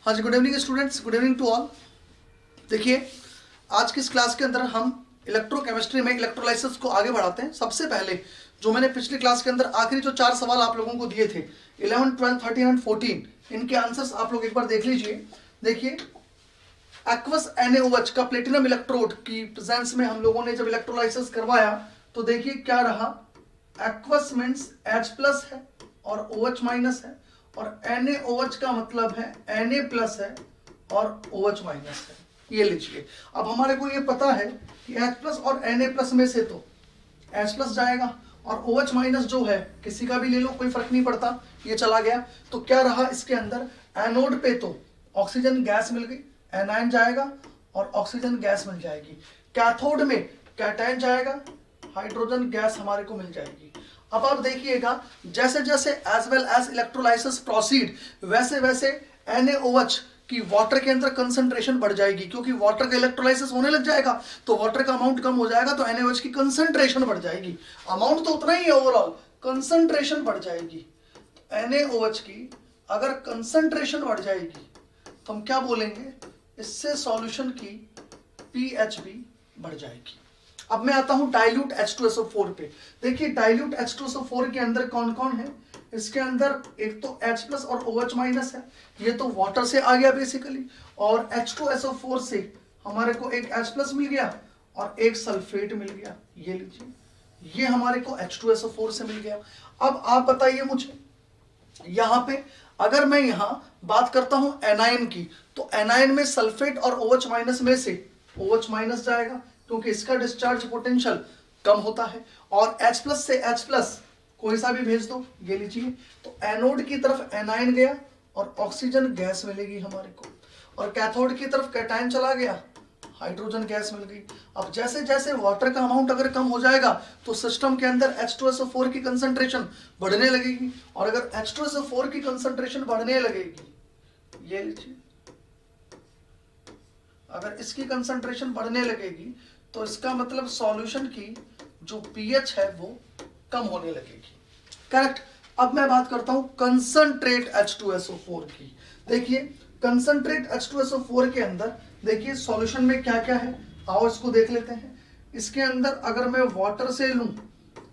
हाँ जी, good evening students, good evening to all. देखिए, आज की इस क्लास के अंदर हम इलेक्ट्रोकेमिस्ट्री में इलेक्ट्रोलाइसिस को आगे बढ़ाते हैं। सबसे पहले जो मैंने पिछली क्लास के अंदर आखिरी जो 4 सवाल आप लोगों को दिए थे 11, 12, 13 एंड 14, इनके आंसर्स आप लोग एक बार देख लीजिए। देखिए, एक्वस NaOH का प्लेटिनम इलेक्ट्रोड की प्रेजेंस में हम लोगों ने जब इलेक्ट्रोलाइसिस करवाया तो देखिए क्या रहा। एक्वस मीन्स H+ है और OH- है, और NaOH का मतलब है Na+ है और OH- है। ये लीजिए, अब हमारे को ये पता है कि H+ और Na+ में से तो H+ जाएगा और OH- जो है किसी का भी ले लो, कोई फर्क नहीं पड़ता, ये चला गया। तो क्या रहा इसके अंदर, एनोड पे तो ऑक्सीजन गैस मिल गई, एनायन जाएगा और ऑक्सीजन गैस मिल जाएगी। कैथोड में कैटायन जाएगा, हाइड्रोजन गैस हमारे को मिल जाएगी। अब आप देखिएगा, जैसे जैसे as well as electrolysis proceed, वैसे वैसे NaOH कि वाटर के अंदर कंसंट्रेशन बढ़ जाएगी, क्योंकि वाटर का इलेक्ट्रोलाइसिस होने लग जाएगा तो वाटर का अमाउंट कम हो जाएगा, तो NaOH की कंसंट्रेशन बढ़ जाएगी। अमाउंट तो उतना ही है, ओवरऑल कंसंट्रेशन बढ़ जाएगी। तो NaOH की अगर कंसंट्रेशन बढ़ जाएगी तो हम क्या बोलेंगे, इससे सॉल्यूशन की pH भी बढ़ जाएगी। अब मैं आता हूं डाइल्यूट H2SO4 पे। देखिए, डाइल्यूट H2SO4 के अंदर कौन कौन है। इसके अंदर एक तो H+ और OH- है, ये तो वाटर से आ गया बेसिकली, और H2SO4 से हमारे को एक H+ मिल गया और एक सल्फेट मिल गया। ये लीजिए, ये हमारे को H2SO4 से मिल गया। अब आप बताइए मुझे, यहां पे अगर मैं यहां बात करता हूं एनायन की, तो एनायन में सल्फेट और OH- में से OH- जाएगा, क्योंकि इसका डिस्चार्ज पोटेंशियल कम होता है, और H+ से H+ कोई सा भी भेज दो। ये लीजिए, तो एनोड की तरफ एनायन गया और ऑक्सीजन गैस मिलेगी हमारे को, और कैथोड की तरफ कैटायन चला गया, हाइड्रोजन गैस मिल गई। अब जैसे जैसे वाटर का अमाउंट अगर कम हो जाएगा तो सिस्टम के अंदर H2SO4 की कंसंट्रेशन बढ़ने लगेगी, और अगर H2SO4 की कंसंट्रेशन बढ़ने लगेगी, ये लीजिए, अगर इसकी कंसंट्रेशन बढ़ने लगेगी तो इसका मतलब सॉल्यूशन की जो pH है वो कम होने लगेगी। करेक्ट। अब मैं बात करता हूं कंसंट्रेट H2SO4 की। देखिए, कंसंट्रेट H2SO4 के अंदर देखिए सॉल्यूशन में क्या क्या है, आओ इसको देख लेते हैं। इसके अंदर अगर मैं वाटर से लूं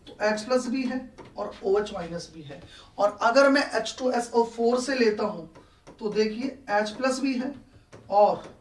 तो H+ भी है और OH- भी है, और अगर मैं H2SO4 से लेता हूं तो देखिए H+ भी है और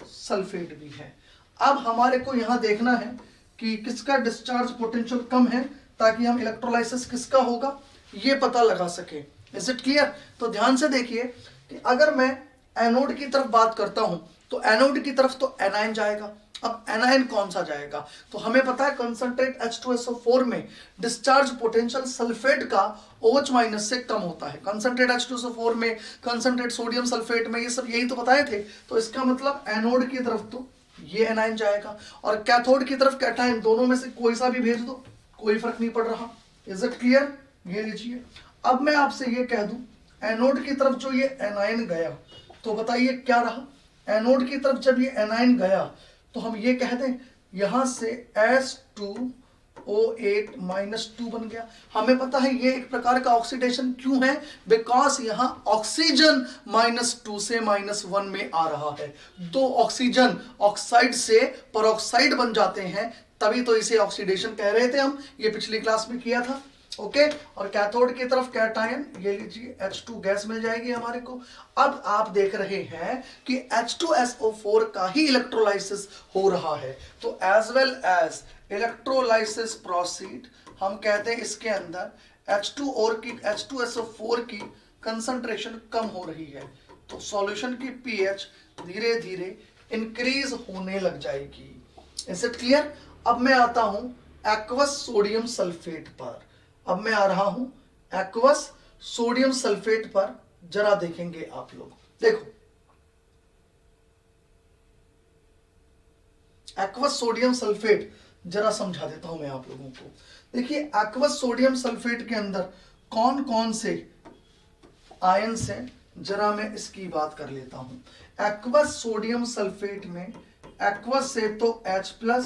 सल्फेट भी है। अब हमारे को यहां देखना है कि किसका डिस्चार्ज पोटेंशियल कम है, ताकि हम इलेक्ट्रोलाइसिस किसका होगा ये पता लगा सके। Is it clear? तो ध्यान से देखिए कि अगर मैं एनोड की तरफ बात करता हूं तो एनोड की तरफ तो एनायन जाएगा। अब एनायन कौन सा जाएगा, तो हमें पता है कंसंट्रेट H2SO4 में डिस्चार्ज पोटेंशियल सल्फेट का OH- से कम होता है। कंसंट्रेट H2SO4 में, कंसंट्रेट सोडियम सल्फेट में, ये सब यही तो बताए थे। तो इसका मतलब एनोड की तरफ तो ये एनायन जाएगा, और कैथोड की तरफ कैटायन, दोनों में से कोई सा भी भेज दो, कोई फर्क नहीं पड़ रहा। Is it clear? ये लीजिए, अब मैं आपसे ये कह दूं, एनोड की तरफ जो ये एनायन गया तो बताइए क्या रहा। एनोड की तरफ जब ये एनायन गया तो हम ये कह दें यहां से S2O8-2 बन गया। हमें पता है ये एक प्रकार का ऑक्सीडेशन क्यों है, बिकॉज यहां ऑक्सीजन -2 से -1 में आ रहा है। दो ऑक्सीजन ऑक्साइड से परऑक्साइड बन जाते हैं, तभी तो इसे ऑक्सीडेशन कह रहे थे हम, ये पिछली क्लास में किया था। ओके, और कैथोड की तरफ कैटायन, ये लीजिए H2 गैस मिल जाएगी हमारे को। अब आप देख रहे हैं कि H2SO4 का ही इलेक्ट्रोलाइसिस हो रहा है, तो as well as electrolysis proceed, हम कहते हैं इसके अंदर H2SO4 की कंसंट्रेशन कम हो रही है, तो सॉल्यूशन की pH धीरे धीरे इंक्रीज होने लग जाएगी। Is it clear? अब मैं आता हूं एक्वस सोडियम सल्फेट पर। अब मैं आ रहा हूं एक्वस सोडियम सल्फेट पर, जरा देखेंगे आप लोग। देखो, एक्वस सोडियम सल्फेट जरा समझा देता हूं मैं आप लोगों को। देखिए, एक्वस सोडियम सल्फेट के अंदर कौन कौन से आयंस हैं, जरा मैं इसकी बात कर लेता हूं। एक्वस सोडियम सल्फेट में एक्वस से तो H+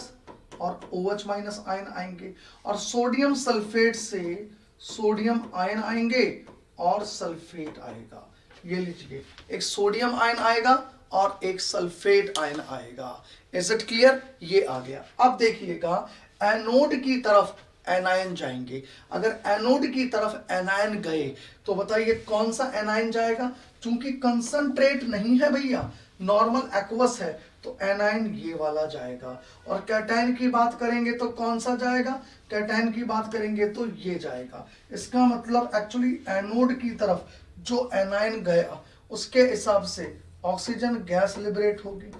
और OH- आयन आएंगे, और सोडियम सल्फेट से सोडियम आयन आएंगे और सल्फेट आएगा। ये लीजिए, एक सोडियम आयन आएगा और एक सल्फेट आयन आएगा। Is it clear? ये आ गया। अब देखिएगा, एनोड की तरफ एनायन जाएंगे। अगर एनोड की तरफ एनायन गए तो बताइए कौन सा एनायन जाएगा? चूंकि कंसंट्रेट नहीं है भैया, नॉर्मल एक्वस है, तो एनायन ये वाला जाएगा। और कैटायन की बात करेंगे तो कौन सा जाएगा? कैटायन की बात करेंगे तो ये जाएगा। इसका मतलब एक्चुअली एनोड की तरफ जो एनायन गया उसके हिसाब से ऑक्सीजन गैस लिबरेट होगी।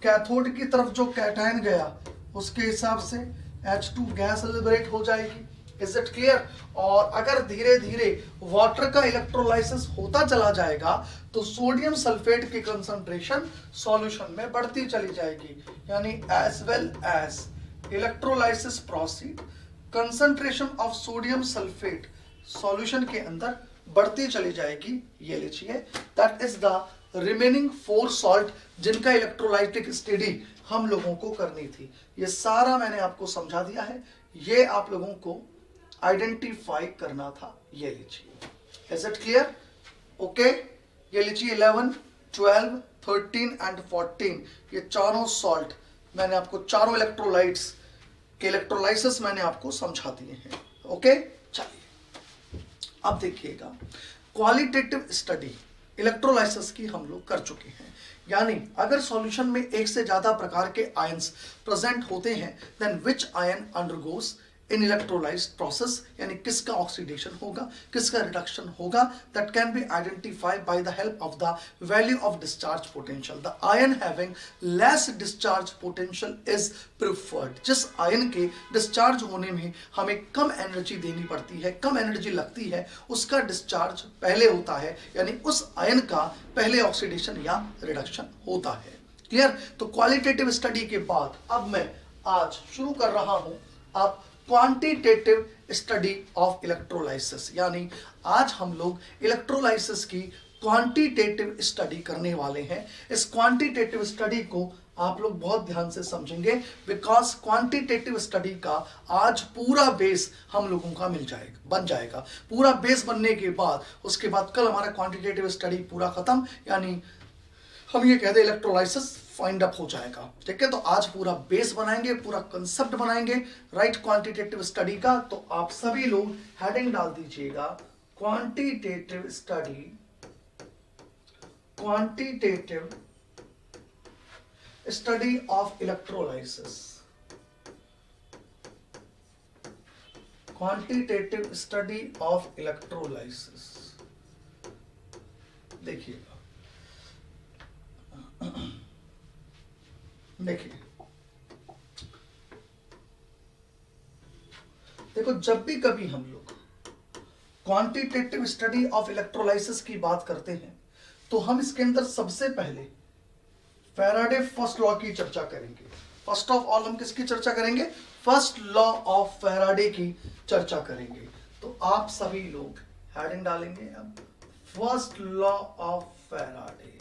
कैथोड की तरफ जो कैटायन गया उसके हिसाब से H2 गैस लिबरेट हो जाएगी। Is it clear? और अगर धीरे धीरे वाटर का इलेक्ट्रोलाइसिस होता चला जाएगा तो सोडियम सल्फेट की कंसंट्रेशन सॉल्यूशन में बढ़ती चली जाएगी। यानी as well as electrolysis proceed, concentration of sodium sulphate solution के अंदर बढ़ती चली जाएगी। ये लीजिए, that is the remaining 4 salt जिनका इलेक्ट्रोलाइटिक स्टडी हम लोगों को करनी थी। ये सारा मैंने आपको समझा दिया है, ये आप लोगों को आइडेंटिफाई करना था। ये लीजिए, इज इट क्लियर? ओके, ये लीजिए 11, 12, 13 एंड 14 ये चारों सॉल्ट मैंने आपको, चारों इलेक्ट्रोलाइट्स के इलेक्ट्रोलाइसिस मैंने आपको समझा दिए हैं। ओके, चलिए अब देखिएगा, क्वालिटेटिव स्टडी इलेक्ट्रोलाइसिस की हम लोग कर चुके हैं। यानी अगर सॉल्यूशन में एक से ज्यादा प्रकार के आयंस प्रेजेंट होते हैं, then which ion undergoes in electrolyse process, यानी किसका ऑक्सीडेशन होगा, किसका रिडक्शन होगा, that can be identified by the help of the value of discharge potential. The ion having less discharge potential is preferred. जिस ion के discharge होने में हमें कम एनर्जी देनी पड़ती है, कम एनर्जी लगती है, उसका डिस्चार्ज पहले होता है, यानी उस आयन का पहले ऑक्सीडेशन या रिडक्शन होता है। क्लियर? तो क्वालिटेटिव स्टडी के बाद अब मैं आज शुरू कर रहा हूं अब क्वांटिटेटिव स्टडी ऑफ इलेक्ट्रोलाइसिस। यानी आज हम लोग इलेक्ट्रोलाइसिस की क्वांटिटेटिव स्टडी करने वाले हैं। इस क्वांटिटेटिव स्टडी को आप लोग बहुत ध्यान से समझेंगे, बिकॉज क्वांटिटेटिव स्टडी का आज पूरा बेस हम लोगों का मिल जाएगा, बन जाएगा। पूरा बेस बनने के बाद उसके बाद कल हमारा क्वांटिटेटिव स्टडी पूरा खत्म, यानी हम ये कहते हैं इलेक्ट्रोलाइसिस फाइंड अप हो जाएगा। ठीक है, तो आज पूरा बेस बनाएंगे, पूरा कंसेप्ट बनाएंगे राइट क्वांटिटेटिव स्टडी का। तो आप सभी लोग हेडिंग डाल दीजिएगा, quantitative study, quantitative study of electrolysis, quantitative study of electrolysis. देखिएगा, देखिए, देखो, जब भी कभी हम लोग क्वांटिटेटिव स्टडी ऑफ इलेक्ट्रोलाइसिस की बात करते हैं तो हम इसके अंदर सबसे पहले फैराडे फर्स्ट लॉ की चर्चा करेंगे। फर्स्ट ऑफ ऑल हम किसकी चर्चा करेंगे? फर्स्ट लॉ ऑफ फैराडे की चर्चा करेंगे। तो आप सभी लोग हेडिंग डालेंगे अब, फर्स्ट लॉ ऑफ फैराडे।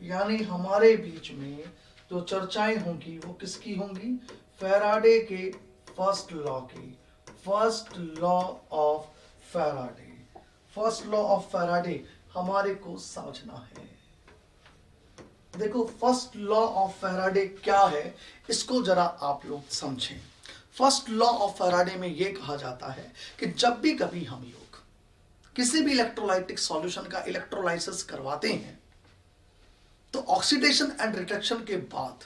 यानी हमारे बीच में जो चर्चाएं होंगी वो किसकी होंगी? फैराडे के फर्स्ट लॉ की, first law of Faraday. First law of Faraday हमारे को समझना है। देखो, फर्स्ट लॉ ऑफ फैराडे क्या है इसको जरा आप लोग समझें। फर्स्ट लॉ ऑफ फैराडे में यह कहा जाता है कि जब भी कभी हम लोग किसी भी इलेक्ट्रोलाइटिक सॉल्यूशन का इलेक्ट्रोलाइसिस करवाते हैं तो ऑक्सीडेशन एंड रिडक्शन के बाद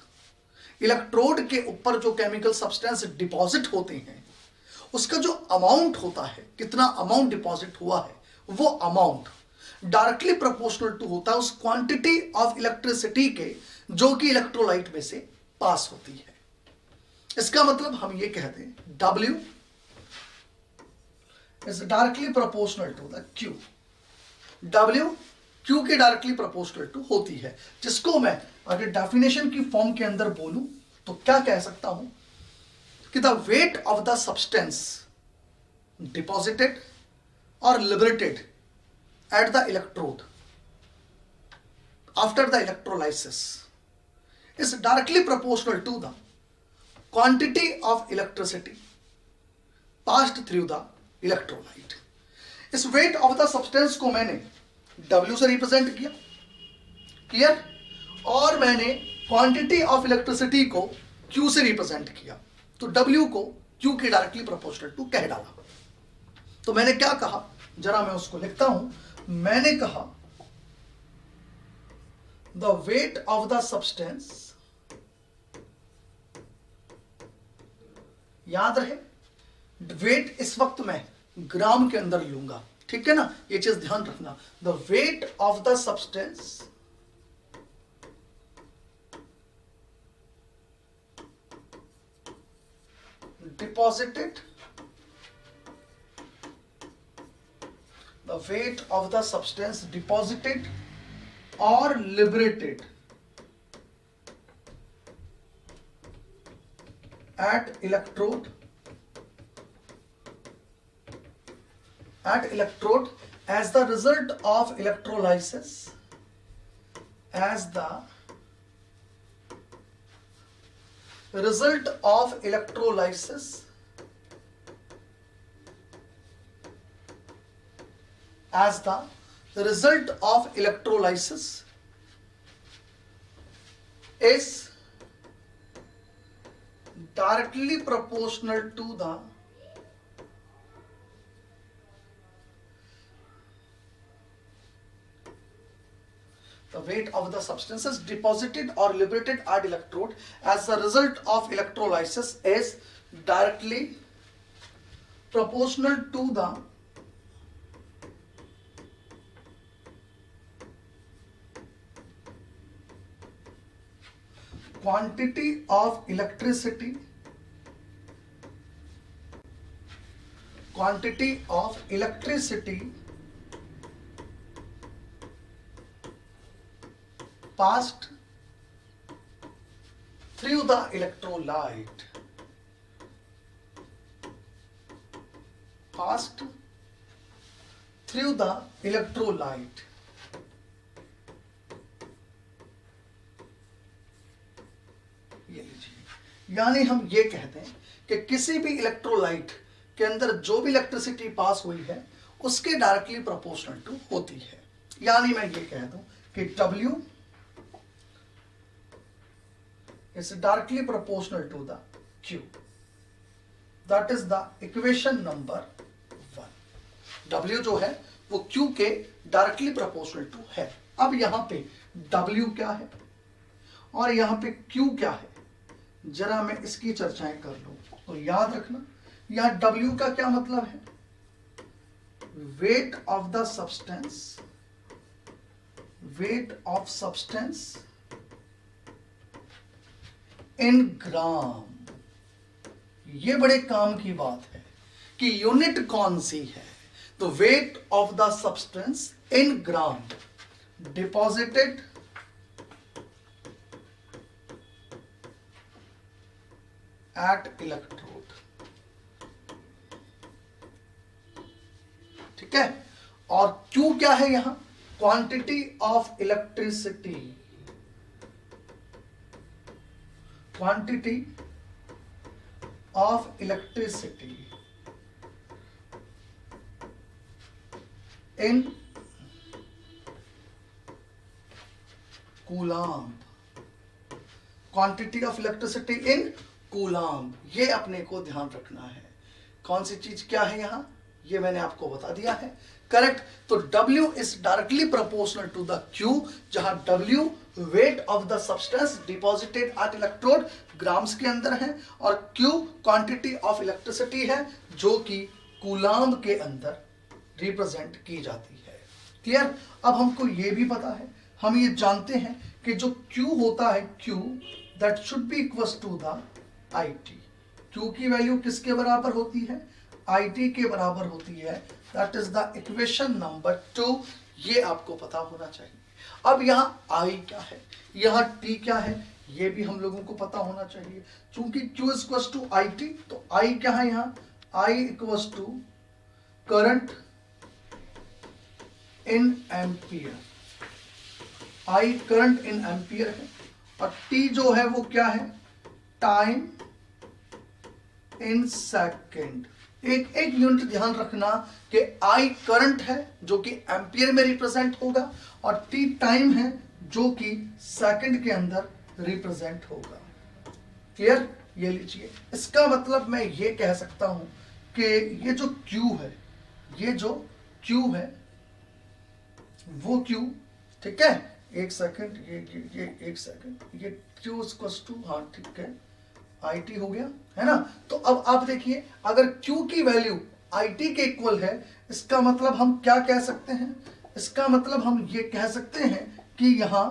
इलेक्ट्रोड के ऊपर जो केमिकल सब्सटेंस डिपॉजिट होते हैं उसका जो अमाउंट होता है, कितना अमाउंट डिपॉजिट हुआ है, वो अमाउंट डायरेक्टली प्रोपोर्शनल टू होता है उस क्वांटिटी ऑफ इलेक्ट्रिसिटी के जो कि इलेक्ट्रोलाइट में से पास होती है। इसका मतलब हम ये कहते हैं W is directly proportional to the Q। W Q के डायरेक्टली प्रोपोर्शनल टू होती है, जिसको मैं अगर डेफिनेशन की फॉर्म के अंदर बोलूं तो क्या कह सकता हूं कि the weight of the substance deposited और liberated at the electrode after the electrolysis is directly proportional to the quantity of electricity passed through the electrolyte। इस weight of the substance को मैंने W से रिप्रेजेंट किया, clear. और मैंने quantity of electricity को Q से रिप्रेजेंट किया, तो W को Q के डायरेक्टली प्रोपोर्शनल टू कह डाला। तो मैंने क्या कहा, जरा मैं उसको लिखता हूं। मैंने कहा the weight of the substance, याद रहे वेट इस वक्त मैं ग्राम के अंदर लूंगा, ठीक है ना, ये चीज ध्यान रखना। The weight of the substance deposited, the weight of the substance deposited or liberated at electrode as the result of electrolysis, as the result of electrolysis as the result of electrolysis is directly proportional to the weight of the substances deposited or liberated at electrode as the result of electrolysis is directly proportional to the quantity of electricity passed through the electrolyte, ये लीजिए। यानी हम ये कहते हैं कि किसी भी इलेक्ट्रोलाइट के अंदर जो भी इलेक्ट्रिसिटी पास हुई है उसके डायरेक्टली प्रोपोर्शनल टू होती है। यानी मैं ये कह दूं कि W is directly proportional to the Q. That is the equation number 1. W जो है वो Q के डायरेक्टली प्रोपोर्शनल टू है। अब यहां पे W क्या है और यहां पे Q क्या है, जरा मैं इसकी चर्चाएं कर लूं। तो याद रखना यहां W का क्या मतलब है, weight of the substance in gram. ये बड़े काम की बात है कि यूनिट कौन सी है। तो weight of the substance in gram deposited at electrode, ठीक है। और Q क्या है यहां, quantity of electricity in coulomb, quantity of electricity in coulomb, ये अपने को ध्यान रखना है। कौन सी चीज क्या है यहां, ये मैंने आपको बता दिया है, करेक्ट। तो W is directly proportional to the Q, जहां W weight of the substance deposited at electrode grams के अंदर है और Q क्वांटिटी ऑफ इलेक्ट्रिसिटी है जो कि कूलाम के अंदर रिप्रेजेंट की जाती है। क्लियर। अब हमको ये भी पता है, हम ये जानते हैं कि जो Q होता है Q that should be equals to the IT। Q की वैल्यू किसके बराबर होती है, IT के बराबर होती है। That is the equation number 2, ये आपको पता होना चाहिए। अब यहाँ I क्या है, यहाँ T क्या है, ये भी हम लोगों को पता होना चाहिए। चूंकि Q इक्वल्स टू IT, तो I क्या है यहाँ, I equals to current in ampere, I current in ampere है, और T जो है वो क्या है, टाइम इन सेकेंड। एक एक यूनिट ध्यान रखना कि I करंट है जो कि एम्पियर में रिप्रेजेंट होगा और T टाइम है जो कि सेकंड के अंदर रिप्रेजेंट होगा। क्लियर? ये लीजिए, इसका मतलब मैं ये कह सकता हूं कि ये जो Q है, ये जो Q है वो Q, ठीक है, एक सेकंड, ये एक सेकंड, ये Q इक्वल्स टू, हाँ ठीक है, IT हो गया, है ना। तो अब आप देखिए, अगर Q की वैल्यू IT के इक्वल है, इसका मतलब हम क्या कह सकते हैं, इसका मतलब हम ये कह सकते हैं कि यहां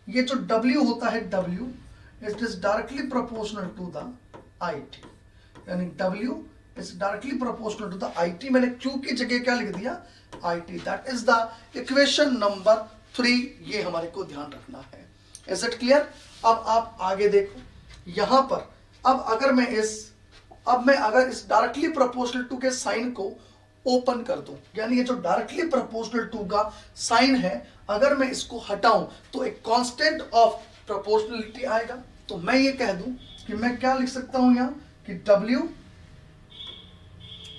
ये जो W होता है, W it is directly proportional to the IT, यानी W is directly proportional to the IT। मैंने Q की जगह क्या लिख दिया, IT। That is the equation number 3, ये हमारे को ध्यान रखना है। Is it clear? अब आप आगे देखो, यहां पर अब अगर मैं इस डायरेक्टली प्रोपोर्शनल टू के साइन को ओपन कर दूं, यानी ये जो डायरेक्टली प्रोपोर्शनल टू का साइन है, अगर मैं इसको हटाऊं तो एक कांस्टेंट ऑफ प्रोपोर्शनलिटी आएगा। तो मैं ये कह दूं कि मैं क्या लिख सकता हूं यहां कि W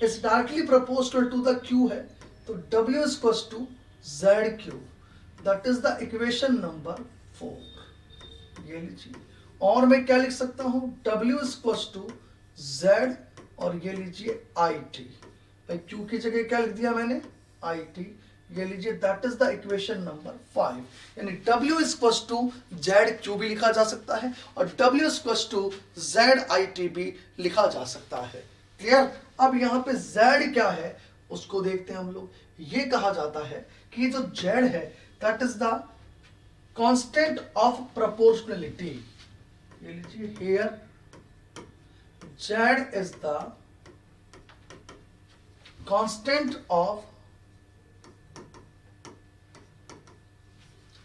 is directly proportional to the Q है, तो W is equals to ZQ। That is the equation number 4। ये लीजिए, और मैं क्या लिख सकता हूं, W is equals to Z, और ये लीजिए IT। भाई Q की जगह क्या लिख दिया मैंने, IT। ये लीजिए, that is the equation number 5। यानी W is equals to ZQ भी लिखा जा सकता है और W is equals to ZIT भी लिखा जा सकता है। क्लियर? अब यहां पे Z क्या है उसको देखते हैं हम लोग। ये कहा जाता है कि जो Z है that is the constant of proportionality. ये लीजिए, here Z is the constant of,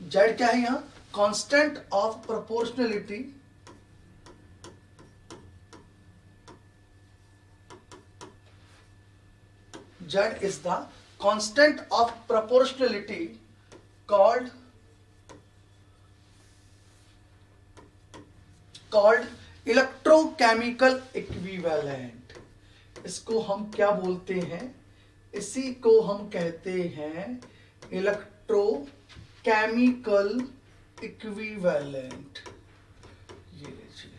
Z क्या है यहां, constant of proportionality, Z is the constant of proportionality called electrochemical equivalent. इसको हम क्या बोलते हैं, इसी को हम कहते हैं इलेक्ट्रोकेमिकल इक्विवेलेंट। ये लीजिए,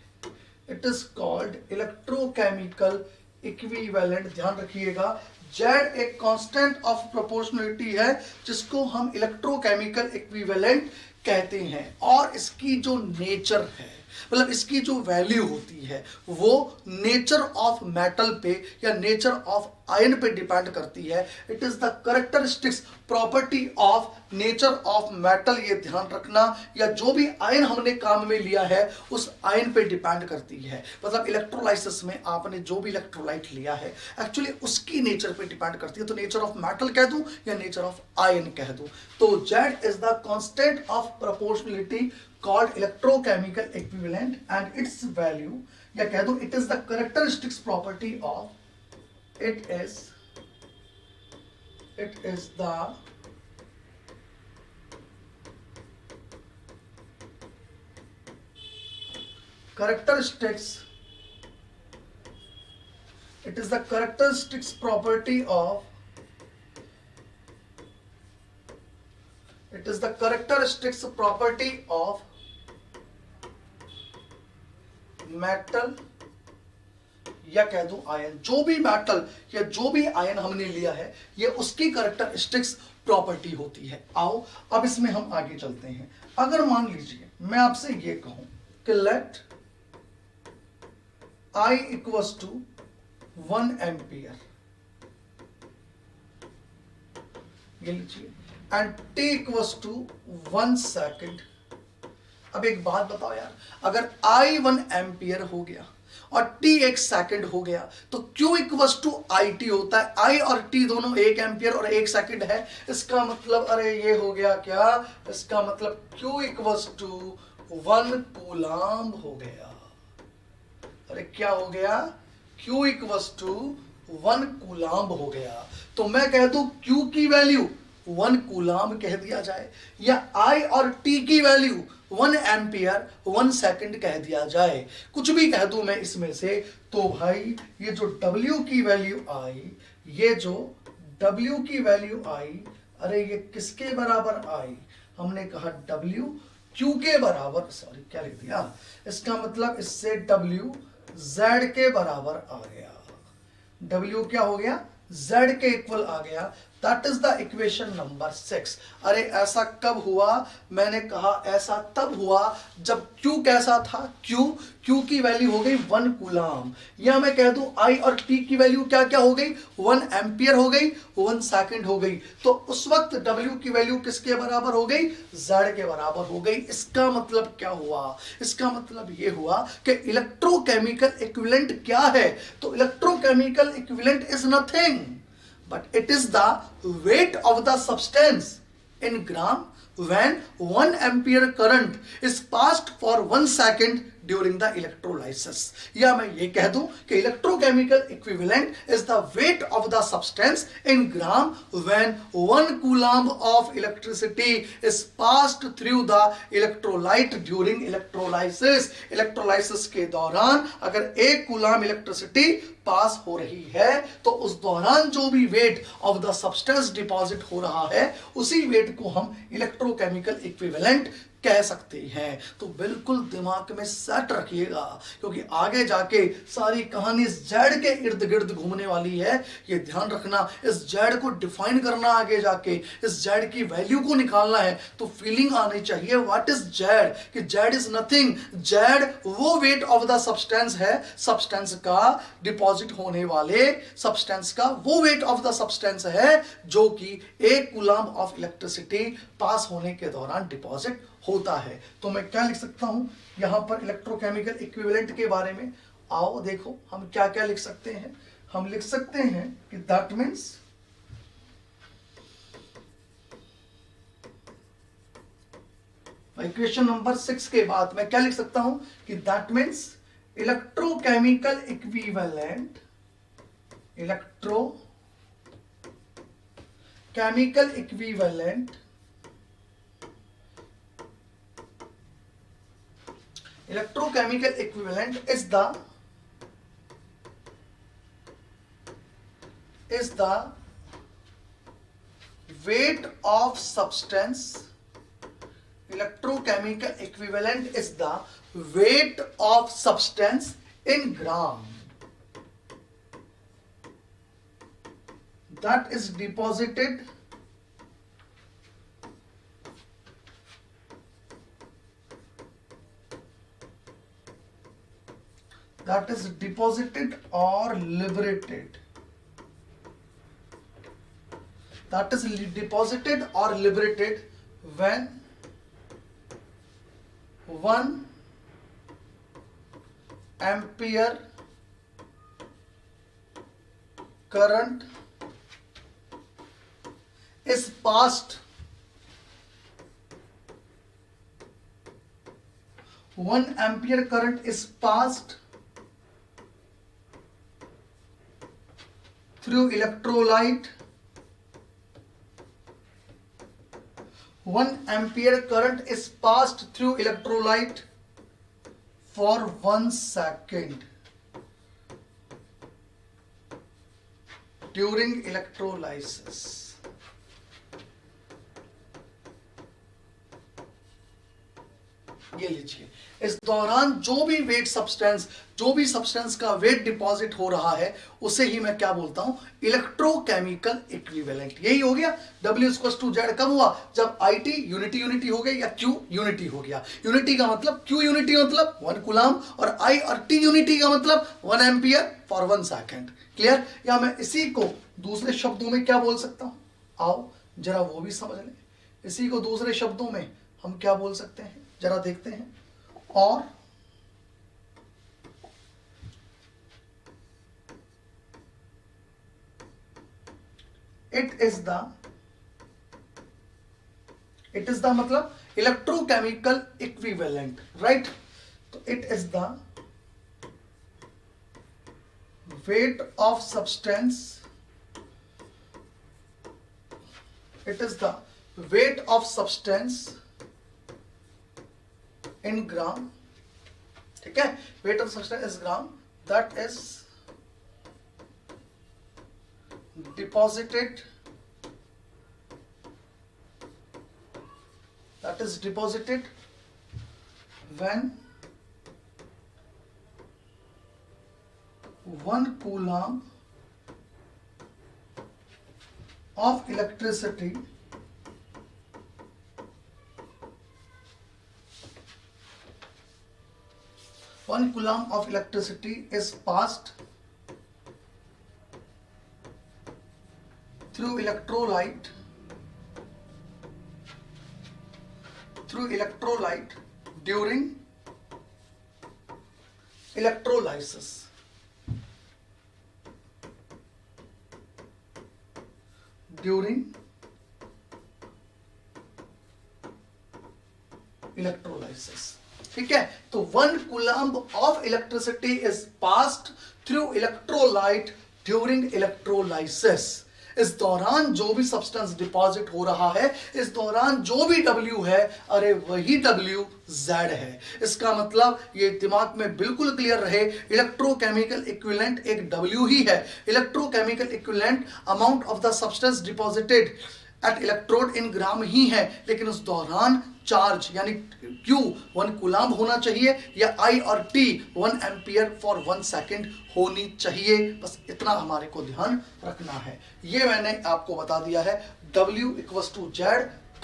it is called electrochemical equivalent. ध्यान रखिएगा, Z एक कांस्टेंट ऑफ प्रोपोर्शनलिटी है जिसको हम इलेक्ट्रोकेमिकल इक्विवेलेंट कहते हैं, और इसकी जो नेचर है, मतलब इसकी जो वैल्यू होती है वो नेचर ऑफ मेटल पे या नेचर ऑफ आयन पे डिपेंड करती है। It is the characteristics property of nature of metal, ये ध्यान रखना, या जो भी आयन हमने काम में लिया है उस आयन पे डिपेंड करती है। मतलब इलेक्ट्रोलाइसिस में आपने जो भी इलेक्ट्रोलाइट लिया है एक्चुअली उसकी नेचर पे डिपेंड करती है। तो नेचर ऑफ मेटल कह दूं या नेचर ऑफ आयन कह दूं, तो Z is the constant of proportionality called electrochemical equivalent and its value, या कह दो it is the characteristics property of, it is the characteristics, it is the characteristics property of, it is the characteristics property of metal, या कह दो ion. जो भी metal या जो भी आयन हमने लिया है ये उसकी कैरेक्टरिस्टिक्स प्रॉपर्टी होती है। आओ अब इसमें हम आगे चलते हैं। अगर मान लीजिए मैं आपसे ये कहूं कि let I equals to 1 ampere, ये लीजिए, and T equals to 1 second. अब एक बात बताओ यार, अगर I 1 एम्पियर हो गया और T 1 सेकंड हो गया तो Q इक्वल्स टू IT होता है। I और T दोनों 1 एम्पियर और 1 सेकंड है। इसका मतलब, अरे ये हो गया क्या, इसका मतलब Q इक्वल्स टू 1 कूलाम हो गया। अरे क्या हो गया, Q इक्वल्स टू 1 कूलाम हो गया। तो मैं कह दूं Q की वैल्यू 1 कूलाम कह दिया जाए, या I और T की वैल्यू 1 एम्पियर 1 सेकंड कह दिया जाए, कुछ भी कह दूं मैं इसमें से, तो भाई ये जो W की वैल्यू आई, ये जो W की वैल्यू आई, अरे ये किसके बराबर आई, हमने कहा W Q के बराबर, सॉरी क्या लिख दिया, इसका मतलब इससे W Z के बराबर आ गया, W क्या हो गया, Z के इक्वल आ गया, that is the equation number 6। अरे ऐसा कब हुआ, मैंने कहा ऐसा तब हुआ जब Q कैसा था, Q की वैल्यू हो गई 1 कूलाम, या मैं कह दूं I और T की वैल्यू क्या क्या हो गई, 1 एम्पियर हो गई, 1 सेकंड हो गई, तो उस वक्त W की वैल्यू किसके बराबर हो गई, Z के बराबर हो गई। इसका मतलब क्या हुआ, इसका मतलब ये हुआ कि इलेक्ट्रोकेमिकल इक्विवेलेंट क्या है, तो electrochemical equivalent is nothing but it is the weight of the substance in gram when 1 ampere current is passed for 1 second during the electrolysis, या मैं ये कह दूं कि electrochemical equivalent is the weight of the substance in gram when 1 coulomb of electricity is passed through the electrolyte during electrolysis। electrolysis के दौरान अगर 1 coulomb electricity pass हो रही है तो उस दौरान जो भी wait of the substance deposit हो रहा है उसी वेट को हम इलेक्ट्रोकेमिकल इक्विवेलेंट कह सकते हैं। तो बिल्कुल दिमाग में सेट रखिएगा, क्योंकि आगे जाके सारी कहानी इस जेड के इर्द गिर्द घूमने वाली है, ये ध्यान रखना। इस जेड को डिफाइन करना, आगे जाके इस जेड की वैल्यू को निकालना है, तो फीलिंग आनी चाहिए व्हाट इज जेड, कि जेड इज नथिंग, जेड वो वेट ऑफ द सब्सटेंस है, सब्सटेंस का डिपॉजिट होने वाले सब्सटेंस का वो वेट ऑफ द सब्सटेंस है जो कि 1 कूलाम ऑफ इलेक्ट्रिसिटी पास होने के दौरान डिपॉजिट होता है। तो मैं क्या लिख सकता हूं यहां पर इलेक्ट्रोकेमिकल इक्विवेलेंट के बारे में, आओ देखो हम क्या क्या लिख सकते हैं। हम लिख सकते हैं कि दैट मीन्स इक्वेशन नंबर 6 के बाद मैं क्या लिख सकता हूं कि that means electrochemical equivalent, electrochemical equivalent, electrochemical equivalent is the weight of substance, electrochemical equivalent is the weight of substance in gram that is deposited or liberated, that is deposited or liberated when 1 ampere current is passed, 1 ampere current is passed through electrolyte, 1 ampere current is passed through electrolyte for 1 second during electrolysis। ये लीजिए, इस दौरान जो भी wait substance, जो भी substance का wait deposit हो रहा है उसे ही मैं क्या बोलता हूं, इलेक्ट्रोकेमिकल इक्विवेलेंट। यही हो गया। W इक्वल्स टू जेड कब हुआ, जब IT यूनिटी यूनिटी हो गई या Q यूनिटी हो गया। यूनिटी का मतलब Q यूनिटी मतलब 1 कूलाम, और I और T यूनिटी का मतलब 1 एम्पियर फॉर 1 सेकेंड। क्लियर? या मैं इसी को दूसरे शब्दों में क्या बोल सकता हूं, आओ जरा वो भी समझ लें। इसी को दूसरे शब्दों में हम क्या बोल सकते हैं, जरा देखते हैं। और इट इज द मतलब इलेक्ट्रोकेमिकल इक्विवेलेंट, राइट। तो it is the weight of substance It is the weight of substance in gram. ठीक है, weight of substance is gram, that is deposited when 1 coulomb of electricity is passed through electrolyte during electrolysis. ठीक है, तो 1 coulomb of electricity is passed through electrolyte during electrolysis. इस दौरान जो भी substance deposit हो रहा है, इस दौरान जो भी W है, अरे वही W Z है। इसका मतलब ये दिमाग में बिल्कुल क्लियर रहे, इलेक्ट्रोकेमिकल इक्विवेलेंट एक W ही है। Electrochemical equivalent amount of the substance deposited at electrode in gram ही है, लेकिन उस दौरान चार्ज यानी Q 1 कूलम्ब होना चाहिए या I और T 1 एम्पियर फॉर 1 सेकेंड होनी चाहिए। बस इतना हमारे को ध्यान रखना है। ये मैंने आपको बता दिया है W इक्वल्स टू Z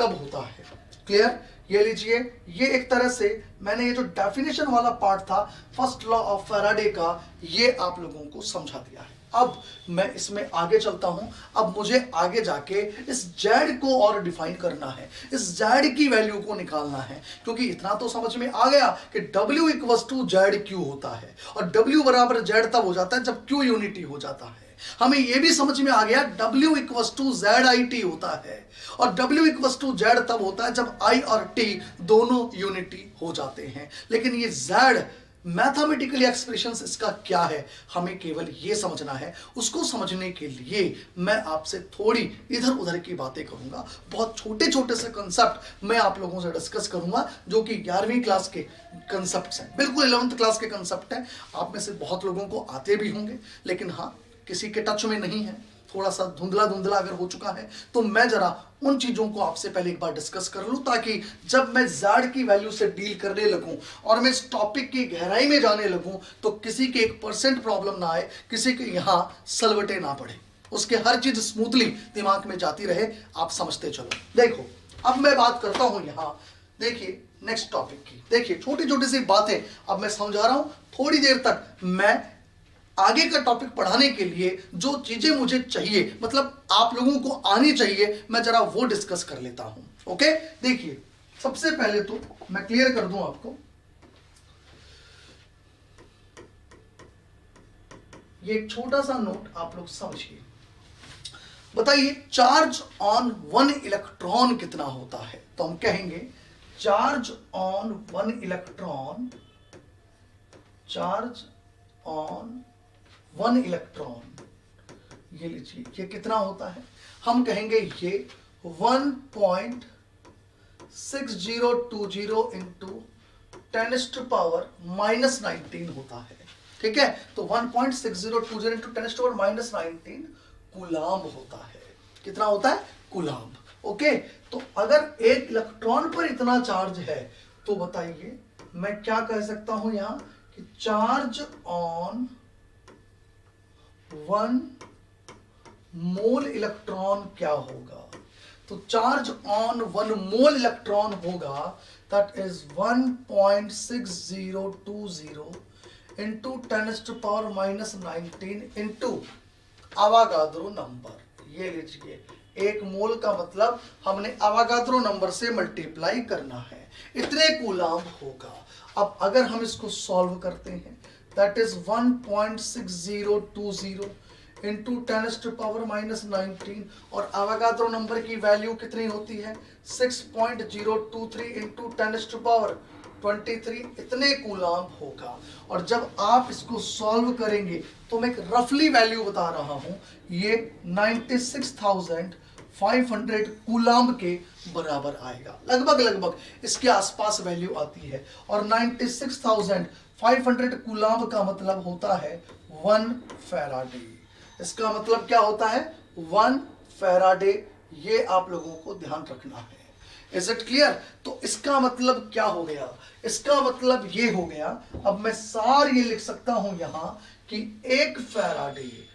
कब होता है। क्लियर? ये लीजिए, ये एक तरह से मैंने ये जो डेफिनेशन वाला पार्ट था फर्स्ट लॉ ऑफ फैराडे का, ये आप लोगों को समझा दिया है। अब मैं इसमें आगे चलता हूं। अब मुझे आगे जाके इस Z को और डिफाइन करना है, इस Z की वैल्यू को निकालना है, क्योंकि इतना तो समझ में आ गया कि W इक्वल्स टू ZQ होता है और W बराबर Z तब हो जाता है जब Q यूनिटी हो जाता है। हमें यह भी समझ में आ गया W इक्वल्स टू ZIT होता है और W इक्वल्स टू Z तब होता है जब I और T दोनों यूनिटी हो जाते हैं। लेकिन ये Z मैथमेटिकली एक्सप्रेशन इसका क्या है, हमें केवल ये समझना है। उसको समझने के लिए मैं आपसे थोड़ी इधर उधर की बातें करूंगा। बहुत छोटे छोटे से कंसेप्ट मैं आप लोगों से डिस्कस करूंगा जो कि 11वीं क्लास के कंसेप्ट हैं, बिल्कुल 11th क्लास के कंसेप्ट हैं। आप में से बहुत लोगों को आते भी होंगे, लेकिन हाँ किसी के टच में नहीं है, थोड़ा सा धुंधला धुंधला अगर हो चुका है, तो मैं जरा उन चीजों को आपसे पहले एक बार डिस्कस कर लूं, ताकि जब मैं Z की वैल्यू से डील करने लगूं और मैं इस टॉपिक की गहराई में जाने लगूं तो किसी के 1% प्रॉब्लम ना आए, किसी के यहां सलवटे ना पड़े, उसके हर चीज स्मूथली दिमाग में जाती रहे। आप समझते चलो। देखो अब मैं बात करता हूं यहां, देखिए नेक्स्ट टॉपिक की। देखिए छोटी छोटी सी बातें अब मैं समझा रहा हूं, थोड़ी देर तक मैं आगे का टॉपिक पढ़ाने के लिए जो चीजें मुझे चाहिए, मतलब आप लोगों को आनी चाहिए, मैं जरा वो डिस्कस कर लेता हूं। ओके, देखिए सबसे पहले तो मैं क्लियर कर दूं आपको, ये एक छोटा सा नोट आप लोग समझिए। बताइए चार्ज ऑन 1 इलेक्ट्रॉन कितना होता है? तो हम कहेंगे charge on 1 electron, charge on 1 electron, ये लीजिए ये कितना होता है? हम कहेंगे ये 1.6020 इंटू 10⁻⁻19 होता है। ठीक है, तो 1.6020 इंटू 10⁻⁻19 कूलम्ब होता है। कितना होता है? कूलम्ब। ओके, तो अगर एक इलेक्ट्रॉन पर इतना चार्ज है तो बताइए मैं क्या कह सकता हूं यहां कि चार्ज ऑन 1 मोल इलेक्ट्रॉन क्या होगा? तो चार्ज ऑन 1 मोल इलेक्ट्रॉन होगा that is 1.6020 into 10⁻⁻19 into Avogadro number. ये लीजिए, एक मोल का मतलब हमने अवागाद्रो नंबर से मल्टीप्लाई करना है, इतने कूलम्ब होगा। अब अगर हम इसको सॉल्व करते हैं दैट इज 1.6020 इंटू 10⁻⁻19 और अवागाद्रो नंबर की वैल्यू कितनी होती है? 6.023 इंटू 10⁻23, इतने कूलम्ब होगा। और जब आप इसको सॉल्व करेंगे तो मैं एक रफली वैल्यू बता रहा हूं, ये 96,400 500 कूलाम के बराबर आएगा, लगभग लगभग इसके आसपास वैल्यू आती है। और 96,500 कूलाम का मतलब होता है 1 फैराडे। इसका मतलब क्या होता है? 1 फैराडे। ये आप लोगों को ध्यान रखना है। Is it clear? तो इसका मतलब क्या हो गया? इसका मतलब ये हो गया, अब मैं सार ये लिख सकता हूं यहां कि 1 फैराडे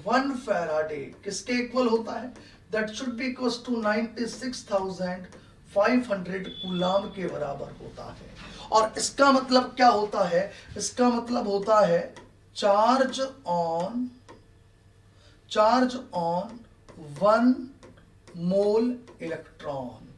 1 फैराडे किसके इक्वल होता है? That should be equal to 96,500 coulomb के बराबर होता है। और इसका मतलब क्या होता है? इसका मतलब होता है charge on 1 mole electron.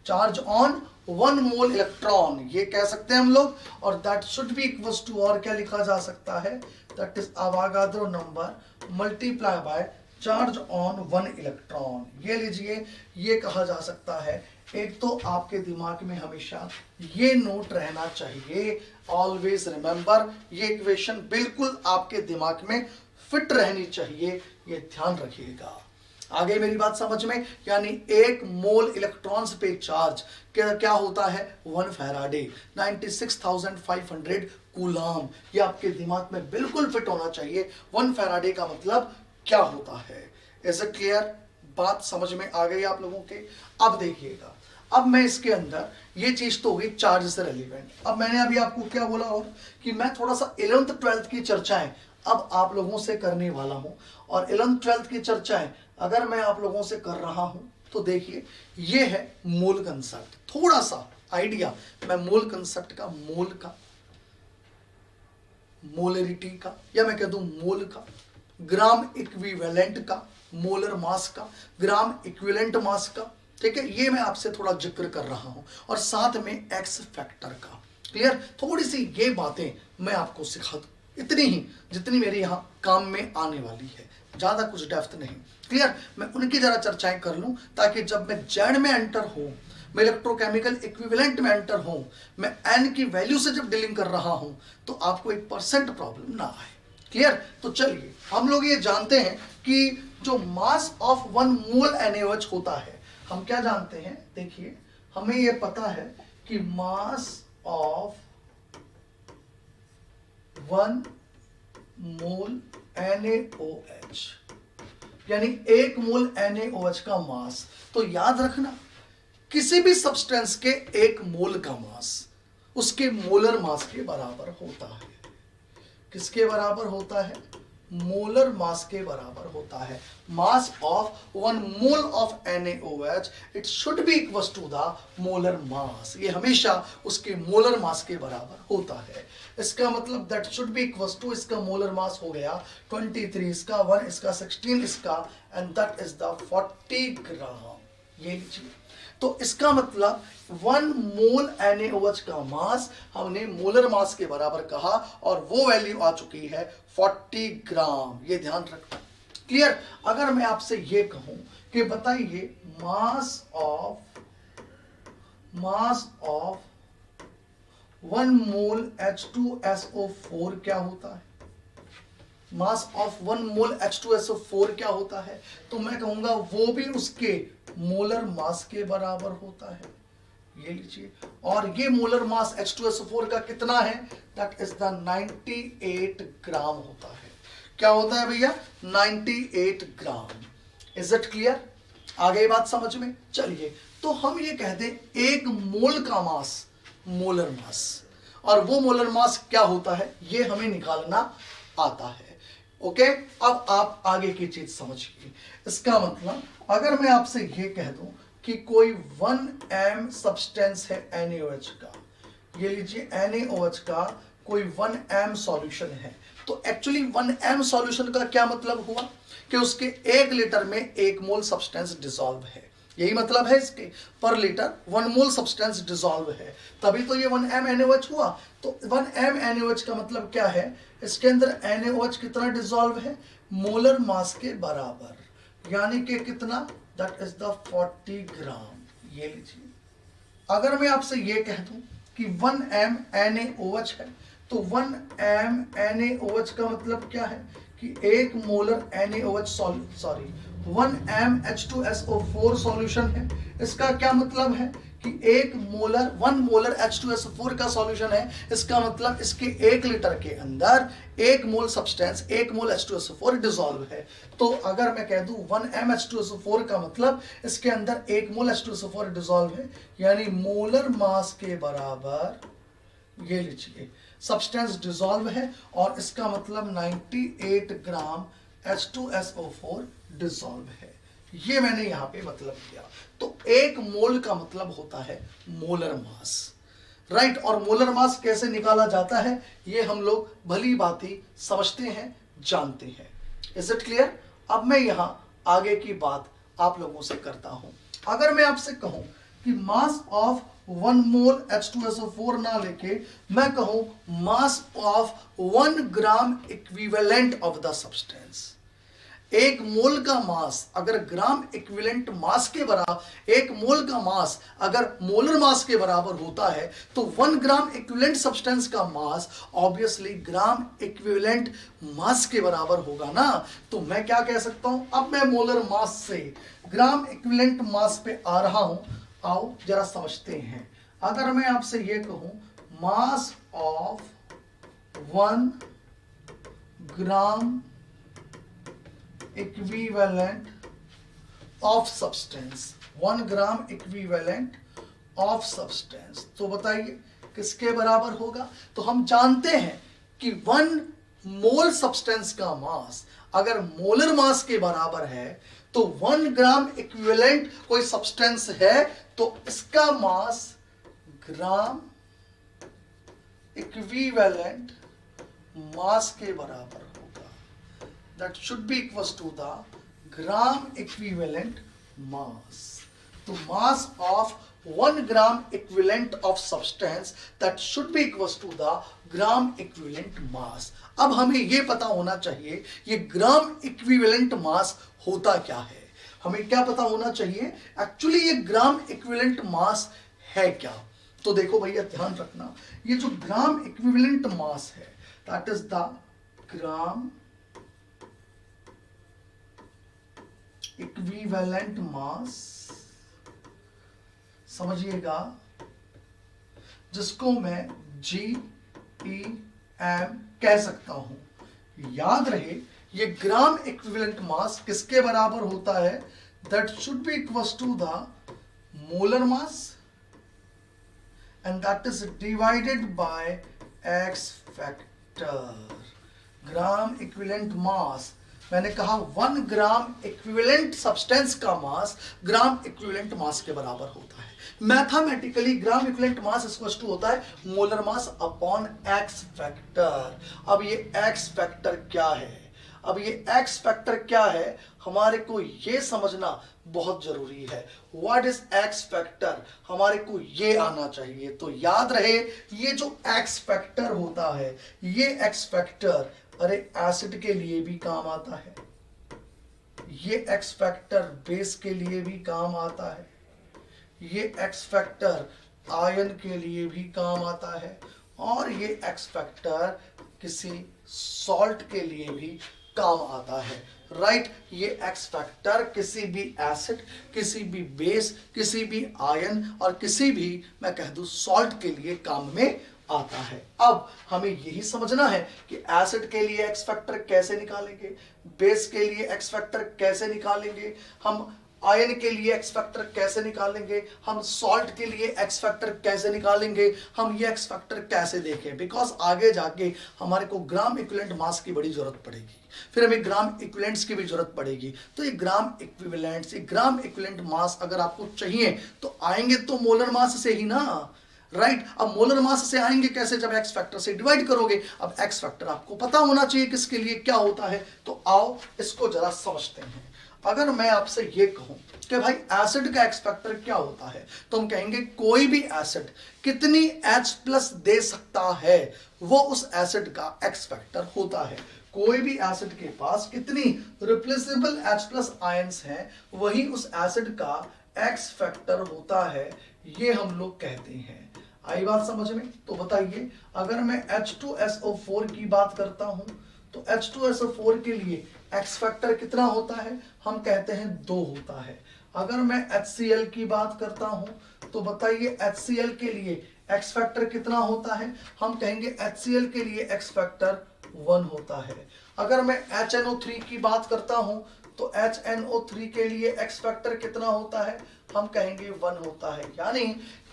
Charge on 1 mole electron, ये कह सकते हैं हम लोग। और that should be equal to, और क्या लिखा जा सकता है? That is Avogadro number multiply by charge on 1 electron. ये लीजिए, ये कहा जा सकता है। एक तो आपके दिमाग में हमेशा ये नोट रहना चाहिए, ऑलवेज रिमेंबर, ये इक्वेशन बिल्कुल आपके दिमाग में फिट रहनी चाहिए, ये ध्यान रखिएगा। आगे मेरी बात समझ में? यानी 1 मोल इलेक्ट्रॉन्स पे चार्ज क्या होता है? 1 फैराडे, 96,500 कूलाम। ये आपके दिमाग में बिल्कुल फिट होना चाहिए। 1 फैराडे का मतलब क्या होता है? Is it clear? बात समझ में आ गई आप लोगों के? अब देखिएगा, अब मैं इसके अंदर ये चीज तो हुई चार्ज से रेलिवेंट। अब मैंने अभी आपको क्या बोला और कि मैं थोड़ा सा 11th 12th की चर्चाएं अब आप लोगों से करने वाला हूं। और 11th 12th की चर्चाएं अगर मैं आप लोगों से कर रहा हूं तो देखिए, ये है मोल कंसेप्ट। थोड़ा सा आइडिया मैं मोल कंसेप्ट का, मोल का, मोलरिटी का, या मैं कह दूं मोल का, ग्राम इक्विवेलेंट का, मोलर मास का, ग्राम इक्विवेलेंट मास का, ठीक है, ये मैं आपसे थोड़ा जिक्र कर रहा हूं। और साथ में एक्स फैक्टर का। क्लियर? थोड़ी सी ये बातें मैं आपको सिखा दूं, इतनी ही जितनी मेरे यहां काम में आने वाली है, ज्यादा कुछ डेप्थ नहीं। क्लियर? मैं उनकी जरा चर्चाएं कर लूं ताकि जब मैं जेड में एंटर हूं, मैं इलेक्ट्रोकेमिकल इक्विवेलेंट में एंटर हूं, मैं एन की वैल्यू से जब डीलिंग कर रहा हूं तो आपको 1% प्रॉब्लम ना आए। क्लियर? तो चलिए, हम लोग ये जानते हैं कि जो मास ऑफ 1 मोल NaOH होता है, हम क्या जानते हैं? देखिए, हमें ये पता है कि मास ऑफ 1 मोल NaOH यानी 1 मोल NaOH का मास। तो याद रखना, किसी भी सब्सटेंस के 1 मोल का मास उसके मोलर मास के बराबर होता है। किसके बराबर होता है? मोलर मास के बराबर होता है। Mass of 1 mole of NaOH it should be equal to the molar mass. ये हमेशा उसके मोलर मास के बराबर होता है। इसका मतलब that should be equal to, इसका मोलर मास हो गया 23, इसका 1, इसका 16, इसका, and that is the 40 gram. ये लीजिए, तो इसका मतलब 1 मोल NaOH का मास हमने मोलर मास के बराबर कहा और वो वैल्यू आ चुकी है 40 ग्राम। ये ध्यान रखना। क्लियर? अगर मैं आपसे ये कहूं कि बताइए मास ऑफ 1 मोल H2SO4 क्या होता है? मास ऑफ 1 मोल H2SO4 क्या होता है? तो मैं कहूंगा वो भी उसके मोलर मास के बराबर होता है। ये लीजिए, और ये मोलर मास H2SO4 का कितना है? दैट इज द 98 ग्राम होता है। क्या होता है भैया? 98 ग्राम। Is it clear? आ गई बात समझ में? चलिए, तो हम ये कह दें 1 मोल का मास मोलर मास, और वो मोलर मास क्या होता है ये हमें निकालना आता है। ओके, अब आप आगे की चीज समझिए। इसका मतलब अगर मैं आपसे ये कह दूं कि कोई 1m सब्सटेंस है NaOH का, ये लीजिए NaOH का कोई 1m सॉल्यूशन है, तो एक्चुअली 1m सॉल्यूशन का क्या मतलब हुआ कि उसके 1 लीटर में 1 मोल सब्सटेंस डिसॉल्व है। यही मतलब है इसके, पर लीटर 1 मोल सब्सटेंस डिसॉल्व है, तभी तो ये 1m NaOH हुआ। तो 1m NaOH का मतलब क्या है? इसके अंदर NaOH कितना डिसॉल्व है? मोलर मास के बराबर, यानी कि कितना? That is the 40 gram. ये लीजिए, अगर मैं आपसे ये कह दूं कि 1m NaOH है, तो 1m NaOH का मतलब क्या है कि 1 मोलर NaOH 1MH2SO4 सॉल्यूशन है। इसका क्या मतलब है कि 1 मोलर H2SO4 का सॉल्यूशन है। इसका मतलब इसके 1 लीटर के अंदर 1 मोल सब्सटेंस 1 मोल H2SO4 डिसॉल्व है। तो अगर मैं कह दूं 1M H2SO4 का मतलब इसके अंदर 1 मोल H2SO4 डिसॉल्व है, यानी मोलर मास के बराबर ये लीजिए सब्सटेंस डिसॉल्व है, और इसका मतलब 98 ग्राम H2SO4 डिसॉल्व है। ये मैंने यहां पे मतलब किया। तो 1 मोल का मतलब होता है मोलर मास, राइट। और मोलर मास कैसे निकाला जाता है ये हम लोग भली भांति समझते हैं, जानते हैं। Is it clear? अब मैं यहां आगे की बात आप लोगों से करता हूं। अगर मैं आपसे कहूं कि मास ऑफ 1 मोल H2SO4 ना लेके मैं कहूं मास of 1 gram equivalent of the substance, 1 मोल का मास अगर ग्राम इक्विवेलेंट मास के बराबर, 1 मोल का मास अगर मोलर मास के बराबर होता है, तो 1 ग्राम इक्विवेलेंट सब्सटेंस का मास ऑब्वियसली ग्राम इक्विवेलेंट मास के बराबर होगा ना। तो मैं क्या कह सकता हूं, अब मैं मोलर मास से ग्राम इक्विवेलेंट मास पे आ रहा हूं। आओ जरा समझते हैं। अगर मैं आपसे ये कहूं मास of 1 gram equivalent of substance, 1 gram equivalent of substance, तो बताइए किसके बराबर होगा। तो हम जानते हैं कि 1 मोल सब्सटेंस का मास अगर मोलर मास के बराबर है, तो 1 ग्राम इक्विवेलेंट कोई सब्सटेंस है तो इसका मास ग्राम इक्विवेलेंट मास के बराबर होगा। That should be equals to the gram equivalent mass. तो mass of 1 gram equivalent of substance that should be equals to the gram equivalent mass. अब हमें यह पता होना चाहिए ये ग्राम इक्विवेलेंट मास होता क्या है। हमें क्या पता होना चाहिए एक्चुअली ये ग्राम इक्विवेलेंट मास है क्या। तो देखो भैया ध्यान रखना, ये जो ग्राम इक्विवेलेंट मास है that is the gram equivalent मास, समझिएगा, जिसको मैं GEM कह सकता हूं। याद रहे ये ग्राम इक्विवेलेंट मास किसके बराबर होता है, that should be equals to the molar mass and that is divided by X factor। Gram equivalent mass, मैंने कहा 1 ग्राम इक्विवेलेंट सब्सटेंस का मास ग्राम इक्विवेलेंट मास के बराबर होता है। Mathematically gram equivalent mass equals to होता है molar mass upon X factor. अब ये X फैक्टर क्या है, अब ये X फैक्टर क्या है हमारे को ये समझना बहुत जरूरी है। व्हाट इज X फैक्टर, हमारे को ये आना चाहिए। तो याद रहे ये जो X फैक्टर होता है, ये X फैक्टर अरे एसिड के लिए भी काम आता है, ये X फैक्टर बेस के लिए भी काम आता है, ये X फैक्टर आयन के लिए भी काम आता है, और ये X फैक्टर किसी सॉल्ट के लिए भी काम आता है, राइट। ये X फैक्टर किसी भी एसिड, किसी भी बेस, किसी भी आयन और किसी भी मैं कह दूं सॉल्ट के लिए काम में आता है। अब हमें यही समझना है कि एसिड के लिए X फैक्टर कैसे निकालेंगे, बेस के लिए X फैक्टर कैसे निकालेंगे, हम आयन के लिए X फैक्टर कैसे निकालेंगे, हम सॉल्ट के लिए X फैक्टर कैसे निकालेंगे, हम ये X फैक्टर कैसे देखें। बिकॉज आगे जाके हमारे को ग्राम इक्विवेलेंट मास की बड़ी जरूरत पड़ेगी, फिर हमें ग्राम इक्विवेलेंट्स की भी जरूरत पड़ेगी। तो ये ग्राम इक्विवेलेंट्स, ये ग्राम इक्विवेलेंट मास अगर आपको चाहिए तो आएंगे तो मोलर मास से ही ना, राइट। अब मोलर मास से आएंगे कैसे, जब X फैक्टर से डिवाइड करोगे। अब X फैक्टर आपको पता होना चाहिए किसके लिए क्या होता है। तो आओ इसको जरा समझते हैं। अगर मैं आपसे ये कहूं कि भाई एसिड का X फैक्टर क्या होता है, तो हम कहेंगे कोई भी एसिड कितनी H+ दे सकता है वो उस एसिड का X फैक्टर होता है। कोई भी एसिड के पास कितनी रिप्लेसेबल H+ आयंस हैं वही उस एसिड का X फैक्टर होता है, ये हम लोग कहते हैं। आई बात समझ में? तो बताइए अगर मैं H2SO4 की बात करता हूं तो H2SO4 के लिए एक्स फैक्टर कितना होता है? हम कहते हैं 2 होता है। अगर मैं HCl की बात करता हूं तो बताइए HCl के लिए एक्स फैक्टर कितना होता है? हम कहेंगे HCl के लिए एक्स फैक्टर 1 होता है। अगर मैं HNO3 की बात करता हूं तो HNO3 के लिए एक्स फैक्टर कितना होता है? हम कहेंगे 1 होता है। यानी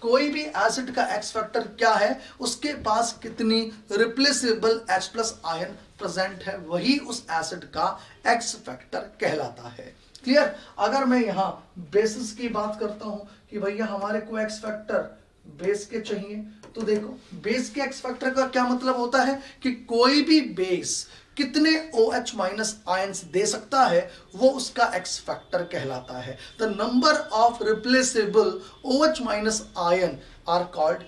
कोई भी एसिड का एक्स फैक्टर क्या है, उसके पास कितनी replaceable H plus ion present है, वही उस एसिड का एक्स फैक्टर कहलाता है। क्लियर? अगर मैं यहाँ बेसिस की बात करता हूं कि भैया हमारे को एक्स फैक्टर बेस के चाहिए, तो देखो बेस के एक्स फैक्टर का क्या मतलब होता है कि कोई भी बेस कितने OH माइनस आयंस दे सकता है, वो उसका एक्स फैक्टर कहलाता है। The number of replaceable OH minus ion are called,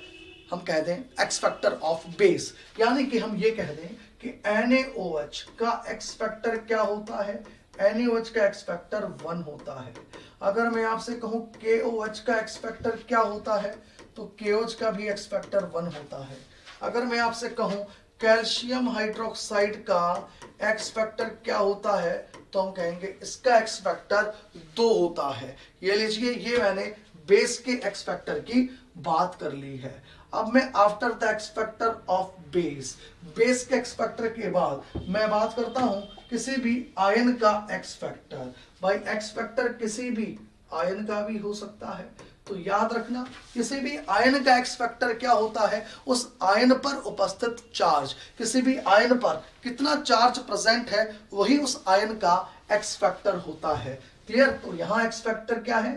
हम कह दें एक्स फैक्टर ऑफ बेस। यानी कि हम ये कह दें कि NaOH का एक्स फैक्टर क्या होता है? NaOH का एक्स फैक्टर 1 होता है। अगर मैं आपसे कहूं KOH का एक्स फैक्टर क्या होता है, तो KOH का भी एक्स फैक्टर 1 होता है। अगर मैं आपसे कहूं कैल्शियम हाइड्रोक्साइड का एक्स फैक्टर क्या होता है, तो हम कहेंगे इसका एक्स फैक्टर 2 होता है। ये लीजिए, ये मैंने बेस के एक्स फैक्टर की बात कर ली है। अब मैं after the X factor of base, base के एक्स फैक्टर के बाद मैं बात करता हूं किसी भी आयन का एक्स फैक्टर। भाई एक्स फैक्टर किसी भी आयन का भी हो सकता है, तो याद रखना किसी भी आयन का एक्स फैक्टर क्या होता है? उस आयन पर उपस्थित चार्ज, किसी भी आयन पर कितना चार्ज प्रेजेंट है, वही उस आयन का एक्स फैक्टर होता है। क्लियर? तो यहां एक्स फैक्टर क्या है?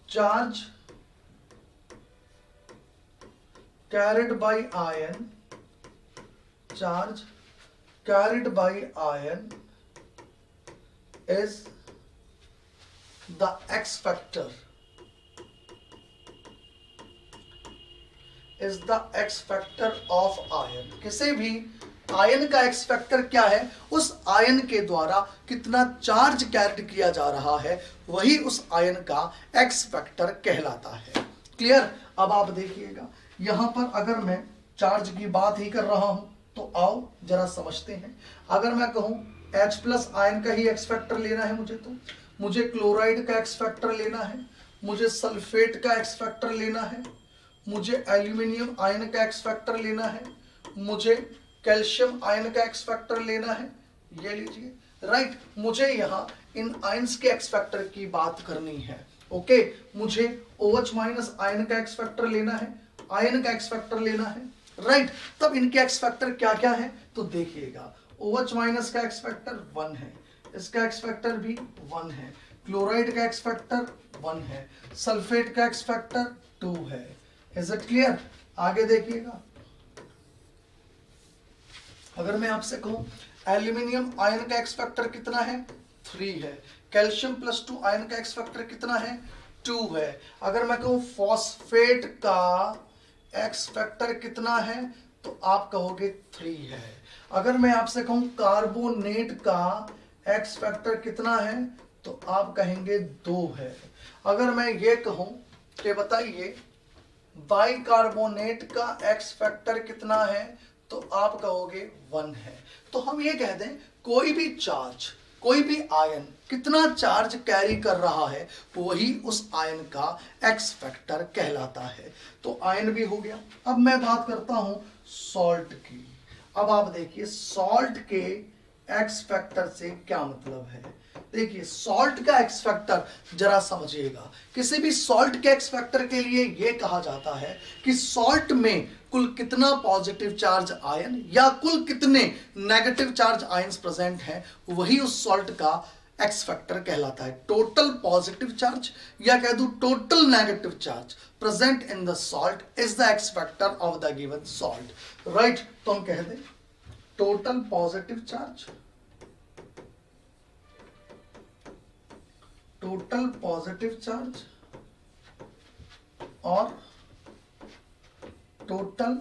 Charge carried by ion, charge carried by ion is the X factor, is the X factor of ion. किसी भी आयन का एक्स फैक्टर क्या है? उस आयन के द्वारा कितना चार्ज कैरिड किया जा रहा है, वही उस आयन का एक्स फैक्टर कहलाता है। क्लियर? अब आप देखिएगा यहां पर अगर मैं चार्ज की बात ही कर रहा हूं, तो आओ जरा समझते हैं। अगर मैं कहूं H प्लस आयन का ही एक्स फैक्टर लेना है मुझे, तो मुझे क्लोराइड का एक्स फैक्टर लेना है, मुझे सल्फेट का एक्स फैक्टर लेना है, मुझे एल्यूमिनियम आयन का एक्स फैक्टर लेना है, मुझे कैल्शियम आयन का एक्स फैक्टर लेना है। ये लीजिए, राइट। मुझे यहाँ इन आयंस के एक्स फैक्टर की बात करनी है। ओके, मुझे OH माइनस आयन का एक्स फैक्टर लेना है, आयन का एक्स फैक्टर लेना है, राइट। तब इनके एक्स फैक्टर क्या क्या है, तो देखिएगा OH माइनस का एक्स फैक्टर 1 है, इसका एक्स फैक्टर भी 1 है, क्लोराइड का एक्स फैक्टर 1 है, सल्फेट का एक्स फैक्टर 2 है। Is it clear? आगे देखिएगा, अगर मैं आपसे कहूं एल्यूमिनियम आयन का एक्स फैक्टर कितना है? 3 है। कैल्शियम प्लस 2 आयन का एक्स फैक्टर कितना है? 2 है। अगर मैं कहूं फॉस्फेट का एक्स फैक्टर कितना है, तो आप कहोगे 3 है। अगर मैं आपसे कहूं कार्बोनेट का एक्स फैक्टर कितना है, तो आप कहेंगे 2 है। अगर मैं ये कहूं कि बताइए बाइकार्बोनेट का एक्स फैक्टर कितना है, तो आप कहोगे 1 है। तो हम ये कह दें कोई भी चार्ज, कोई भी आयन कितना चार्ज कैरी कर रहा है, वही उस आयन का एक्स फैक्टर कहलाता है। तो आयन भी हो गया। अब मैं बात करता हूं सॉल्ट की। अब आप देखिए सॉल्ट के एक्स फैक्टर से क्या मतलब है। देखिए सॉल्ट का एक्स फैक्टर जरा समझिएगा। किसी भी सॉल्ट के एक्स फैक्टर के लिए यह कहा जाता है कि सॉल्ट में कुल कितना पॉजिटिव चार्ज आयन या कुल कितने नेगेटिव चार्ज आयंस प्रेजेंट हैं, वही उस सॉल्ट का एक्स फैक्टर कहलाता है। टोटल पॉजिटिव चार्ज या कह दूं total negative charge present in the salt is the X factor of the given salt, right. तो हम कह दें total positive charge, total positive charge और total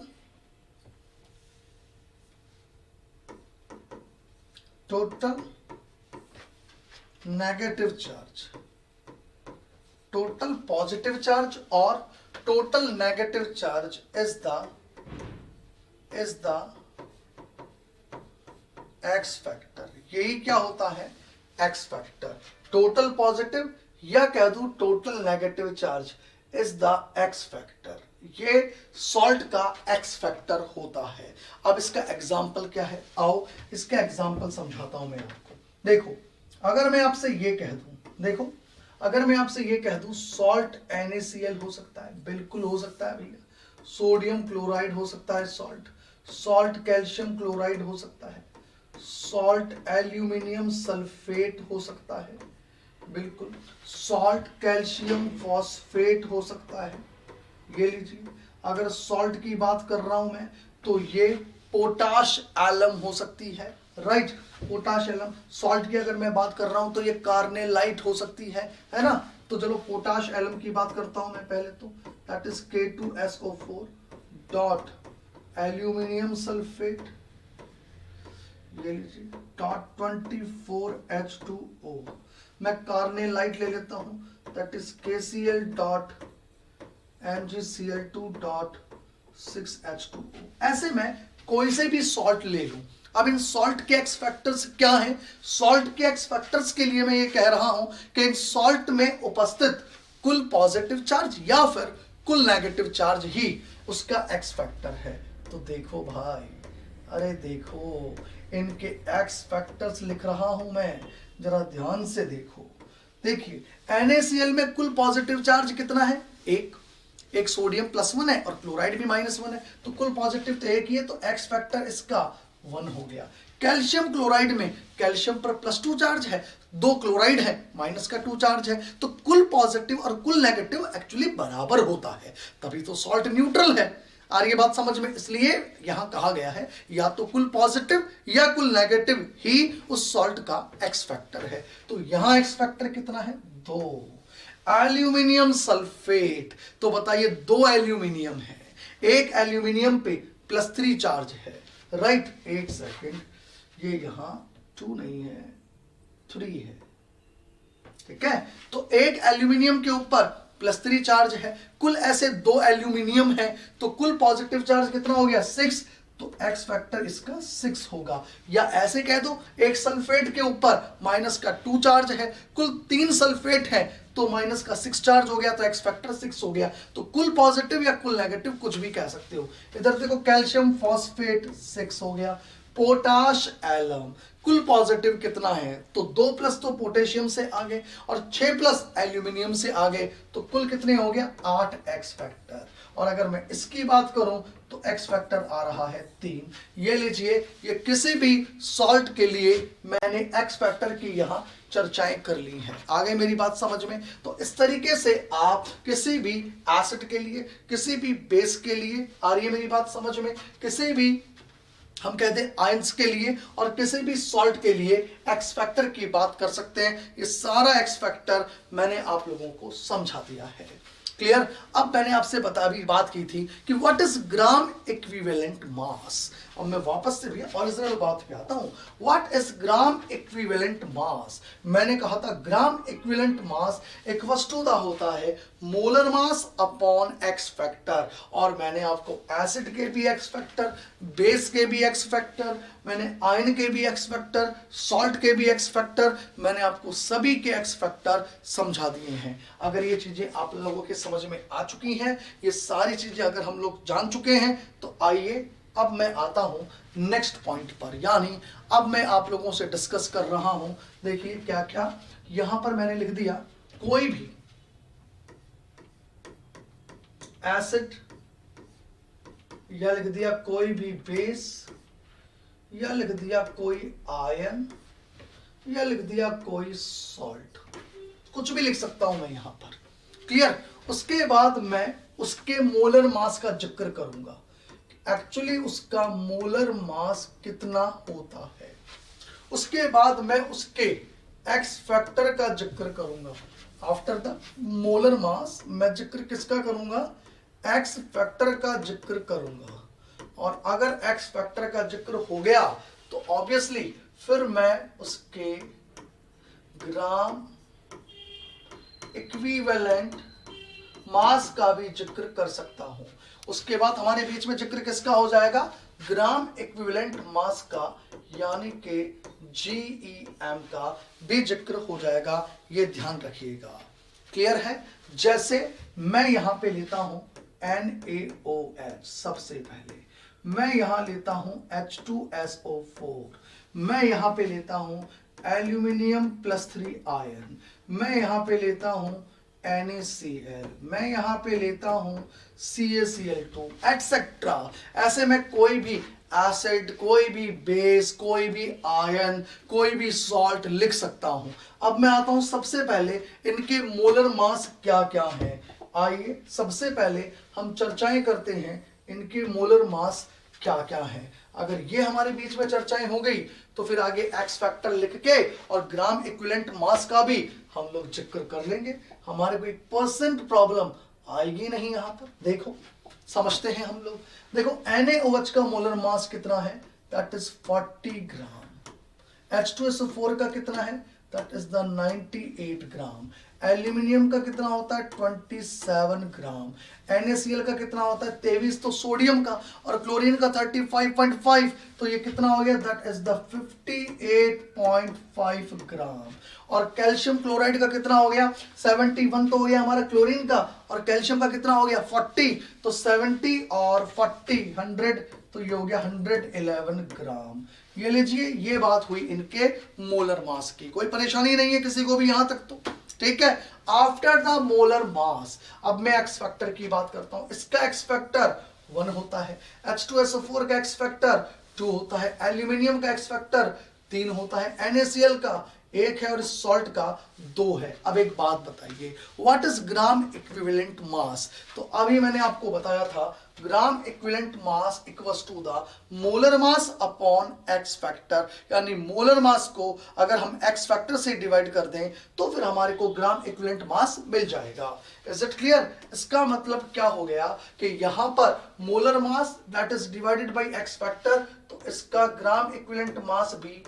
negative charge, total positive charge और total negative charge is the X factor, यही क्या होता है, एक्स फैक्टर। टोटल पॉजिटिव या कह दूं total negative charge is the X factor, ये सॉल्ट का एक्स फैक्टर होता है। अब इसका एग्जाम्पल क्या है, आओ इसका एग्जाम्पल समझाता हूं मैं आपको। देखो अगर मैं आपसे ये कह दूं, देखो अगर मैं आपसे ये कह दूं सॉल्ट NaCl हो सकता है, बिल्कुल हो सकता है भैया। सोडियम क्लोराइड हो सकता है सॉल्ट, सॉल्ट कैल्शियम क्लोराइड हो सकता है, सॉल्ट एल्यूमिनियम सल्फेट हो सकता है, बिल्कुल सॉल्ट कैल्शियम फॉस्फेट हो सकता है। ये लीजिए, अगर सॉल्ट की बात कर रहा हूं मैं तो ये पोटाश एलम हो सकती है, राइट, पोटाश एलम। सॉल्ट की अगर मैं बात कर रहा हूं तो ये कार्नेलाइट हो सकती है ना। तो चलो पोटाश एलम की बात करता हूं मैं पहले, तो that is K2SO4 dot aluminium sulphate, ये लीजिए डॉट 24H2O। मैं कार्नेलाइट ले लेता हूं, that is KCl dot MgCl2 dot 6H2O। ऐसे मैं कोई से भी सॉल्ट ले लूं। अब इन सॉल्ट के एक्स फैक्टर्स क्या हैं? सॉल्ट के एक्स फैक्टर्स के लिए मैं ये कह रहा हूं कि इन सॉल्ट में उपस्थित कुल पॉजिटिव चार्ज या फिर कुल नेगेटिव चार्ज ही उसका एक्स फैक्टर है। तो देखो भाई, अरे देखो इनके एक्स फैक्टर्स लिख रहा हूं मैं, जरा ध्यान से देखो। देखिए NaCl में कुल पॉजिटिव चार्ज कितना है, एक सोडियम +1 है और क्लोराइड भी -1 है, तो कुल पॉजिटिव तो एक ही है, तो एक्स फैक्टर इसका 1 हो गया। कैल्शियम क्लोराइड में कैल्शियम पर +2 चार्ज है, 2 क्लोराइड है -2 चार्ज है, तो कुल पॉजिटिव और कुल नेगेटिव एक्चुअली बराबर होता है, तभी तो सॉल्ट न्यूट्रल है। आ रही है बात समझ में? इसलिए यहां कहा गया है या तो कुल पॉजिटिव या कुल नेगेटिव ही उस सॉल्ट का एक्स फैक्टर है। तो यहां एक्स फैक्टर कितना है, 2। एल्यूमिनियम सल्फेट, तो बताइए 2 एल्यूमिनियम है, एक एल्यूमिनियम पे +3 चार्ज है, राइट। एक सेकेंड, ये यहां 2 नहीं है 3 है, ठीक है। तो एक एल्यूमिनियम के ऊपर +3 चार्ज है, कुल ऐसे 2 एल्यूमिनियम है, तो कुल पॉजिटिव चार्ज कितना हो गया, 6, तो एक्स फैक्टर इसका 6 होगा। या ऐसे कह दो एक सल्फेट के ऊपर -2 चार्ज है, कुल 3 सल्फेट है तो -6 चार्ज हो गया, तो एक्स फैक्टर 6 हो गया। तो कुल पॉजिटिव या कुल नेगेटिव कुछ भी कह सकते हो। इधर देखो कैल्शियम फॉस्फेट 6 हो गया, पोटाश एलम कुल पॉजिटिव कितना है, तो 2+ तो पोटेशियम से आ गए और 6+ एल्यूमिनियम से आ गए, तो कुल कितने हो गया, 8 एक्स फैक्टर। और अगर मैं इसकी बात करूं तो एक्स फैक्टर आ रहा है 3। ये लीजिए, ये किसी भी सॉल्ट के लिए मैंने एक्स फैक्टर की यहां चर्चाएं कर ली हैं। आगे मेरी बात समझ में? तो इस तरीके से आप किसी भी एसिड के लिए, किसी भी बेस के लिए, आ रही है मेरी बात समझ में, किसी भी हम कहते हैं आयंस के लिए और किसी भी सॉल्ट के लिए एक्स फैक्टर की बात कर सकते हैं। ये सारा एक्स फैक्टर मैंने आप लोगों को समझा दिया है, क्लियर। अब मैंने आपसे बात की थी कि what is gram equivalent mass. अब मैं वापस से भी ओरिजिनल बात पे आता हूं, what is gram equivalent mass. मैंने कहा था ग्राम इक्विवेलेंट मास एक वस्तु का होता है molar mass upon X factor. और मैंने आपको एसिड के भी एक्स फैक्टर, बेस के भी एक्स फैक्टर, मैंने आयन के भी एक्स फैक्टर, सॉल्ट के भी एक्स फैक्टर, मैंने आपको सभी के एक्स फैक्टर समझा दिए हैं। अगर ये चीजें आप लोगों के समझ में आ चुकी हैं, ये सारी चीजें अगर हम लोग जान चुके हैं, तो आइए अब मैं आता हूं नेक्स्ट पॉइंट पर, यानी अब मैं आप लोगों से डिस्कस कर रहा हूं। देखिए क्या क्या यहां पर मैंने लिख दिया, कोई भी एसिड या लिख दिया कोई भी बेस या लिख दिया कोई आयन या लिख दिया कोई सॉल्ट, कुछ भी लिख सकता हूं मैं यहां पर, क्लियर। उसके बाद मैं उसके मोलर मास का जिक्र करूंगा, एक्चुअली उसका मोलर मास कितना होता है। उसके बाद मैं उसके एक्स फैक्टर का जिक्र करूंगा। आफ्टर द मोलर मास मैं जिक्र किसका करूंगा, एक्स फैक्टर का जिक्र करूंगा। और अगर एक्स फैक्टर का जिक्र हो गया तो ऑब्वियसली फिर मैं उसके ग्राम इक्विवेलेंट मास का भी जिक्र कर सकता हूं। उसके बाद हमारे बीच में जिक्र किसका हो जाएगा, ग्राम इक्विवेलेंट मास का, यानी कि GEM का भी जिक्र हो जाएगा, ये ध्यान रखिएगा। क्लियर है। जैसे मैं यहां पे लेता हूं NaOH, सबसे पहले मैं यहां लेता हूं H2SO4, मैं यहां पे लेता हूं एल्यूमिनियम +3 आयरन, मैं यहां पे लेता हूं NaCl, मैं यहां पे लेता हूं CaCl2 एक्सेट्रा। ऐसे में कोई भी एसिड, कोई भी बेस, कोई भी आयन, कोई भी सॉल्ट लिख सकता हूं। अब मैं आता हूं सबसे पहले इनके मोलर मास क्या क्या है। आइए सबसे पहले हम चर्चाएं करते हैं इनके मोलर मास क्या क्या है। अगर ये हमारे बीच में चर्चाएं हो गई तो फिर आगे एक्स फैक्टर लिख के और ग्राम इक्विवेलेंट मास का भी हम लोग जिक्र कर लेंगे। हमारे को 1% प्रॉब्लम आएगी नहीं। यहां पर देखो, समझते हैं हम लोग। देखो NaOH का मोलर मास कितना है, दैट इज 40 ग्राम। H2SO4 का कितना है, that is the 98 gram. Aluminium का कितना होता है, 27 ग्राम। NaCl का कितना होता है, 23। तो सोडियम का और क्लोरीन का 35.5, तो ये कितना हो गया, दैट इज द 58.5 ग्राम। और कैल्शियम क्लोराइड का कितना हो गया, 71 तो हो गया हमारा क्लोरीन का, और कैल्शियम का कितना हो गया 40, तो 70 और 40 100, तो ये हो गया 111 ग्राम। ये लीजिए, ये बात हुई इनके मोलर मास की। कोई परेशानी नहीं है किसी को भी यहां तक तो ठीक है। आफ्टर द मोलर मास अब मैं एक्स फैक्टर की बात करता हूं। इसका एक्स फैक्टर 1 होता है, H2SO4 का एक्स फैक्टर 2 होता है, एल्यूमिनियम का एक्स फैक्टर 3 होता है, NaCl का 1 है और इस सॉल्ट का 2 है। अब एक बात बताइए, what is gram equivalent mass. तो अभी मैंने आपको बताया था gram equivalent mass equals to the molar mass upon X factor, यानी मोलर मास को अगर हम एक्स फैक्टर से डिवाइड कर दें तो फिर हमारे को ग्राम इक्विवेलेंट मास मिल जाएगा। Is it clear. इसका मतलब क्या हो गया कि यहां पर molar mass that is divided by x factor, तो इसका ग्राम इक्विवेलेंट मास भी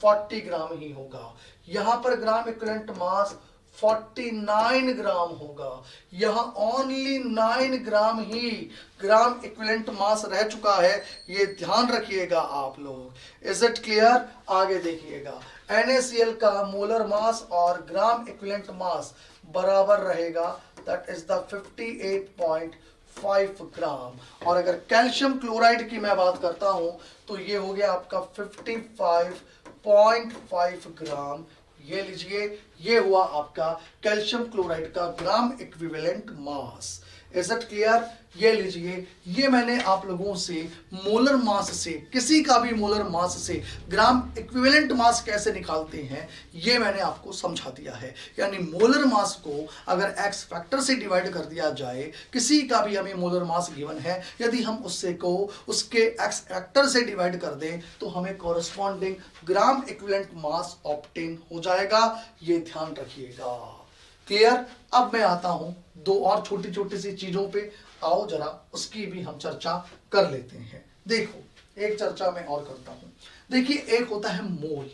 40 ग्राम ही होगा। यहां पर ग्राम इक्विवेलेंट मास 49 ग्राम होगा। यहां ओनली 9 ग्राम ही ग्राम इक्विवेलेंट मास रह चुका है, ये ध्यान रखिएगा आप लोग। Is it clear. आगे देखिएगा, NaCl का मोलर मास और ग्राम इक्विवेलेंट मास बराबर रहेगा, दैट इज द 58.5 ग्राम। और अगर कैल्शियम क्लोराइड की मैं बात करता हूं तो ये हो गया आपका 55.5 ग्राम। ये लीजिए, ये हुआ आपका कैल्शियम क्लोराइड का ग्राम equivalent mass. Is it clear. ये लीजिए, ये मैंने आप लोगों से मोलर मास से, किसी का भी मोलर मास से ग्राम इक्विवेलेंट मास कैसे निकालते हैं ये मैंने आपको समझा दिया है। यानी मोलर मास को अगर एक्स फैक्टर से डिवाइड कर दिया जाए, किसी का भी हमें मोलर मास गिवन है, यदि हम उससे को उसके एक्स फैक्टर से डिवाइड कर दें तो हमें कॉरेस्पॉन्डिंग ग्राम इक्विवेलेंट मास ऑब्टेन हो जाएगा। ये ध्यान रखिएगा। क्लियर। अब मैं आता हूं दो और छोटी छोटी सी चीजों पे, आओ जरा उसकी भी हम चर्चा कर लेते हैं। देखो, एक चर्चा मैं और करता हूं। देखिए, एक होता है मोल,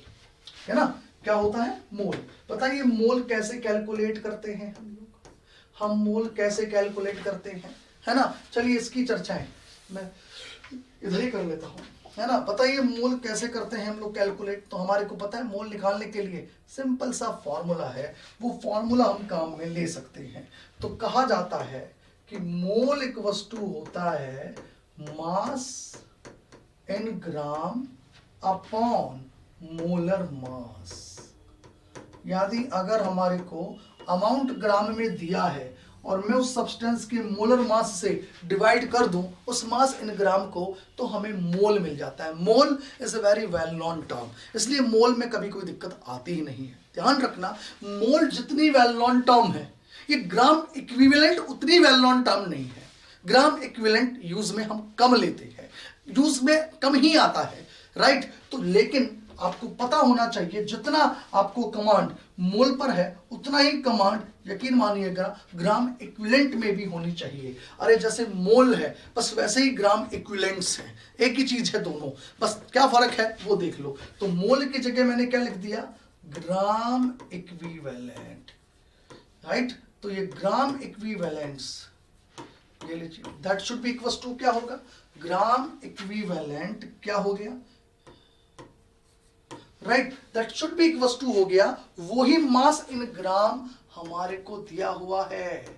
है ना। क्या होता है, मोल। बताइए मोल कैसे कैलकुलेट करते हैं हम लोग, हम मोल कैसे कैलकुलेट करते हैं, है ना। चलिए इसकी चर्चाएं मैं इधर ही कर लेता हूं, है ना। बताइए मोल कैसे करते हैं हम लोग कैलकुलेट। तो हमारे को पता है मोल निकालने के लिए सिंपल सा फॉर्मूला है, वो फॉर्मूला हम काम में ले सकते हैं। तो कहा जाता है कि मोल इक्वल्स टू होता है मास इन ग्राम अपॉन मोलर मास। यानी अगर हमारे को अमाउंट ग्राम में दिया है और मैं उस सब्सटेंस के मोलर मास से डिवाइड कर दूं उस मास इन ग्राम को, तो हमें मोल मिल जाता है। Mole is a very well known term, इसलिए मोल में कभी कोई दिक्कत आती ही नहीं है। ध्यान रखना, मोल जितनी वेल नोन टर्म है, ये ग्राम इक्विवेलेंट उतनी वेल नोन टर्म नहीं है। ग्राम इक्विवेलेंट यूज में हम कम लेते हैं, यूज में कम ही आता है, राइट। तो लेकिन आपको पता होना चाहिए जितना आपको कमांड मोल पर है उतना ही कमांड, यकीन मानिएगा, ग्राम इक्विवेलेंट में भी होनी चाहिए। अरे जैसे मोल है बस वैसे ही ग्राम इक्विवेलेंट्स हैं, एक ही चीज है दोनों, बस क्या फर्क है वो देख लो। तो मोल की जगह मैंने क्या लिख दिया, ग्राम इक्विवेलेंट, राइट। तो ये ग्राम इक्विवेलेंट्स ये लीजिए, that should be equal to क्या होगा, ग्राम इक्विवेलेंट क्या हो गया, right, that should be equal to हो गया वही मास इन ग्राम हमारे को दिया हुआ है,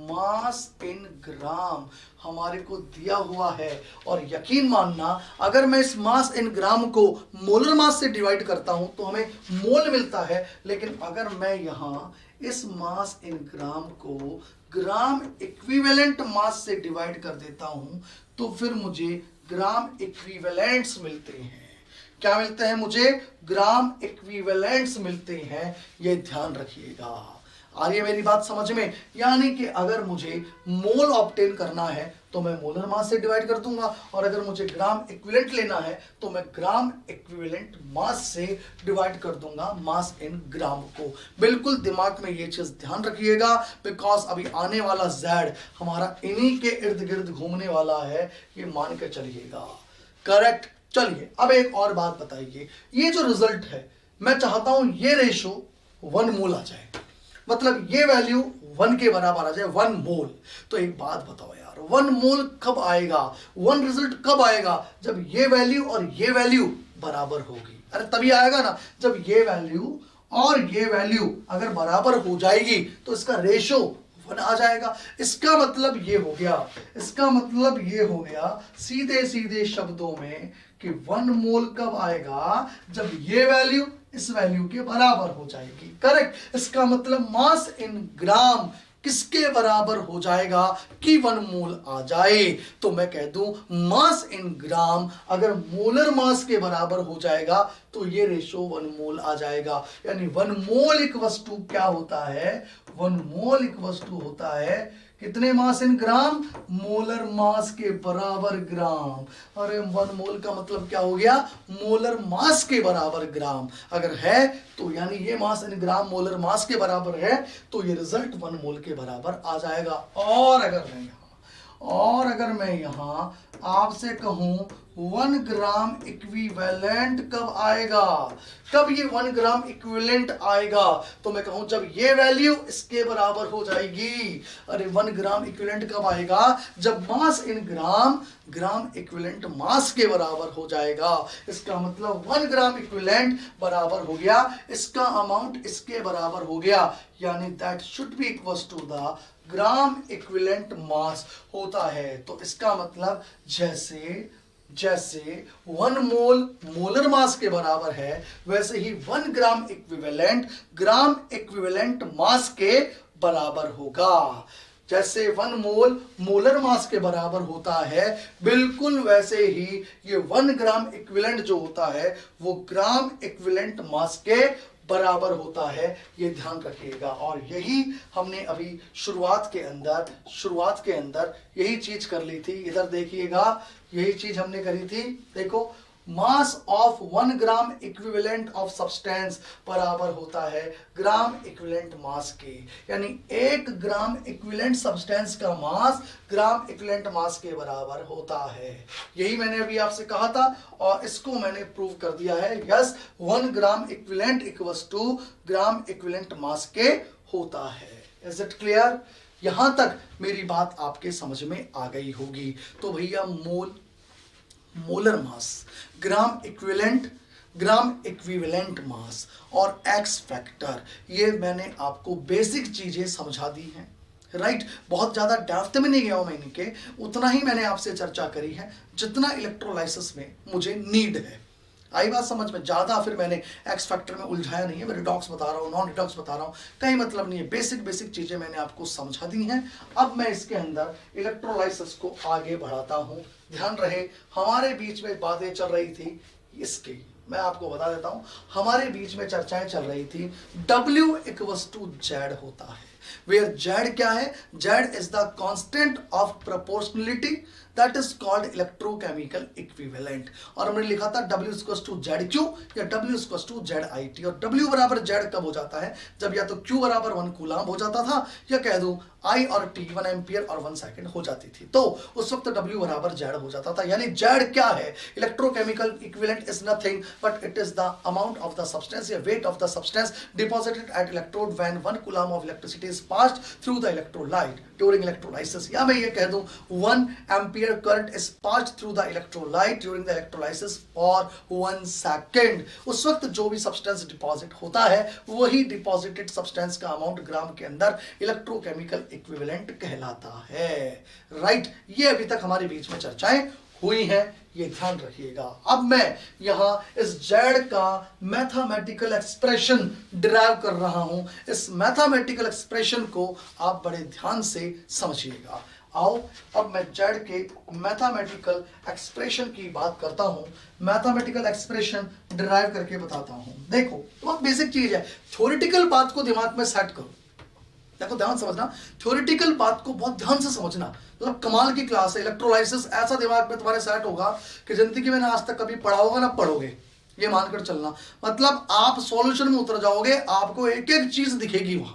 मास इन ग्राम हमारे को दिया हुआ है। और यकीन मानना, अगर मैं इस मास इन ग्राम को मोलर मास से डिवाइड करता हूं तो हमें मोल मिलता है, लेकिन अगर मैं यहां इस मास इन ग्राम को ग्राम इक्विवेलेंट मास से डिवाइड कर देता हूं तो फिर मुझे ग्राम इक्विवेलेंट्स मिलते हैं। क्या मिलते हैं मुझे, ग्राम इक्विवेलेंट्स मिलते हैं, ये ध्यान रखिएगा। आ रही है मेरी बात समझ में, यानी कि अगर मुझे मोल ऑब्टेन करना है तो मैं मोलर मास से डिवाइड कर दूंगा, और अगर मुझे ग्राम इक्विवेलेंट लेना है तो मैं ग्राम इक्विवेलेंट मास से डिवाइड कर दूंगा मास इन ग्राम को। बिल्कुल दिमाग में ये चीज ध्यान रखिएगा, बिकॉज अभी आने वाला Z हमारा इन्हीं के इर्द गिर्द घूमने वाला है, ये मान के चलिएगा। करेक्ट। चलिए अब एक और बात बताइए, ये जो रिजल्ट है मैं चाहता हूं ये रेशो 1 मोल आ जाए, मतलब ये वैल्यू 1 के बराबर आ जाए, 1 मोल। तो एक बात बताओ यार, 1 मोल कब आएगा, 1 रिजल्ट कब आएगा, जब ये वैल्यू और ये वैल्यू बराबर होगी। अरे तभी आएगा ना, जब ये वैल्यू और ये वैल्यू अगर बराबर हो जाएगी तो इसका रेशो 1 आ जाएगा। इसका मतलब ये हो गया, इसका मतलब ये हो गया सीधे सीधे शब्दों में कि 1 मोल कब आएगा, जब ये वैल्यू इस वैल्यू के बराबर हो जाएगी। करेक्ट। इसका मतलब मास इन ग्राम किसके बराबर हो जाएगा कि 1 मोल आ जाए, तो मैं कह दूं मास इन ग्राम अगर मोलर मास के बराबर हो जाएगा तो ये रेशो 1 मोल आ जाएगा। यानी 1 मोल इक्वल्स टू क्या होता है, 1 मोल इक्वल्स टू होता है कितने मास इन ग्राम, मोलर मास के बराबर ग्राम। अरे 1 मोल का मतलब क्या हो गया, मोलर मास के बराबर ग्राम। अगर है तो यानी ये मास इन ग्राम मोलर मास के बराबर है तो ये रिजल्ट 1 मोल के बराबर आ जाएगा। और अगर मैं यहां आपसे कहूं 1 ग्राम इक्विवेलेंट कब आएगा, कब ये 1 ग्राम इक्विवेलेंट आएगा, तो मैं कहूं जब ये वैल्यू इसके बराबर हो जाएगी। अरे 1 ग्राम इक्विवेलेंट कब आएगा, जब मास इन ग्राम ग्राम इक्विवेलेंट मास के बराबर हो जाएगा। इसका मतलब 1 ग्राम इक्विवेलेंट बराबर हो गया, इसका अमाउंट इसके बराबर हो गया, यानी that should be equals to the gram equivalent mass होता है। तो इसका मतलब जैसे 1 मोल मोलर मास के बराबर है, वैसे ही 1 ग्राम इक्विवेलेंट मास के बराबर होगा। जैसे 1 मोल मोलर मास के बराबर होता है, बिल्कुल वैसे ही ये 1 ग्राम इक्विवेलेंट जो होता है वो ग्राम इक्विवेलेंट मास के बराबर होता है, ये ध्यान रखिएगा। और यही हमने अभी शुरुआत के अंदर यही चीज कर ली थी। इधर देखिएगा, यही चीज हमने करी थी। देखो, मास of 1 gram equivalent of substance बराबर होता है ग्राम इक्विवेलेंट मास के, यानी 1 ग्राम इक्विवेलेंट सब्सटेंस का मास ग्राम इक्विवेलेंट मास के बराबर होता है। यही मैंने अभी आपसे कहा था और इसको मैंने प्रूव कर दिया है। Yes, 1 gram equivalent equals to gram equivalent mass के होता है। Is it clear? यहां तक मेरी बात आपके समझ में आ गई होगी। तो भैया मोलर मास, ग्राम इक्विवेलेंट मास और एक्स फैक्टर, ये मैंने आपको बेसिक चीजें समझा दी हैं। राइट, बहुत ज़्यादा डेप्थ में नहीं गया हूं मैंने के, उतना ही मैंने आपसे चर्चा करी है जितना इलेक्ट्रोलाइसिस में मुझे नीड है। आई बात समझ में? ज़्यादा फिर मैंने एक्स फैक्टर में उलझाया नहीं है, मैं रिडॉक्स बता रहा हूँ, नॉन रिडॉक्स बता रहा हूँ, कहीं मतलब नहीं है। बेसिक चीज़ें मैंने आपको समझा दी हैं। अब मैं इसके अंदर इलेक्ट्रोलाइसिस को आगे बढ़ाता हूँ। ध्यान रहे, हमारे बीच में बातें चल रही थी इसकी, मैं आपको बता देता हूँ, हमारे बीच में चर्चाएं चल रही थी W इक्वल्स टू Z होता है, वेयर Z क्या है? Z is the constant of proportionality, that is called electrochemical equivalent. और हमने लिखा था W इक्वल्स टू ZQ या W इक्वल्स टू ZIT। और W बराबर Z कब हो जाता है? जब या तो Q बराबर 1 कूलाम हो जाता था, या कह दूं I और T 1 एम्पियर और 1 सेकंड हो जाती थी, तो उस वक्त W बराबर Z हो जाता था। यानी Z क्या है? Electrochemical equivalent is nothing but it is the amount of the substance या weight of the substance deposited at electrode when 1 coulomb of electricity is passed through the electrolyte during electrolysis. या मैं ये कह दूं 1 ampere current is passed through the electrolyte during the electrolysis for 1 second. उस वक्त जो भी सब्सटेंस डिपॉजिट होता है वही डिपॉजिटेड सब्सटेंस का अमाउंट ग्राम के अंदर इलेक्ट्रोकेमिकल इक्विवेलेंट कहलाता है। राइट, ये अभी तक हमारे बीच में चर्चाएं हुई हैं, ये ध्यान रखिएगा। अब मैं यहां इस Z का मैथमेटिकल एक्सप्रेशन डिराइव कर रहा हूं। इस मैथमेटिकल एक्सप्रेशन को आप बड़े ध्यान से समझिएगा। आओ अब मैं Z के मैथमेटिकल एक्सप्रेशन की बात करता हूं, मैथमेटिकल एक्सप्रेशन डिराइव करके बताता हूं। देखो बहुत बेसिक चीज है, थ्योरेटिकल बात को दिमाग में सेट करो। देखो ध्यान समझना, थ्योरेटिकल बात को बहुत ध्यान से समझना। मतलब कमाल की क्लास है, इलेक्ट्रोलाइसिस ऐसा दिमाग में तुम्हारे सेट होगा कि जिंदगी में ना आज तक कभी पढ़ा होगा ना पढ़ोगे, ये मानकर चलना। मतलब आप सॉल्यूशन में उतर जाओगे, आपको एक एक चीज दिखेगी वहां,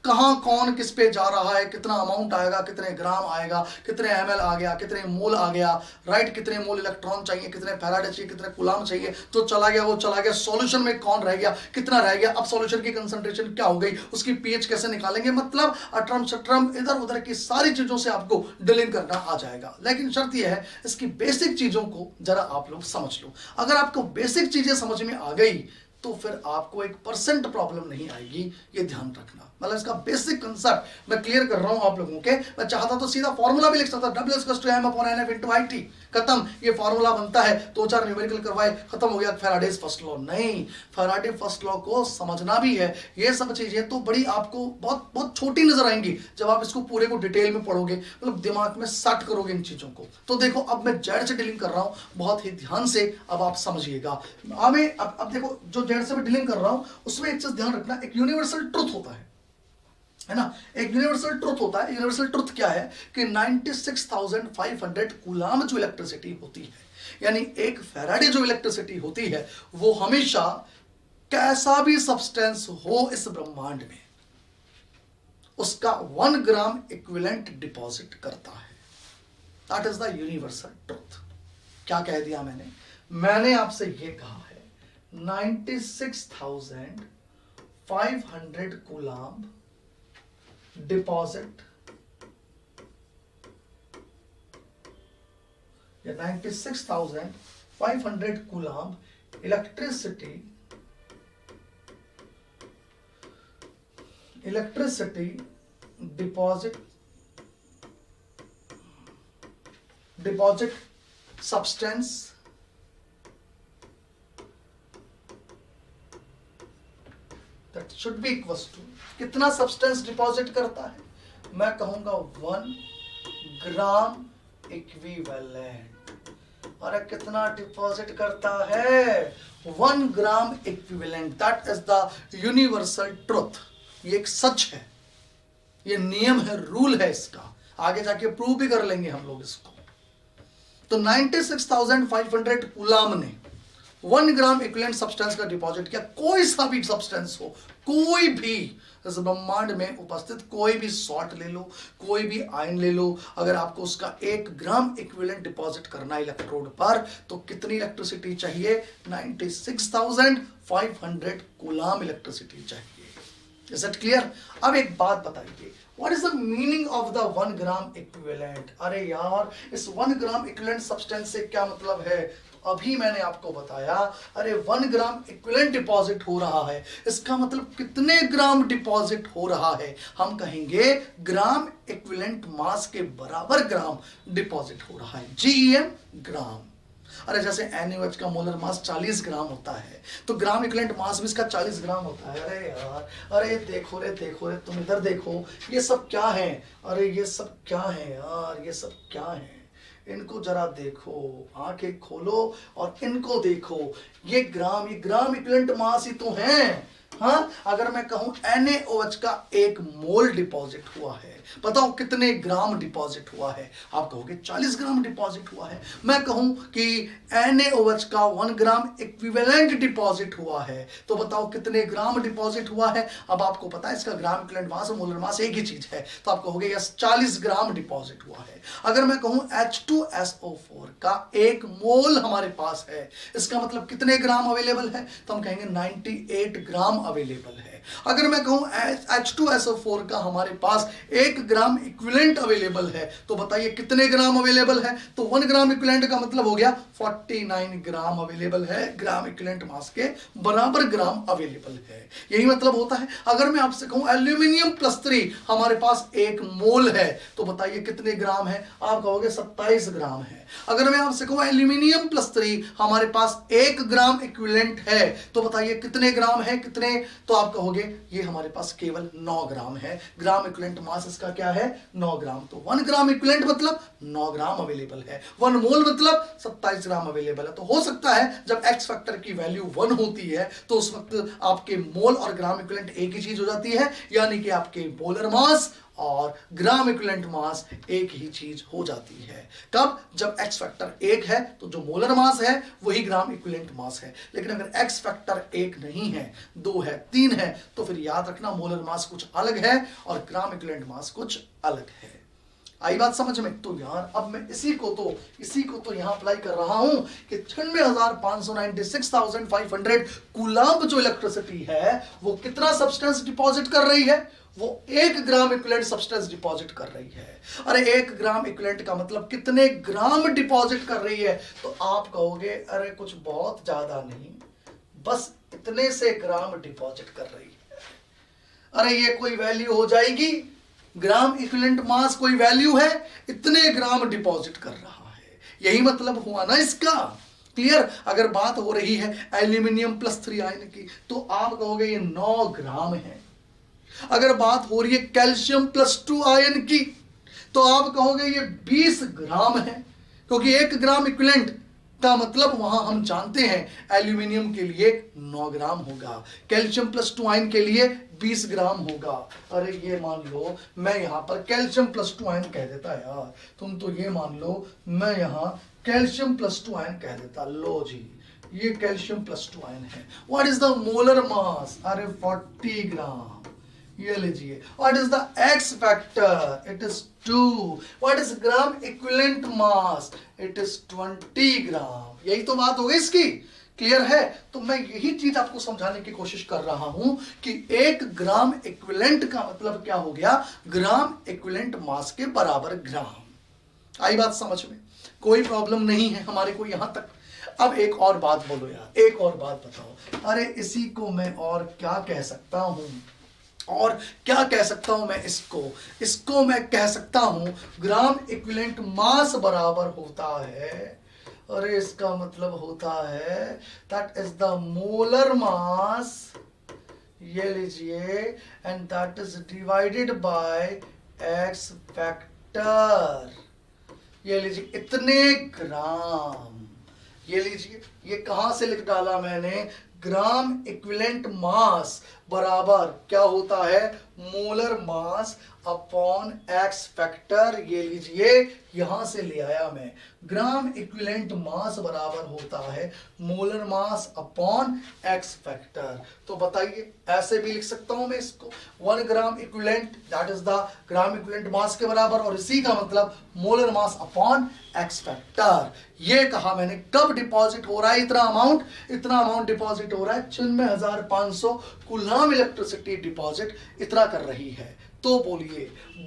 कहां कौन किस पे जा रहा है, कितना अमाउंट आएगा, कितने ग्राम आएगा, कितने ml आ गया, कितने मोल आ गया, राइट, कितने मोल इलेक्ट्रॉन चाहिए, कितने फैराडे चाहिए, कितने कूलाम चाहिए, तो चला गया वो चला गया। सॉल्यूशन में कौन रह गया, कितना रह गया, अब सॉल्यूशन की कंसंट्रेशन क्या हो गई, उसकी पीएच कैसे निकालेंगे। मतलब अटरम शटरम इधर उधर की सारी चीजों से आपको डीलिंग करना आ जाएगा। लेकिन शर्त यह है इसकी बेसिक चीजों को जरा आप लोग समझ लो। अगर आपको बेसिक चीजें समझ में आ गई तो फिर आपको 1% प्रॉब्लम नहीं आएगी, ये ध्यान रखना। मतलब इसका बेसिक कंसेप्ट मैं क्लियर कर रहा हूं आप लोगों के। मैं चाहता तो सीधा फॉर्मूला भी लिख सकता, W=m/NF/IT, खत्म, ये फॉर्मूला बनता है, 2-4 न्यूमेरिकल करवाए, खत्म हो गया फैराडेज फर्स्ट लॉ। नहीं, फैराडे फर्स्ट लॉ को समझना भी है। ये सब चीजें तो बड़ी आपको बहुत बहुत छोटी नजर आएंगी जब आप इसको पूरे को डिटेल में पढ़ोगे, मतलब दिमाग में सेट करोगे इन चीजों को। तो देखो अब मैं Z से डीलिंग कर रहा हूं, बहुत ही ध्यान से अब आप समझिएगा। अब देखो जो Z से मैं डीलिंग कर रहा हूं उसमें एक चीज ध्यान रखना, एक यूनिवर्सल ट्रुथ होता है ना, एक यूनिवर्सल ट्रुथ होता है। यूनिवर्सल ट्रुथ क्या है कि 96,500 कूलाम जो इलेक्ट्रिसिटी होती है, यानी एक फैराडे जो इलेक्ट्रिसिटी होती है, वो हमेशा कैसा भी सब्सटेंस हो इस ब्रह्मांड में उसका 1 ग्राम इक्विवेलेंट डिपॉजिट करता है। That is the universal truth. क्या कह दिया मैंने आपसे ये कहा है 96,500 कूलाम डिपॉजिट या 96,500 coulomb electricity deposit substance that should be equals to, कितना सब्सटेंस डिपॉजिट करता है, मैं कहूंगा 1 ग्राम इक्विवेलेंट। अरे कितना डिपॉजिट करता है, 1 gram equivalent. That is the universal truth. ये एक सच है, ये नियम है, रूल है इसका। आगे जाके प्रूव भी कर लेंगे हम लोग इसको। तो 96,500 कूलाम ने 1 ग्राम इक्विवेलेंट सब्सटेंस का डिपॉजिट किया। कोई सा भी सब्सटेंस हो, कोई भी इस ब्रह्मांड में उपस्थित कोई भी सॉल्ट ले लो, कोई भी आयन ले लो, अगर आपको उसका 1 ग्राम इक्विवेलेंट डिपॉजिट करना है इलेक्ट्रोड पर, तो कितनी इलेक्ट्रिसिटी चाहिए, 96,500 कूलाम इलेक्ट्रिसिटी चाहिए। Is it clear? अब एक बात बताइए, what is the meaning of the 1 gram equivalent? अरे यार इस 1 ग्राम इक्विवेलेंट सब्सटेंस से क्या मतलब है? अभी मैंने आपको बताया, अरे 1 ग्राम इक्विवेलेंट डिपॉजिट हो रहा है, इसका मतलब कितने ग्राम डिपॉजिट हो रहा है? हम कहेंगे ग्राम इक्विवेलेंट मास के बराबर ग्राम डिपॉजिट हो रहा है, GEM ग्राम। अरे जैसे NaOH का मोलर मास 40 ग्राम होता है, तो ग्राम इक्विवेलेंट मास भी इसका 40 ग्राम होता है। अरे यार, अरे देखो रे तुम इधर देखो, ये सब क्या है? अरे ये सब क्या है यार, ये सब क्या है? इनको जरा देखो, आंखें खोलो और इनको देखो। ये ग्राम इक्विवेलेंट मास ही तो हैं। हाँ, अगर मैं कहूं NaOH का 1 मोल डिपॉजिट हुआ है, बताओ कितने ग्राम डिपॉजिट हुआ है? आप कहोगे 40 ग्राम डिपॉजिट हुआ है। मैं कहूं कि NaOH का 1 ग्राम इक्विवेलेंट डिपॉजिट हुआ है, तो बताओ कितने ग्राम डिपॉजिट हुआ है? अब आपको पता है इसका ग्राम इक्विवेलेंट मास और मोलर मास एक ही चीज है, तो आप कहोगे यस 40 ग्राम डिपॉजिट हुआ है। अगर मैं कहूं H2SO4 का 1 मोल हमारे पास है, इसका मतलब कितने ग्राम अवेलेबल है? तो हम कहेंगे 98 ग्राम अवेलेबल है। अगर मैं कहूं H2SO4 का हमारे पास 1 ग्राम इक्विवेलेंट अवेलेबल है, तो बताइए कितने ग्राम अवेलेबल है? तो 1 ग्राम इक्विवेलेंट का मतलब हो गया 49 ग्राम अवेलेबल है, ग्राम इक्विवेलेंट मास के बराबर ग्राम अवेलेबल है। यही मतलब होता है। अगर मैं आपसे कहूं एल्यूमिनियम +3 हमारे पास 1 मोल है, तो बताइए कितने ग्राम है? आप कहोगे 27 ग्राम है। अगर मैं आपसे कहूं एल्यूमिनियम +3 हमारे पास 1 ग्राम इक्विवेलेंट है, तो बताइए कितने ग्राम है? कितने? तो आप कहोगे ये हमारे पास केवल 9 ग्राम है। ग्राम इक्विवेलेंट मास इसका क्या है? 9 ग्राम। तो 1 ग्राम इक्विवेलेंट मतलब 9 ग्राम अवेलेबल है, 1 मोल मतलब 27 ग्राम अवेलेबल है। तो हो सकता है जब एक्स फैक्टर की वैल्यू 1 होती है तो उस वक्त आपके मोल और ग्राम इक्विवेलेंट एक ही चीज हो जाती है, यानी कि आपके मोलर मास और ग्राम इक्विवेलेंट मास एक ही चीज हो जाती है। कब? जब एक्स फैक्टर 1 है तो जो मोलर मास है वही ग्राम इक्विवेलेंट मास है। लेकिन अगर एक्स फैक्टर 1 नहीं है, 2 है, 3 है, तो फिर याद रखना मोलर मास कुछ अलग है और ग्राम इक्विवेलेंट मास कुछ अलग है। आई बात समझ में? तो यार अब मैं इसी को तो यहां अप्लाई कर रहा हूं कि 96,596,500 कूलम्ब जो इलेक्ट्रिसिटी है वो कितना सब्सटेंस डिपॉजिट कर रही है? वो 1 ग्राम इक्विवेलेंट सब्सटेंस डिपॉजिट कर रही है। अरे 1 ग्राम इक्विवेलेंट का मतलब कितने ग्राम डिपॉजिट कर रही है? तो आप कहोगे अरे कुछ बहुत ज्यादा नहीं, बस इतने से ग्राम डिपॉजिट कर रही है। अरे ये कोई वैल्यू हो जाएगी? ग्राम इक्विवेलेंट मास कोई वैल्यू है? इतने ग्राम डिपॉजिट कर रहा है, यही मतलब हुआ ना इसका। क्लियर? अगर बात हो रही है एल्यूमिनियम +3 आयन की, तो आप कहोगे ये 9 ग्राम है। अगर बात हो रही है कैल्शियम +2 आयन की, तो आप कहोगे ये 20 ग्राम है, क्योंकि 1 ग्राम इक्विवेलेंट का मतलब वहां हम जानते हैं एल्यूमिनियम के लिए 9 ग्राम होगा, कैल्शियम +2 आयन के लिए 20 ग्राम होगा। अरे ये मान लो मैं यहां पर कैल्शियम +2 आयन कह देता यार, तुम तो ये मान लो मैं यहां कैल्शियम +2 आयन कह देता। लो जी, ये कैल्शियम +2 आयन है। व्हाट इज द मोलर मास? अरे 40 ग्राम। ये लीजिए। What is the X factor? It is 2। What is gram equivalent mass? It is 20 ग्राम। यही तो बात हो गई इसकी। क्लियर है? तो मैं यही चीज आपको समझाने की कोशिश कर रहा हूं कि 1 ग्राम इक्विवेलेंट का मतलब क्या हो गया? ग्राम इक्विवेलेंट मास के बराबर ग्राम। आई बात समझ में? कोई प्रॉब्लम नहीं है हमारे को यहां तक। अब एक और बात बोलो यार, एक और बात बताओ। अरे इसी को मैं और क्या कह सकता हूं? और क्या कह सकता हूं मैं इसको मैं कह सकता हूं ग्राम इक्विवेलेंट मास बराबर होता है। अरे इसका मतलब होता है that is the molar mass, ये लीजिए, and that is divided by x factor. ये लीजिए इतने ग्राम। ये लीजिए, ये कहां से लिख डाला मैंने? ग्राम इक्विवेलेंट मास बराबर क्या होता है? Molar mass upon X factor. ये लीजिए यहां से ले आया मैं। ग्राम इक्विवेलेंट मास बराबर होता है molar mass upon X factor. तो बताइए ऐसे भी लिख सकता हूं मैं इसको, 1 gram equivalent that is the gram equivalent mass के बराबर, और इसी का मतलब molar mass upon X factor. ये कहा मैंने। कब डिपॉजिट हो रहा है इतना अमाउंट डिपॉजिट हो रहा है? 96,500 कूलम्ब इलेक्ट्रिसिटी डिपॉजिट इतना कर रही है। तो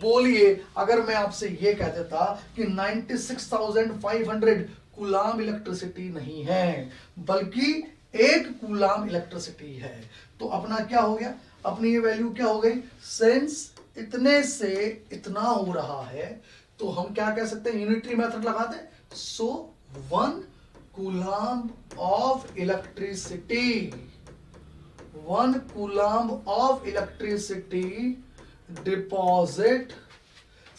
बोलिए अगर मैं आपसे ये कह देता कि 96,500 कूलम्ब इलेक्ट्रिसिटी नहीं है बल्कि 1 कूलम्ब इलेक्ट्रिसिटी है, तो अपना क्या हो गया? अपनी ये वैल्यू क्या हो गई? सिंस इतने से इतना हो रहा है तो हम क्या कह सकते हैं? यूनिटरी मेथड लगाते हैं। सो 1 coulomb of electricity, 1 coulomb of electricity deposit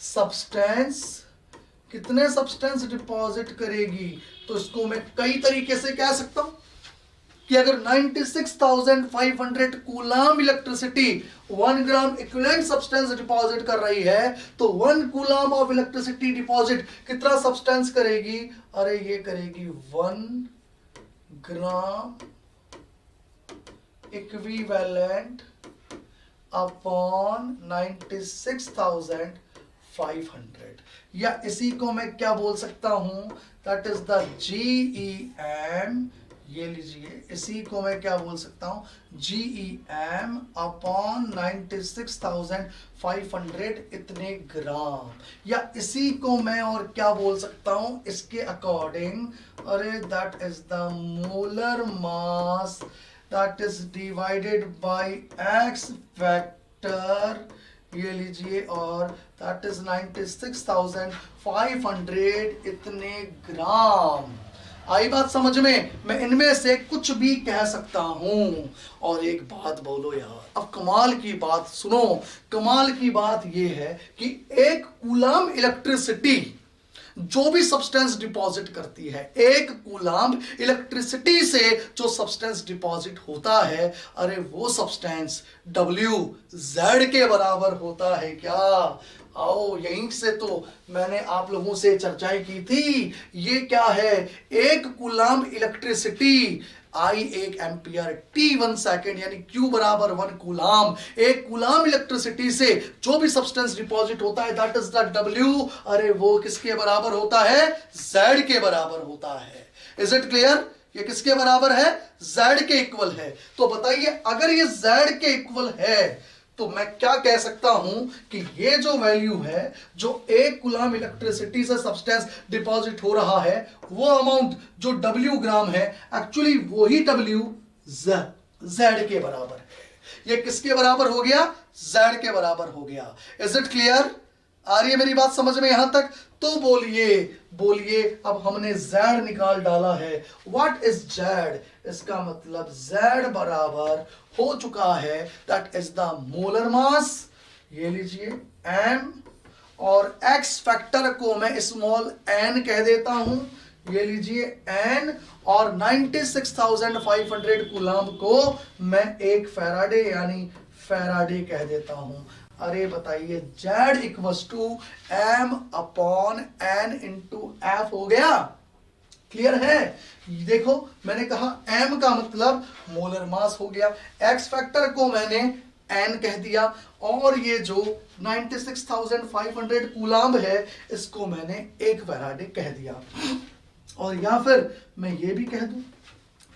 substance. कितने सब्सटेंस डिपॉजिट करेगी? तो इसको मैं कई तरीके से कह सकता हूं। कि अगर 96,500 coulomb electricity 1 gram equivalent substance deposit कर रही है, तो 1 कूलाम ऑफ इलेक्ट्रिसिटी डिपॉजिट कितना सब्सटेंस करेगी? अरे ये करेगी 1 ग्राम इक्विवेलेंट अपॉन 96,500, या इसी को मैं क्या बोल सकता हूं? That is the GEM। ये लीजिए, इसी को मैं क्या बोल सकता हूं? GEM अपॉन 96,500 इतने ग्राम। या इसी को मैं और क्या बोल सकता हूं इसके अकॉर्डिंग? अरे that is the molar mass that is divided by x factor, ये लीजिए, और दैट इज 96,500 इतने ग्राम। आई बात समझ में? मैं इनमें से कुछ भी कह सकता हूं। और एक बात बोलो यार, अब कमाल की बात सुनो। कमाल की बात यह है कि 1 कूलाम इलेक्ट्रिसिटी जो भी सब्सटेंस डिपॉजिट करती है, 1 कूलाम इलेक्ट्रिसिटी से जो सब्सटेंस डिपॉजिट होता है, अरे वो सब्सटेंस WZ के बराबर होता है क्या? आओ, यहीं से तो मैंने आप लोगों से चर्चाएं की थी। ये क्या है? 1 coulomb electricity, I 1 ampere, T 1 second, यानी Q बराबर 1 कूलाम। 1 कूलाम इलेक्ट्रिसिटी से जो भी सब्सटेंस डिपॉजिट होता है, दैट इज द W। अरे वो किसके बराबर होता है? Z के बराबर होता है। Is it clear? ये किसके बराबर है? Z के इक्वल है। तो बताइए, अगर ये Z के इक्वल है तो मैं क्या कह सकता हूं कि ये जो वैल्यू है, जो 1 कूलाम इलेक्ट्रिसिटी से सब्सटेंस डिपॉजिट हो रहा है, वो अमाउंट जो W ग्राम है, एक्चुअली वही W Z के बराबर है। ये किसके बराबर हो गया? Z के बराबर हो गया। Is it clear? आ रही है मेरी बात समझ में यहां तक? तो बोलिए, अब हमने Z निकाल डाला है। What is Z? इसका मतलब Z बराबर हो चुका है, that is the molar mass, ये लीजिए M, और X फैक्टर को मैं स्मॉल n कह देता हूं, ये लीजिए n, और 96,500 कूलाम को मैं 1 फैराडे यानी फैराडे कह देता हूं। अरे बताइए, Z equals to M upon N into F हो गया। क्लियर है? देखो, मैंने कहा M का मतलब मोलर मास हो गया, X फैक्टर को मैंने N कह दिया, और ये जो 96,500 कूलाम है, इसको मैंने 1 फैराडे कह दिया। और या फिर मैं ये भी कह दूं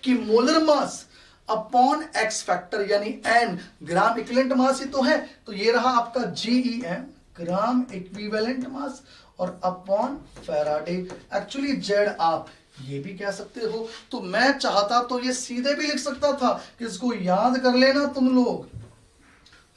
कि molar mass upon X factor यानी N, ग्राम इक्विवेलेंट मास ही तो है, तो ये रहा आपका GEM, ग्राम इक्विवेलेंट मास, और अपॉन फैराडे। एक्चुअली Z आप ये भी कह सकते हो। तो मैं चाहता तो ये सीधे भी लिख सकता था कि इसको याद कर लेना तुम लोग,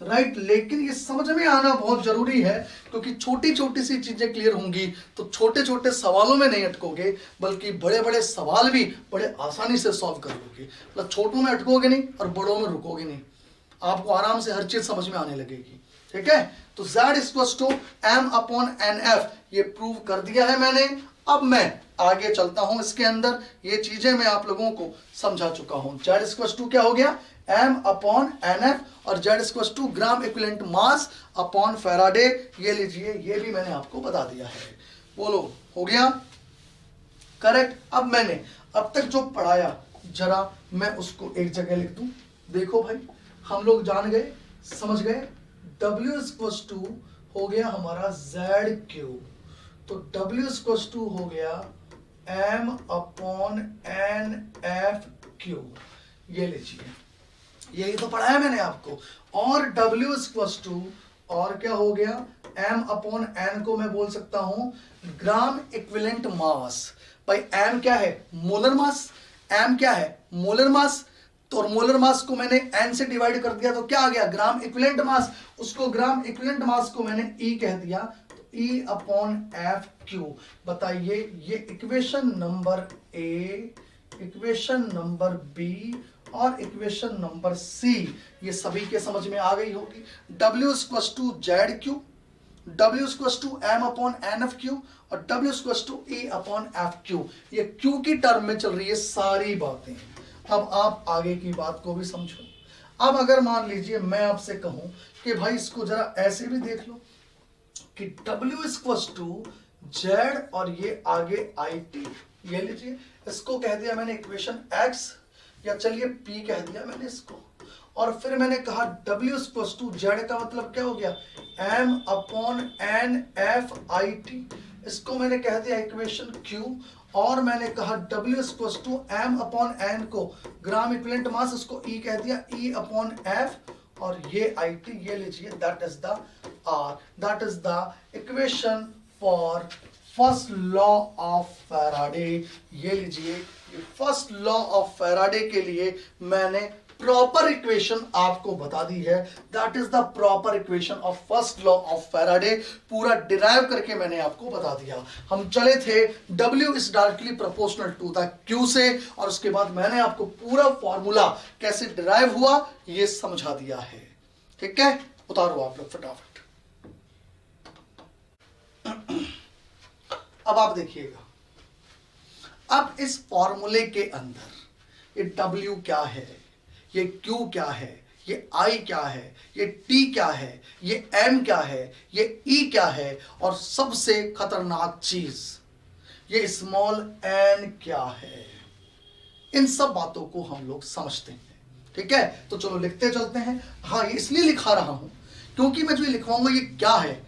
राइट, लेकिन ये समझ में आना बहुत जरूरी है, क्योंकि छोटी छोटी सी चीजें क्लियर होंगी तो छोटे छोटे सवालों में नहीं अटकोगे, बल्कि बड़े बड़े सवाल भी बड़े आसानी से सॉल्व कर लोगे। मतलब छोटों में अटकोगे नहीं और बड़ों में रुकोगे नहीं, आपको आराम से हर चीज समझ में आने लगेगी। ठीक है, तो Z equals to M upon NF ये प्रूव कर दिया है मैंने। अब मैं आगे चलता हूं, इसके अंदर ये चीजें मैं आप लोगों को समझा चुका हूं। Z इक्वल्स टू क्या हो गया? M अपॉन NF, और Z equals to gram equivalent mass upon Faraday, ये लीजिए, ये भी मैंने आपको बता दिया है। बोलो, हो गया करेक्ट? अब मैंने अब तक जो पढ़ाया, जरा मैं उसको एक जगह लिख दूं। देखो भाई, हम लोग जान गए, समझ गए, W इक्वल्स टू हो गया हमारा ZQ, तो W इक्वल्स टू हो गया M अपॉन NFQ, ये लीजिए, यही तो पढ़ाया मैंने आपको। और W इक्वल्स टू और क्या हो गया? M अपॉन N को मैं बोल सकता हूं ग्राम इक्विवेलेंट मास। भाई M क्या है? मोलर मास। M क्या है? मोलर मास। तो और मोलर मास को मैंने N से डिवाइड कर दिया तो क्या आ गया? ग्राम इक्विवेलेंट मास। उसको ग्राम इक्विवेलेंट मास को मैंने E कह दिया, तो E अपॉन FQ। बताइए, ये equation number A, equation number B और इक्वेशन नंबर C, ये सभी के समझ में आ गई होगी। W equals to ZQ, W equals to M upon NFQ, और W equals to E upon FQ। ये Q की टर्म में चल रही है सारी बातें। अब आप आगे की बात को भी समझो। अब अगर मान लीजिए मैं आपसे कहूं कि भाई इसको जरा ऐसे भी देख लो कि W इक्वल्स टू जेड और ये आगे आई टी, ये लीजिए, इसको कह दिया मैंने इक्वेशन x, या चलिए p कह दिया मैंने इसको, और फिर मैंने कहा W इक्वल्स टू जेड का मतलब क्या हो गया, m upon N F I T, इसको मैंने कह दिया इक्वेशन q, और मैंने कहा W equals to m upon N को ग्राम इक्विवेलेंट मास, इसको E कह दिया, E अपॉन एफ, और ये आई टी, ये लीजिए, that is the R, that is the equation for first law of Faraday। ये लीजिए, फर्स्ट लॉ ऑफ फैराडे के लिए मैंने प्रॉपर इक्वेशन आपको बता दी है, that is the proper equation of first law of Faraday, पूरा डिराइव करके मैंने आपको बता दिया। हम चले थे W is directly proportional to the Q से, और उसके बाद मैंने आपको पूरा फॉर्मूला कैसे डिराइव हुआ ये समझा दिया है। ठीक है, उतारो आप लोग फटाफट। अब आप देखिएगा, अब इस फॉर्मूले के अंदर ये W क्या है, ये Q क्या है, ये I क्या है, ये T क्या है, ये M क्या है, ये E क्या है, और सबसे खतरनाक चीज ये स्मॉल n क्या है, इन सब बातों को हम लोग समझते हैं। ठीक है, तो चलो लिखते चलते हैं। हाँ, ये इसलिए लिखा रहा हूं क्योंकि मैं जो लिखवाऊंगा ये क्या है,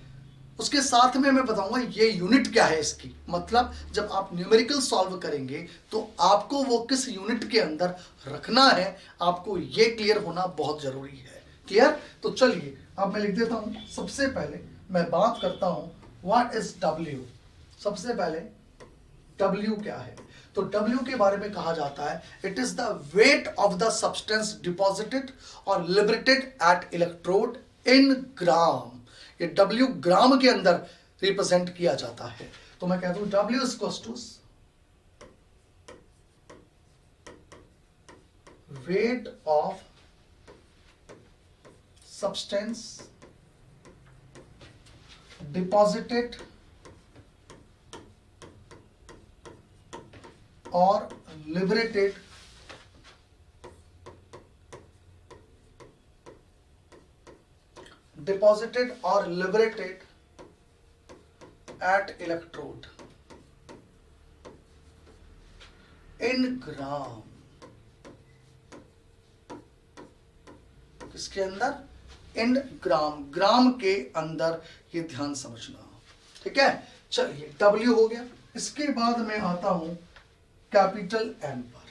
उसके साथ में मैं बताऊंगा ये यूनिट क्या है इसकी, मतलब जब आप न्यूमेरिकल सॉल्व करेंगे तो आपको वो किस यूनिट के अंदर रखना है, आपको ये क्लियर होना बहुत जरूरी है। क्लियर? तो चलिए अब मैं लिख देता हूं। सबसे पहले मैं बात करता हूं व्हाट इज W। सबसे पहले W क्या है, तो W के बारे में कहा जाता है it is the weight of the substance deposited और liberated at electrode in gram. ये W ग्राम के अंदर रिप्रेजेंट किया जाता है। तो मैं कहता हूं W equals to weight of substance deposited और liberated deposited or liberated at electrode in gram। किसके अंदर? इन ग्राम, ग्राम के अंदर, ये ध्यान समझना। ठीक है, चलिए W हो गया। इसके बाद मैं आता हूं कैपिटल M पर।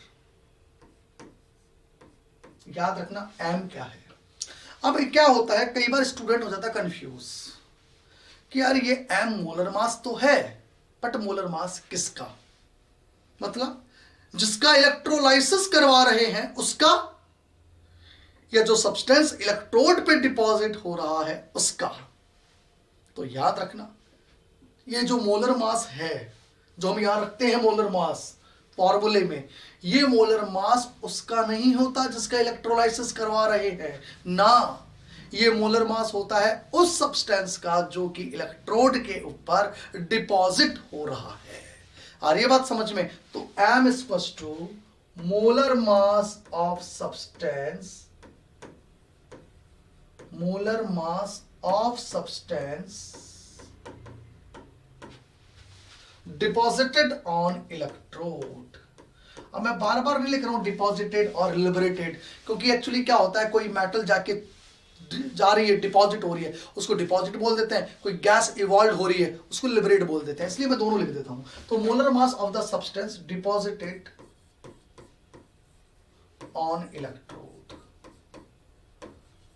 याद रखना M क्या है। अब क्या होता है, कई बार स्टूडेंट हो जाता है कंफ्यूज कि यार ये M मोलर मास तो है, बट मोलर मास किसका, मतलब जिसका इलेक्ट्रोलाइसिस करवा रहे हैं उसका, या जो सब्सटेंस इलेक्ट्रोड पे डिपॉजिट हो रहा है उसका। तो याद रखना ये जो मोलर मास है, जो हम यहां रखते हैं मोलर मास फॉर्मूले में, ये मोलर मास उसका नहीं होता जिसका इलेक्ट्रोलाइसिस करवा रहे हैं ना, ये मोलर मास होता है उस सब्सटेंस का जो कि इलेक्ट्रोड के ऊपर डिपॉजिट हो रहा है। आ रही है बात समझ में? तो M equals to molar mass of substance, molar mass of substance deposited on electrode. अब मैं बार बार नहीं लिख रहा हूं डिपॉजिटेड और लिबरेटेड, क्योंकि एक्चुअली क्या होता है, कोई मेटल जाके जा रही है, डिपॉजिट हो रही है, उसको डिपॉजिट बोल देते हैं, कोई गैस इवॉल्व हो रही है उसको लिबरेट बोल देते हैं, इसलिए मैं दोनों लिख देता हूं। तो molar mass of the substance deposited on electrode,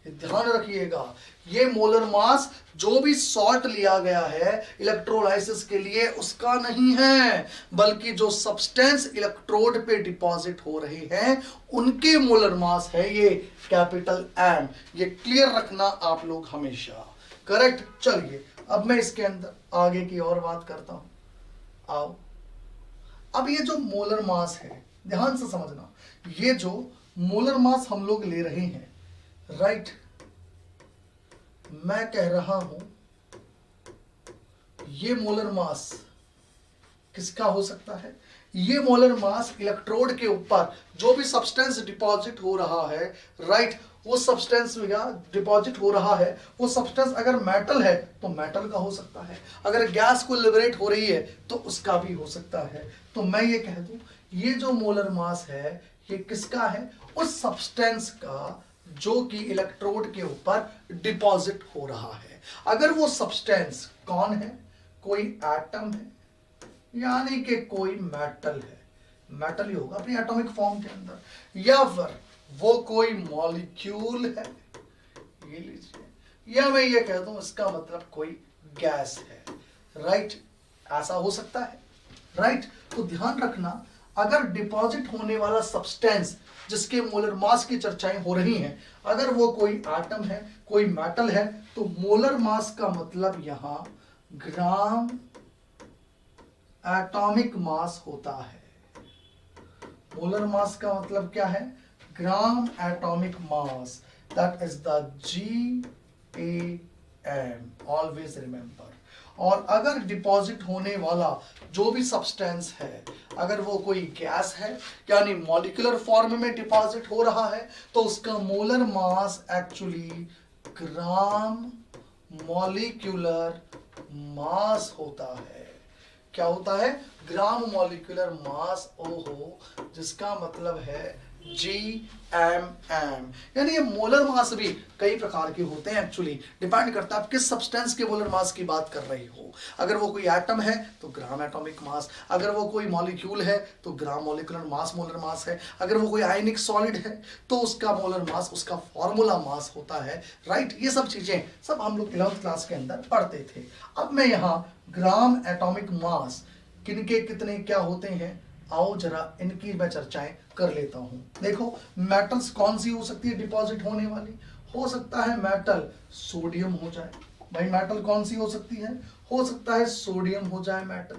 ध्यान रखिएगा, ये मोलर मास जो भी सॉल्ट लिया गया है इलेक्ट्रोलाइसिस के लिए उसका नहीं है, बल्कि जो सब्सटेंस इलेक्ट्रोड पे डिपॉजिट हो रहे हैं उनके मोलर मास है ये कैपिटल M। ये क्लियर रखना आप लोग हमेशा। करेक्ट? चलिए अब मैं इसके अंदर आगे की और बात करता हूं। आओ, अब ये जो मोलर मास है, ध्यान से समझना, ये जो मोलर मास हम लोग ले रहे हैं, राइट, मैं कह रहा हूं ये मोलर मास किसका हो सकता है? ये मोलर मास इलेक्ट्रोड के ऊपर जो भी सब्सटेंस डिपॉजिट हो रहा है, राइट, वो सब्सटेंस डिपॉजिट हो रहा है, वो सब्सटेंस अगर मेटल है तो मेटल का हो सकता है, अगर गैस को लिबरेट हो रही है तो उसका भी हो सकता है। तो मैं ये कह दूं, ये जो मोलर मास है ये किसका है? उस सब्सटेंस का जो कि इलेक्ट्रोड के ऊपर डिपॉजिट हो रहा है। अगर वो सब्सटेंस कौन है? कोई एटम है, यानी कि कोई मेटल है, मेटल ही होगा अपनी एटॉमिक फॉर्म के अंदर, या फिर वो कोई मॉलिक्यूल है, ये लीजिए, या मैं ये कह दूं इसका मतलब कोई गैस है, राइट, ऐसा हो सकता है, राइट। तो ध्यान रखना, अगर डिपॉजिट होने वाला सब्सटेंस जिसके मोलर मास की चर्चाएं हो रही हैं, अगर वो कोई एटम है, कोई मेटल है, तो मोलर मास का मतलब यहां ग्राम एटॉमिक मास होता है। मोलर मास का मतलब क्या है? Gram atomic mass, that is the GAM, always remember. और अगर डिपॉजिट होने वाला जो भी सब्सटेंस है, अगर वो कोई गैस है यानी मॉलिक्यूलर फॉर्म में डिपॉजिट हो रहा है, तो उसका molar mass actually gram molecular mass होता है। क्या होता है? ग्राम मॉलिक्यूलर मास, ओहो, जिसका मतलब है GMM। यानी ये मोलर मास भी कई प्रकार के होते हैं, एक्चुअली डिपेंड करता है आप किस सब्सटेंस के मोलर मास की बात कर रहे हो। अगर वो कोई एटम है तो ग्राम एटॉमिक मास, अगर वो कोई मॉलिक्यूल है तो gram molecular mass molar mass है, अगर वो कोई आयनिक सॉलिड है तो उसका मोलर मास, उसका फॉर्मूला मास होता है, राइट। ये सब चीजें सब हम लोग 11th क्लास के अंदर पढ़ते थे। अब मैं यहाँ ग्राम एटॉमिक मास किनके कितने क्या होते हैं, आओ जरा इनकी मैं चर्चाएं कर लेता हूं। देखो, मेटल्स कौन सी हो सकती है डिपॉजिट होने वाली? हो सकता है मेटल सोडियम हो जाए। भाई मेटल कौन सी हो सकती है? हो सकता है सोडियम हो जाए मेटल,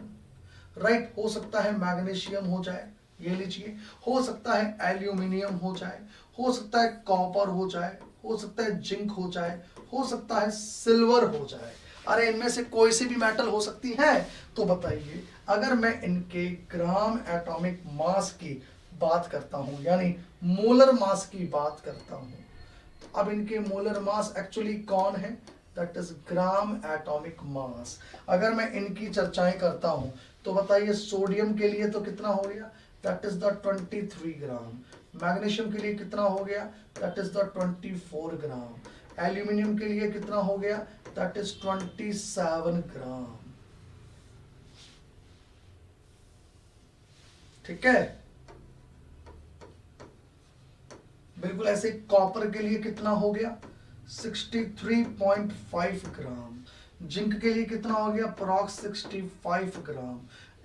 राइट। हो सकता है मैग्नीशियम हो जाए, ये लीजिए। हो सकता है एल्यूमिनियम हो जाए, हो सकता है कॉपर हो जाए, हो सकता है जिंक हो जाए, हो सकता है सिल्वर हो जाए। अरे इनमें से कोई सी भी मेटल हो सकती है। तो बताइए, अगर मैं इनके ग्राम एटॉमिक मास की बात करता हूं, यानी मोलर मास की बात करता हूं, तो अब इनके मोलर मास एक्चुअली कौन है? That is gram atomic mass. अगर मैं इनकी चर्चाएं करता हूं तो बताइए, सोडियम के लिए तो कितना हो गया? That is the 23 gram. Magnesium के लिए कितना हो गया? That is the 24 gram. Aluminium के लिए कितना हो गया? दैट इज 27 ग्राम। ठीक है, बिल्कुल ऐसे। कॉपर के लिए कितना हो गया? 63.5 ग्राम। जिंक के लिए कितना हो गया? अप्रॉक्स 65 ग्राम।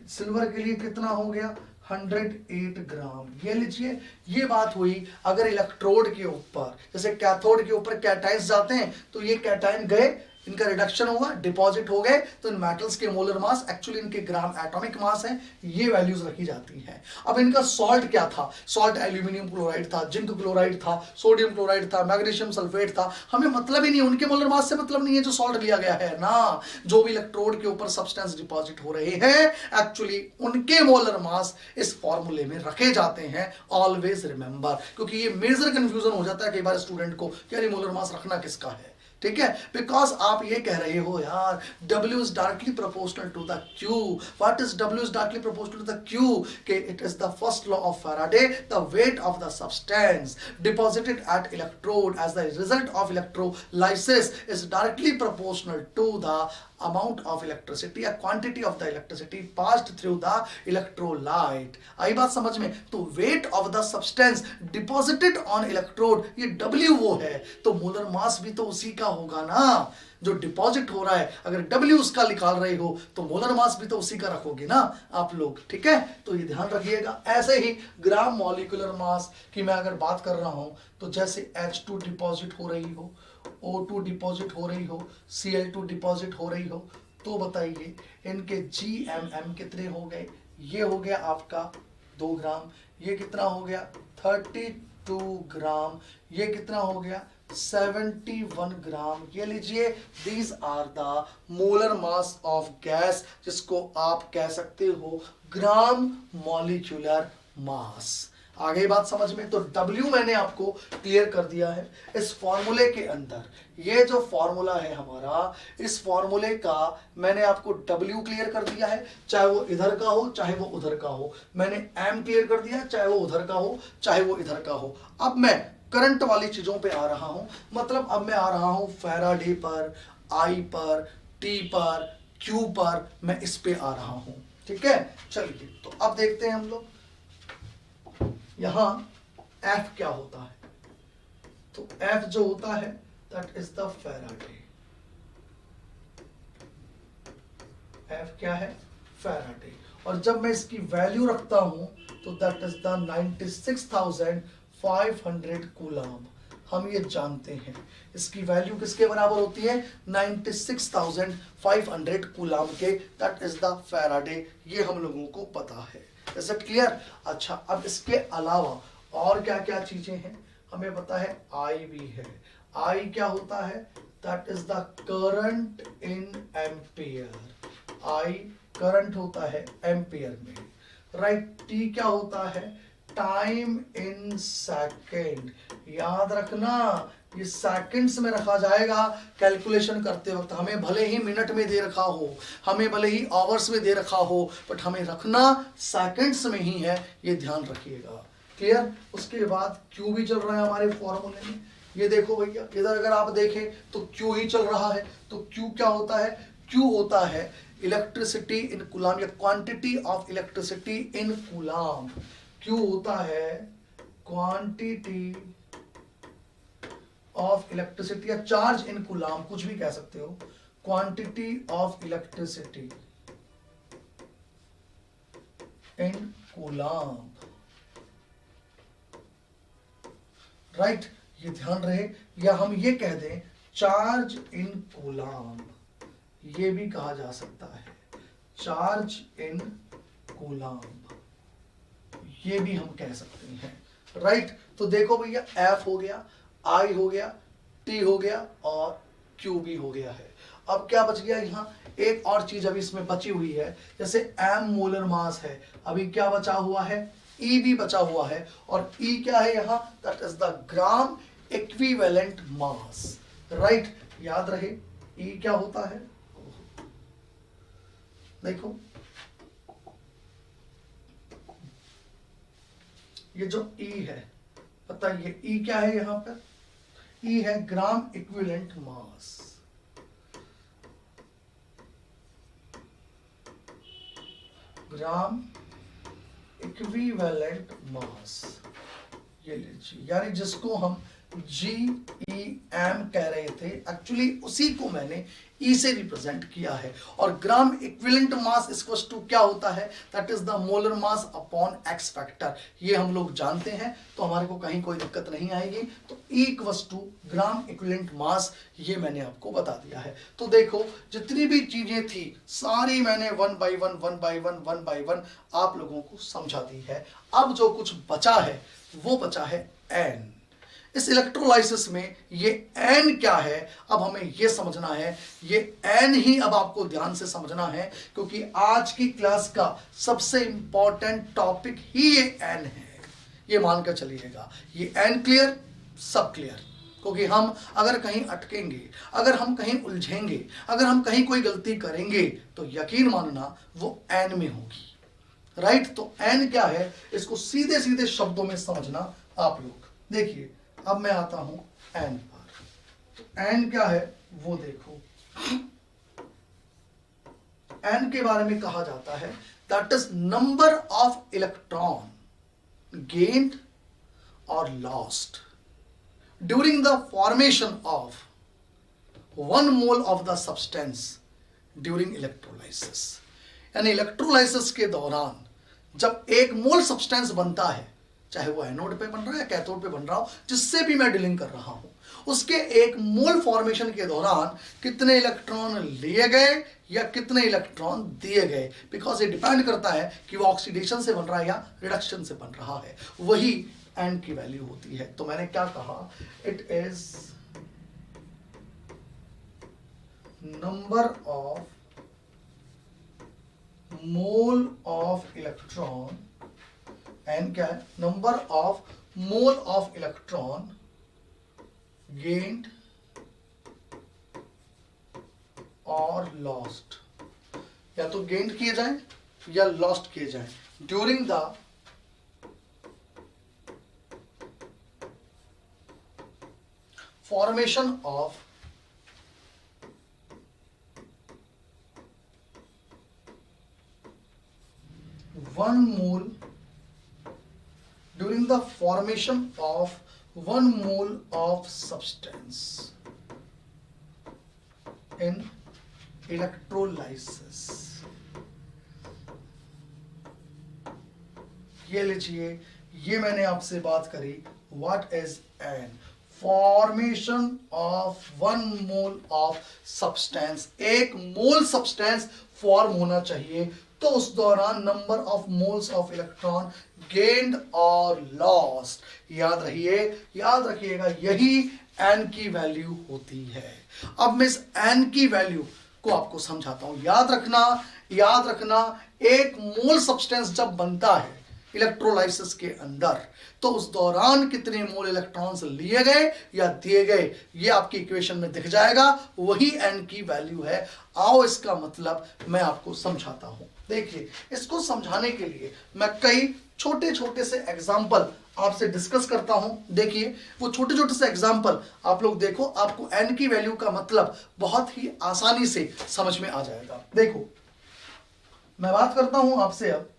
सिल्वर के लिए कितना हो गया? 108 ग्राम। ये लीजिए, ये बात हुई अगर इलेक्ट्रोड के ऊपर, जैसे कैथोड के ऊपर कैटाइंस जाते हैं तो ये कैटाइन गए, इनका रिडक्शन होगा, डिपॉजिट हो गए, तो इन मेटल्स के मोलर मास एक्चुअली इनके ग्राम एटॉमिक मास है, ये वैल्यूज रखी जाती हैं। अब इनका सॉल्ट क्या था? सॉल्ट एल्यूमिनियम क्लोराइड था, जिंक क्लोराइड था, सोडियम क्लोराइड था, मैग्नीशियम सल्फेट था। हमें मतलब ही नहीं, उनके मोलर मास से मतलब नहीं है जो सॉल्ट लिया गया है ना। जो भी इलेक्ट्रोड के ऊपर सब्सटेंस डिपॉजिट हो रहे हैं, एक्चुअली उनके मोलर मास इस फॉर्मूले में रखे जाते हैं, ऑलवेज रिमेंबर। क्योंकि ये मेजर कंफ्यूजन हो जाता है कई बार स्टूडेंट को, यानी मोलर मास रखना किसका है। ठीक है, बिकॉज आप ये कह रहे हो यार W is directly proportional to the Q। What is W is directly proportional to the Q? के it is the first law of Faraday, the weight of the substance deposited at electrode as the result of electrolysis is directly proportional to the amount of electricity, a quantity of the electricity passed through the electrolyte। आई बात समझ में? तो weight of the substance deposited on electrode, ये W वो है, तो molar mass भी तो उसी का होगा ना जो डिपॉजिट हो रहा है। अगर W उसका निकाल रहे हो तो मोलर मास भी तो उसी का रखोगे ना आप लोग। ठीक है, तो ये ध्यान रखिएगा। ऐसे ही ग्राम मॉलिक्यूलर मास की मैं अगर बात कर रहा हूं, तो जैसे H2 डिपॉजिट हो रही हो, O2 डिपॉजिट हो रही हो, Cl2 डिपॉजिट हो रही हो, तो बताइए इनके GMM कितने हो गए? ये हो गया आपका 2 ग्राम। ये कितना हो गया? 32 ग्राम। ये कितना हो गया? 71 ग्राम। ये लीजिए, these are the molar mass of gas, जिसको आप कह सकते हो ग्राम मॉलिक्यूलर मास। आ गई बात समझ में? तो W मैंने आपको क्लियर कर दिया है। इस फॉर्मूले के अंदर ये जो फॉर्मूला है हमारा, इस फॉर्मूले का मैंने आपको W क्लियर कर दिया है, चाहे वो इधर का हो चाहे वो उधर का हो। मैंने M क्लियर कर दिया, चाहे वो उधर का हो चाहे वो इधर का हो। अब मैं करंट वाली चीजों पे आ रहा हूं, मतलब अब मैं आ रहा हूं फैराडे पर, I पर, T पर, Q पर, मैं इस पे आ रहा हूं। ठीक है, चलिए तो अब देखते हैं हम लोग यहां F क्या होता है। तो F जो होता है that is the Faraday. F क्या है? फैराडे। और जब मैं इसकी वैल्यू रखता हूं तो दैट इज द 96,500 कूलम। हम ये जानते हैं इसकी वैल्यू किसके बराबर होती है? 96,500 कूलम के, दैट इज द फैराडे। ये हम लोगों को पता है। Is it clear? अच्छा, अब इसके अलावा और क्या क्या चीजें हैं हमें पता है। I भी है। I क्या होता है? That is the current in ampere. I current होता है एम्पियर में, राइट। T क्या होता है? Time in second. याद रखना ये सेकंड्स में रखा जाएगा कैलकुलेशन करते वक्त। हमें भले ही मिनट में दे रखा हो, हमें भले ही आवर्स में दे रखा हो, बट हमें रखना सेकंड्स में ही है, ये ध्यान रखिएगा। क्लियर? उसके बाद Q भी चल रहा है हमारे फॉर्मूले में। ये देखो भैया, इधर अगर आप देखें तो Q ही चल रहा है। तो Q क्या होता है? Q होता है इलेक्ट्रिसिटी इन कूलम, या quantity of electricity in coulomb. Q होता है क्वांटिटी ऑफ इलेक्ट्रिसिटी या चार्ज इन कूलम, कुछ भी कह सकते हो। Quantity of electricity in coulomb, right. ये ध्यान रहे, या हम ये कह दें चार्ज इन कूलम, ये भी कहा जा सकता है चार्ज इन कूलम, ये भी हम कह सकते हैं, राइट। तो देखो भैया, F हो गया, I हो गया, T हो गया और Q भी हो गया है। अब क्या बच गया यहाँ? एक और चीज अभी इसमें बची हुई है, जैसे M मोलर मास है, अभी क्या बचा हुआ है? E भी बचा हुआ है। और E क्या है यहाँ? That is the gram equivalent mass, right. याद रहे E क्या होता है? देखो ये जो E है, बताइए E क्या है यहां पर? E है ग्राम इक्विवेलेंट मास। ग्राम इक्विवेलेंट मास, ये लीजिए, यानी जिसको हम GEM कह रहे थे, एक्चुअली उसी को मैंने E से रिप्रेजेंट किया है। और gram equivalent mass equals to क्या होता है? That is the molar mass upon X factor. ये हम लोग जानते हैं, तो हमारे को कहीं कोई दिक्कत नहीं आएगी। तो E equals to gram equivalent mass, ये मैंने आपको बता दिया है। तो देखो जितनी भी चीजें थी सारी मैंने वन बाय वन आप लोगों को समझा दी है। अब जो कुछ बचा है वो बचा है N। इस इलेक्ट्रोलाइसिस में ये N क्या है, अब हमें ये समझना है। ये N ही अब आपको ध्यान से समझना है, क्योंकि आज की क्लास का सबसे इंपॉर्टेंट टॉपिक ही ये N है। ये मानकर चलिएगा, ये N क्लियर, सब क्लियर। क्योंकि हम अगर कहीं अटकेंगे, अगर हम कहीं उलझेंगे, अगर हम कहीं कोई गलती करेंगे, तो यकीन मानना वो N में होगी, राइट। तो N क्या है, इसको सीधे सीधे शब्दों में समझना आप लोग। देखिए अब मैं आता हूं N पर। तो N क्या है वो देखो। N के बारे में कहा जाता है that is number of electron gained और lost during the formation of 1 mole of the substance during electrolysis. यानी इलेक्ट्रोलाइसिस के दौरान जब 1 मोल सब्सटेंस बनता है, चाहे वो एनोड पे बन रहा है या कैथोड पे बन रहा हो, जिससे भी मैं डीलिंग कर रहा हूं, उसके 1 मोल फॉर्मेशन के दौरान कितने इलेक्ट्रॉन लिए गए या कितने इलेक्ट्रॉन दिए गए, बिकॉज ये डिपेंड करता है कि वो ऑक्सीडेशन से बन रहा है या रिडक्शन से बन रहा है। वही N की वैल्यू होती है। तो मैंने क्या कहा? It is number of mole of electron, n क्या है, number of mole of electron gained और लॉस्ट, या तो गेन्ड किए जाए या लॉस्ट किए जाए during the formation of one mole, during the formation of 1 mole of substance in electrolysis। ये लीजिए, ये मैंने आपसे बात करी, what is an formation of 1 mole of substance, एक मोल सब्सटेंस फॉर्म होना चाहिए, तो उस दौरान number of moles of electron gained और लॉस्ट, याद रखिएगा यही एन की वैल्यू होती है। अब मैं इस एन की वैल्यू को आपको समझाता हूं। याद रखना एक मोल सब्सटेंस जब बनता है इलेक्ट्रोलाइसिस के अंदर, तो उस दौरान कितने मोल इलेक्ट्रॉन्स लिए गए या दिए गए, ये आपकी इक्वेशन में दिख जाएगा, वही एन की वैल्यू है। आओ इसका मतलब मैं आपको समझाता हूं। देखिए, इसको समझाने के लिए मैं कई छोटे छोटे से एग्जाम्पल आपसे डिस्कस करता हूं। देखिए, वो छोटे छोटे से एग्जाम्पल आप लोग देखो, आपको एन की वैल्यू का मतलब बहुत ही आसानी से समझ में आ जाएगा। देखो, मैं बात करता हूं आपसे अब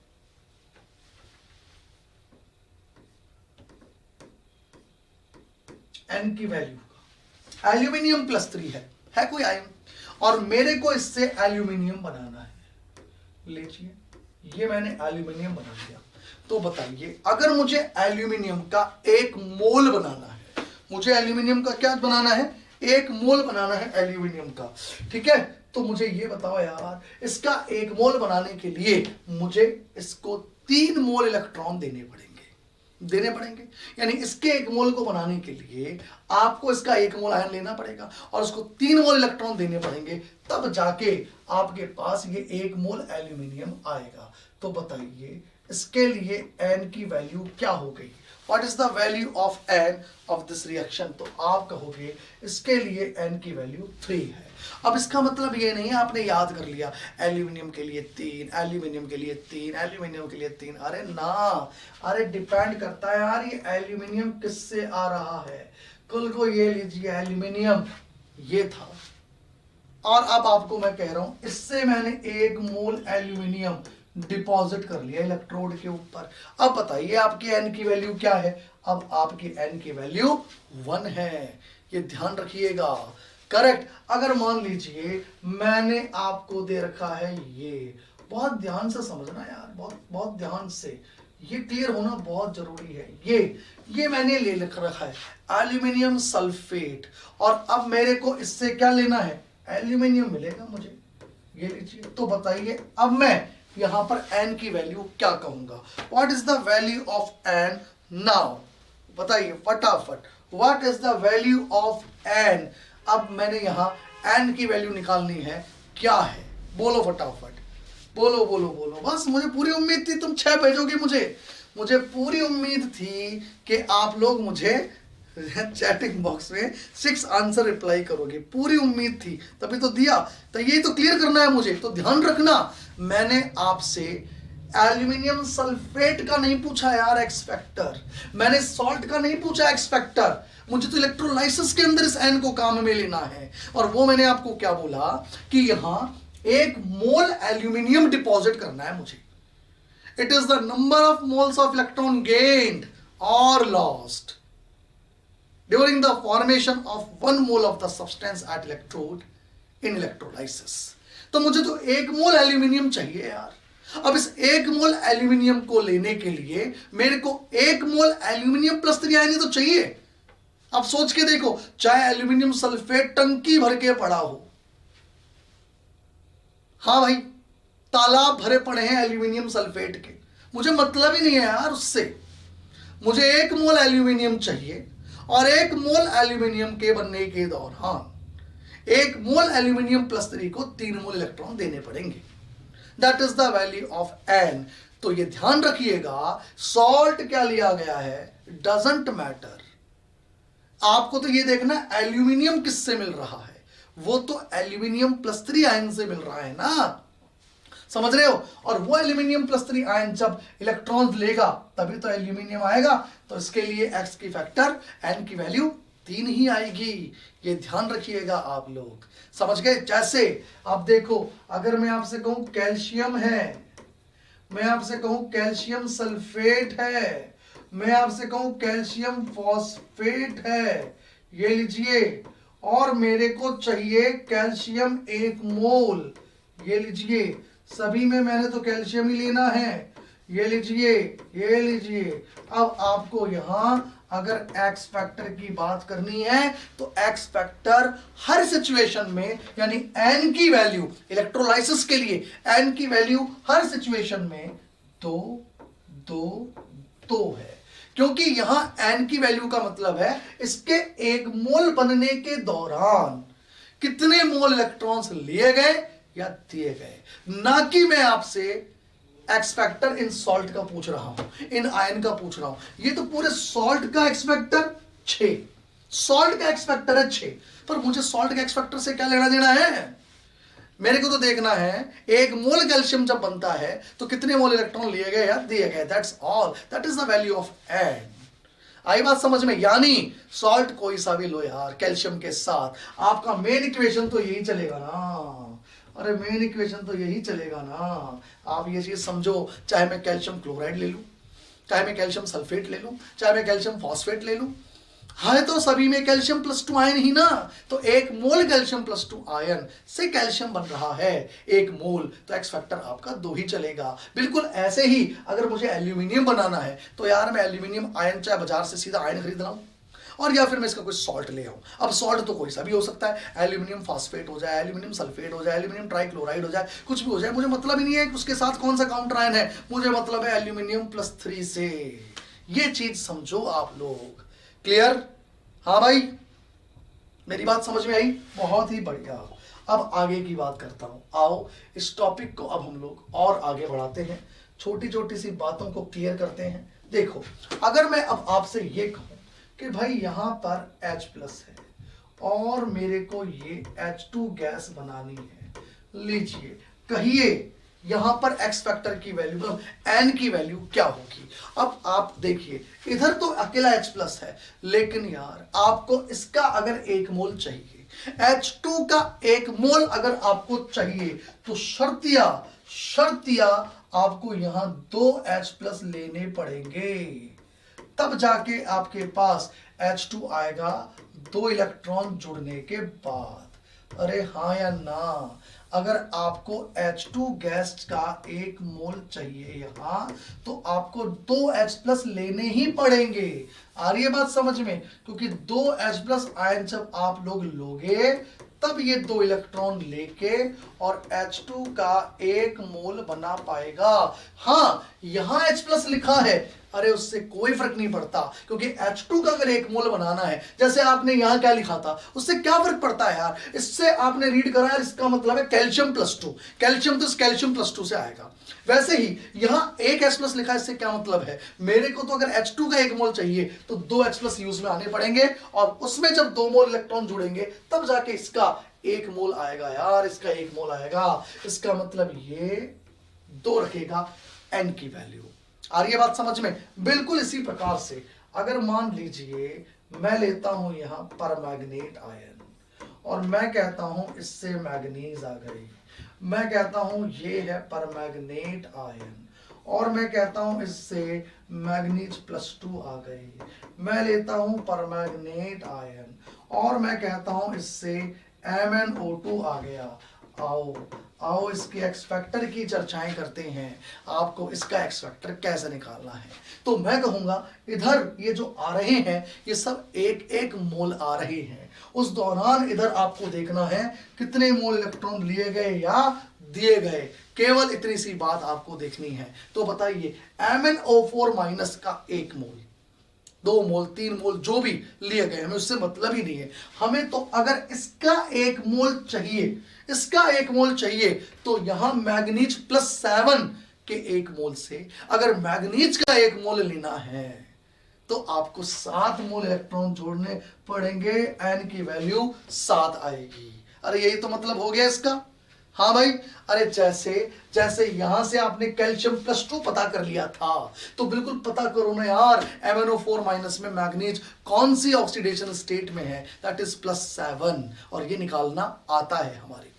एन की वैल्यू का। एल्यूमिनियम +3 है कोई आयन, और मेरे को इससे एल्यूमिनियम बनाना है। लीजिए, ये मैंने एल्यूमिनियम बना दिया, तो बताइए अगर मुझे एल्यूमिनियम का 1 मोल बनाना है, मुझे एल्यूमिनियम का क्या बनाना है, 1 मोल बनाना है एल्यूमिनियम का, ठीक है। तो मुझे ये बताओ यार, इसका 1 मोल बनाने के लिए मुझे इसको 3 मोल इलेक्ट्रॉन देने पड़ेंगे, यानी इसके 1 मोल को बनाने के लिए आपको इसका 1 मोल आयन लेना पड़ेगा और उसको 3 मोल इलेक्ट्रॉन देने पड़ेंगे, तब जाके आपके पास ये 1 मोल एल्यूमिनियम आएगा। तो बताइए इसके लिए n की वैल्यू क्या हो गई, what is the value of n of this reaction, तो आप कहोगे इसके लिए n की वैल्यू 3 है। अब इसका मतलब ये नहीं है आपने याद कर लिया एल्यूमिनियम के लिए 3, एल्यूमिनियम के लिए 3, एल्यूमिनियम के लिए 3, अरे ना, अरे डिपेंड करता है यार ये एल्यूमिनियम किससे आ रहा है। कुल को ये लीजिए, एल्यूमिनियम ये था, और अब आपको मैं कह रहा हूं इससे मैंने 1 मोल एल्यूमिनियम डिपॉजिट कर लिया इलेक्ट्रोड के ऊपर। अब बताइए आपकी एन की वैल्यू क्या है, अब आपकी एन की वैल्यू 1 है, ये ध्यान रखिएगा, करेक्ट। अगर मान लीजिए मैंने आपको दे रखा है ये, बहुत ध्यान से समझना यार, बहुत ध्यान से, ये क्लियर होना बहुत जरूरी है। ये मैंने ले लिख रखा है एल्यूमिनियम सल्फेट, और अब मेरे को इससे क्या लेना है, एल्यूमिनियम मिलेगा मुझे, ये लीजिए। तो बताइए अब मैं यहां पर n की वैल्यू क्या कहूंगा, what is the value of n now, बताइए फटाफट, what is the value of n। अब मैंने यहां n की वैल्यू निकालनी है, क्या है, बोलो फटाफट, बोलो, बस मुझे पूरी उम्मीद थी तुम 6 भेजोगे, मुझे पूरी उम्मीद थी कि आप लोग मुझे चैटिंग बॉक्स में 6 आंसर रिप्लाई करोगे, पूरी उम्मीद थी, तभी तो दिया। तो ये तो क्लियर करना है मुझे, तो ध्यान रखना, मैंने आपसे एल्यूमिनियम सल्फेट का नहीं पूछा यार एक्स फैक्टर, मैंने सॉल्ट का नहीं पूछा एक्स फैक्टर, मुझे तो इलेक्ट्रोलाइसिस के अंदर इस एन को काम में लेना है। और वो मैंने आपको क्या बोला कि यहां 1 मोल एल्यूमिनियम डिपॉजिट करना है मुझे, it is the number of moles of electron gained और lost during the formation of 1 mole of the substance at electrode in electrolysis। तो मुझे तो 1 मोल एल्यूमिनियम चाहिए यार। अब इस 1 मोल एल्यूमिनियम को लेने के लिए मेरे को 1 मोल एल्यूमिनियम +3 आयन तो चाहिए। अब सोच के देखो, चाहे एल्यूमिनियम सल्फेट टंकी भर के पड़ा हो, हाँ भाई तालाब भरे पड़े हैं एल्यूमिनियम सल्फेट के, मुझे मतलब ही नहीं है यार उससे, मुझे 1 मोल एल्यूमिनियम चाहिए, और 1 मोल एल्यूमिनियम के बनने के दौरान 1 मोल एल्यूमिनियम प्लस 3 को 3 मोल इलेक्ट्रॉन देने पड़ेंगे। That is the value of n. तो ये ध्यान रखिएगा, सॉल्ट क्या लिया गया है, डजंट मैटर। आपको तो ये देखना एल्यूमिनियम किससे मिल रहा है, वो तो एल्यूमिनियम प्लस 3 आयन से मिल रहा है ना, समझ रहे हो। और वो एल्यूमिनियम प्लस 3 आयन जब इलेक्ट्रॉन्स लेगा तभी तो एल्यूमिनियम आएगा। तो इसके लिए एक्स की फैक्टर एन की वैल्यू 3 ही आएगी। ये ध्यान रखिएगा आप लोग, समझ गए। जैसे आप देखो, अगर मैं आपसे कहूं कैल्शियम है, मैं आपसे कहूं कैल्शियम सल्फेट है, मैं आपसे कहूं कैल्शियम फॉस्फेट है, ये लीजिए, और मेरे को चाहिए कैल्शियम 1 मोल, ये लीजिए, सभी में मैंने तो कैल्शियम ही लेना है, ये लीजिए, ये लीजिए। अब आपको यहां अगर एक्स फैक्टर की बात करनी है तो एक्स फैक्टर हर सिचुएशन में, यानी एन की वैल्यू इलेक्ट्रोलाइसिस के लिए एन की वैल्यू हर सिचुएशन में 2 2 2 है, क्योंकि यहां एन की वैल्यू का मतलब है इसके 1 मोल बनने के दौरान कितने मोल इलेक्ट्रॉन्स लिए गए या दिए गए, ना कि मैं आपसे एक्स फैक्टर इन सॉल्ट का पूछ रहा हूं, इन आयन का पूछ रहा हूं। ये तो पूरे सॉल्ट का एक्स फैक्टर 6, सॉल्ट का एक्स फैक्टर है 6, पर मुझे सॉल्ट का एक्स फैक्टर से क्या लेना देना है, मेरे को तो देखना है 1 मोल कैल्शियम जब बनता है तो कितने मोल इलेक्ट्रॉन लिए गए या दिए गए, that's all, that is the value of N. आई बात समझ में। यानी सॉल्ट कोई सा भी लो यार, कैल्शियम के साथ आपका मेन इक्वेशन तो यही चलेगा ना, अरे मेन इक्वेशन तो यही चलेगा ना। आप ये चीज समझो, चाहे मैं कैल्शियम क्लोराइड ले लूं, चाहे मैं कैल्शियम सल्फेट ले लूं, चाहे मैं कैल्शियम फॉस्फेट ले लूं, है तो सभी में कैल्शियम प्लस 2 आयन ही ना। तो 1 मोल कैल्शियम प्लस 2 आयन से कैल्शियम बन रहा है 1 मोल, तो एक्स फैक्टर आपका 2 ही चलेगा। बिल्कुल ऐसे ही अगर मुझे एल्यूमिनियम बनाना है तो यार मैं एल्यूमिनियम आयन चाहे बाजार से सीधा आयन खरीद लाऊं, और या फिर मैं इसका कोई सॉल्ट ले आऊं। अब सॉल्ट तो कोई सा भी हो सकता है, एल्यूमिनियम फॉस्फेट हो जाए, एल्यूमिनियम सल्फेट हो जाए, एल्यूमिनियम ट्राइक्लोराइड हो जाए, कुछ भी हो जाए, मुझे मतलब ही नहीं है कि उसके साथ कौन सा काउंटर आयन है, मुझे मतलब है एल्यूमिनियम प्लस 3 से। ये चीज समझो आप लोग, क्लियर। हाँ भाई, मेरी बात समझ में आई, बहुत ही बढ़िया। अब आगे की बात करता हूं, आओ इस टॉपिक को अब हम लोग और आगे बढ़ाते हैं, छोटी छोटी सी बातों को क्लियर करते हैं। देखो, अगर मैं अब आपसे ये कहूं कि भाई यहां पर H प्लस है और मेरे को ये H2 गैस बनानी है, लीजिए, कहिए यहां पर एक्स फैक्टर की वैल्यू, मतलब एन की वैल्यू क्या होगी। अब आप देखिए, इधर तो अकेला H प्लस है, लेकिन यार आपको इसका अगर 1 मोल चाहिए, H2 का 1 मोल अगर आपको चाहिए, तो शर्तिया आपको यहां 2 H प्लस लेने पड़ेंगे, तब जाके आपके पास H2 आएगा 2 इलेक्ट्रॉन जुड़ने के बाद। अरे हाँ या ना, अगर आपको H2 गैस का 1 मोल चाहिए यहां, तो आपको 2 H प्लस लेने ही पड़ेंगे। आ रही है बात समझ में, क्योंकि 2 H प्लस आयन जब आप लोग लोगे तब ये 2 इलेक्ट्रॉन लेके और H2 का 1 मोल बना पाएगा। हाँ, यहां H प्लस लिखा है, अरे उससे कोई फर्क नहीं पड़ता, क्योंकि H2 का अगर 1 मोल बनाना है, जैसे आपने यहां क्या लिखा था, उससे क्या फर्क पड़ता है यार। इससे आपने रीड करा है, इसका मतलब है कैल्शियम प्लस 2, कैल्शियम तो इस कैल्शियम प्लस 2 से आएगा। वैसे ही यहां 1 H प्लस लिखा है, इससे क्या मतलब है, मेरे को तो अगर H2 का 1 मोल चाहिए तो 2 H प्लस यूज में आने पड़ेंगे, और उसमें जब 2 मोल इलेक्ट्रॉन जुड़ेंगे तब जाके इसका 1 मोल आएगा यार, इसका 1 मोल आएगा। इसका मतलब ये 2 रखेगा N की वैल्यू। आ रही है बात समझ में। बिल्कुल इसी प्रकार से अगर मान लीजिए मैं लेता हूं यहां परमैंगनेट आयन, और मैं कहता हूं इससे मैग्नीज आ गई, मैं कहता हूं ये है परमैंगनेट आयन, और मैं कहता हूं इससे मैग्नीज प्लस 2 आ गई, मैं लेता हूं परमैंगनेट आयन, और मैं कहता हूं इससे MnO2 आ गया। आओ इसके एक्स फैक्टर की चर्चाएं करते हैं, आपको इसका एक्स फैक्टर कैसे निकालना है। तो मैं कहूंगा इधर ये जो आ रहे हैं ये सब 1 मोल आ रहे हैं, उस दौरान इधर आपको देखना है कितने मोल इलेक्ट्रॉन लिए गए या दिए गए, केवल इतनी सी बात आपको देखनी है। तो बताइए MnO4 माइनस का 1 मोल, 2 मोल 3 मोल जो भी लिए गए, हमें उससे मतलब ही नहीं है। हमें तो अगर इसका 1 मोल चाहिए, इसका 1 मोल चाहिए, तो यहां मैग्नीज +7 के 1 मोल से अगर मैग्नीज का 1 मोल लेना है तो आपको 7 मोल इलेक्ट्रॉन जोड़ने पड़ेंगे, एन की वैल्यू 7 आएगी। अरे यही तो मतलब हो गया इसका। हाँ भाई, अरे जैसे यहां से आपने कैल्शियम +2 पता कर लिया था, तो बिल्कुल पता करो ना यार MnO4- में मैग्नीज कौन सी ऑक्सीडेशन स्टेट में है, दैट इज +7, और ये निकालना आता है हमारे को।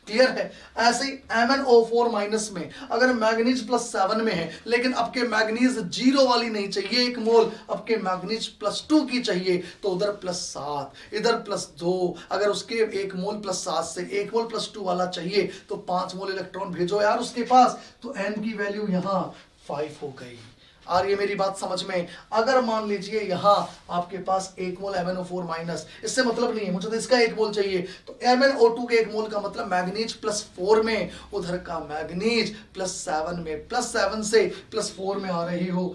क्लियर है? ऐसे ही MnO4- में अगर मैग्नीज +7 में है, लेकिन आपके मैग्नीज 0 वाली नहीं चाहिए 1 मोल, आपके मैग्नीज +2 की चाहिए, तो उधर +7 इधर +2, अगर उसके 1 मोल +7 से 1 मोल +2 वाला चाहिए तो 5 मोल इलेक्ट्रॉन भेजो यार उसके पास, तो n की वैल्यू यहां 5 हो गई। आ रही है मेरी बात समझ में? अगर मान लीजिए यहां आपके पास 1 मोल MnO4-, इससे मतलब नहीं है, मुझे तो इसका 1 मोल चाहिए, तो MnO2 के 1 मोल का मतलब मैग्नीज +4 में, उधर का मैग्नीज +7 में, +7 से +4 में आ रही हो,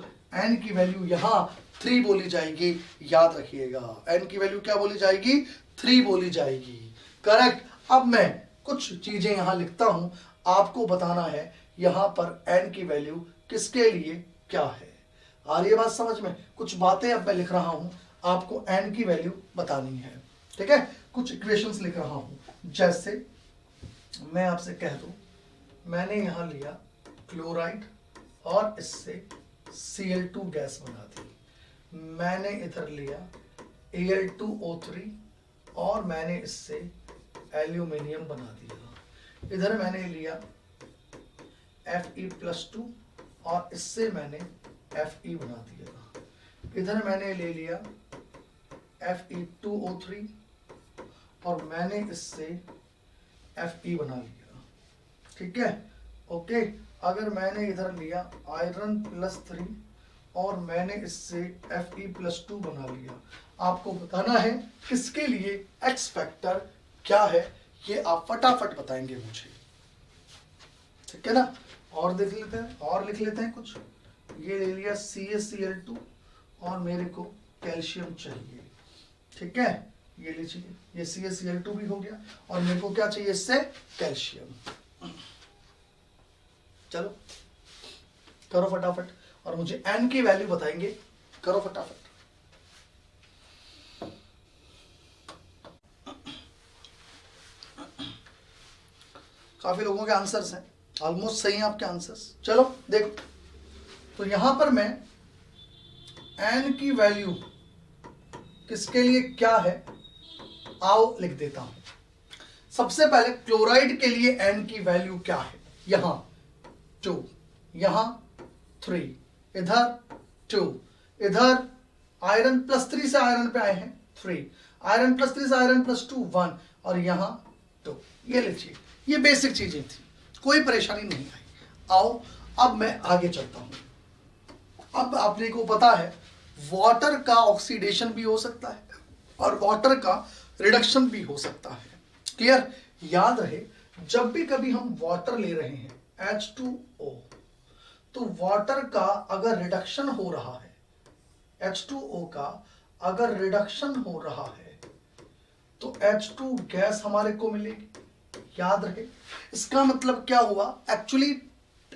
n की वैल्यू यहां 3 बोली जाएगी। याद रखिएगा, n की वैल्यू क्या बोली जाएगी? 3 बोली जाएगी। करेक्ट। अब मैं कुछ चीजें यहां लिखता हूं, आपको बताना है यहां पर n की वैल्यू किसके लिए क्या है। आ रही है बात समझ में? कुछ बातें अब मैं लिख रहा हूं, आपको n की वैल्यू बतानी है, ठीक है? कुछ इक्वेशंस लिख रहा हूं, जैसे मैं आपसे कह दूं, मैंने यहां लिया क्लोराइड और इससे Cl2 गैस बना दी, मैंने इधर लिया Al2O3 और मैंने इससे एल्यूमिनियम बना दिया, इधर मैंने लिया Fe+2 और इससे मैंने Fe बना दिया, इधर मैंने ले लिया Fe2O3 और मैंने इससे Fe बना लिया, ठीक है? ओके। अगर मैंने इधर लिया आयरन +3 और मैंने इससे Fe+2 बना लिया, आपको बताना है किसके लिए एक्स फैक्टर क्या है, ये आप फटाफट बताएंगे मुझे, ठीक है ना? और देख लेते हैं, और लिख लेते हैं कुछ। ये ले लिया CaCl2 और मेरे को कैल्शियम चाहिए, ठीक है? ये लीजिए, ये CaCl2 भी हो गया और मेरे को क्या चाहिए इससे? कैल्शियम। चलो करो फटाफट, और मुझे n की वैल्यू बताएंगे, करो फटाफट। काफी लोगों के आंसर्स हैं, ऑलमोस्ट सही हैं आपके आंसर्स। चलो देखो, तो यहां पर मैं n की वैल्यू किसके लिए क्या है, आओ लिख देता हूं। सबसे पहले क्लोराइड के लिए n की वैल्यू क्या है, यहां 2, यहां 3, इधर 2, इधर आयरन +3 से आयरन पे आए हैं 3, आयरन +3 से आयरन +2 1, और यहां 2। ये लीजिए, ये बेसिक चीजें थी, कोई परेशानी नहीं आई। आओ अब मैं आगे चलता हूं। अब आपने को पता है वाटर का ऑक्सीडेशन भी हो सकता है और वाटर का रिडक्शन भी हो सकता है। क्लियर? याद रहे, जब भी कभी हम वाटर ले रहे हैं H2O, तो वाटर का अगर रिडक्शन हो रहा है, H2O का अगर रिडक्शन हो रहा है, तो H2 गैस हमारे को मिलेगी। याद रहे, इसका मतलब क्या हुआ, एक्चुअली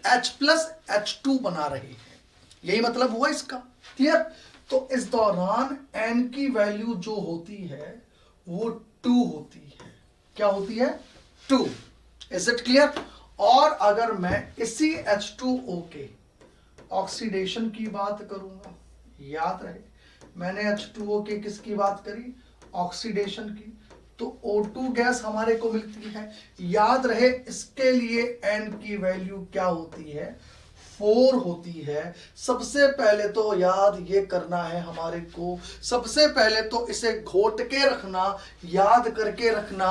H+H2 बना रहे हैं, यही मतलब हुआ इसका। क्लियर? तो इस दौरान n की वैल्यू जो होती है वो 2 होती है। क्या होती है? 2। Is it clear? और अगर मैं इसी H2O के ऑक्सीडेशन की बात करूंगा, याद रहे मैंने H2O के किसकी बात करी? ऑक्सीडेशन की, तो O2 गैस हमारे को मिलती है। याद रहे इसके लिए n की वैल्यू क्या होती है? 4 होती है। सबसे पहले तो याद ये करना है हमारे को, सबसे पहले तो इसे घोट के रखना, याद करके रखना,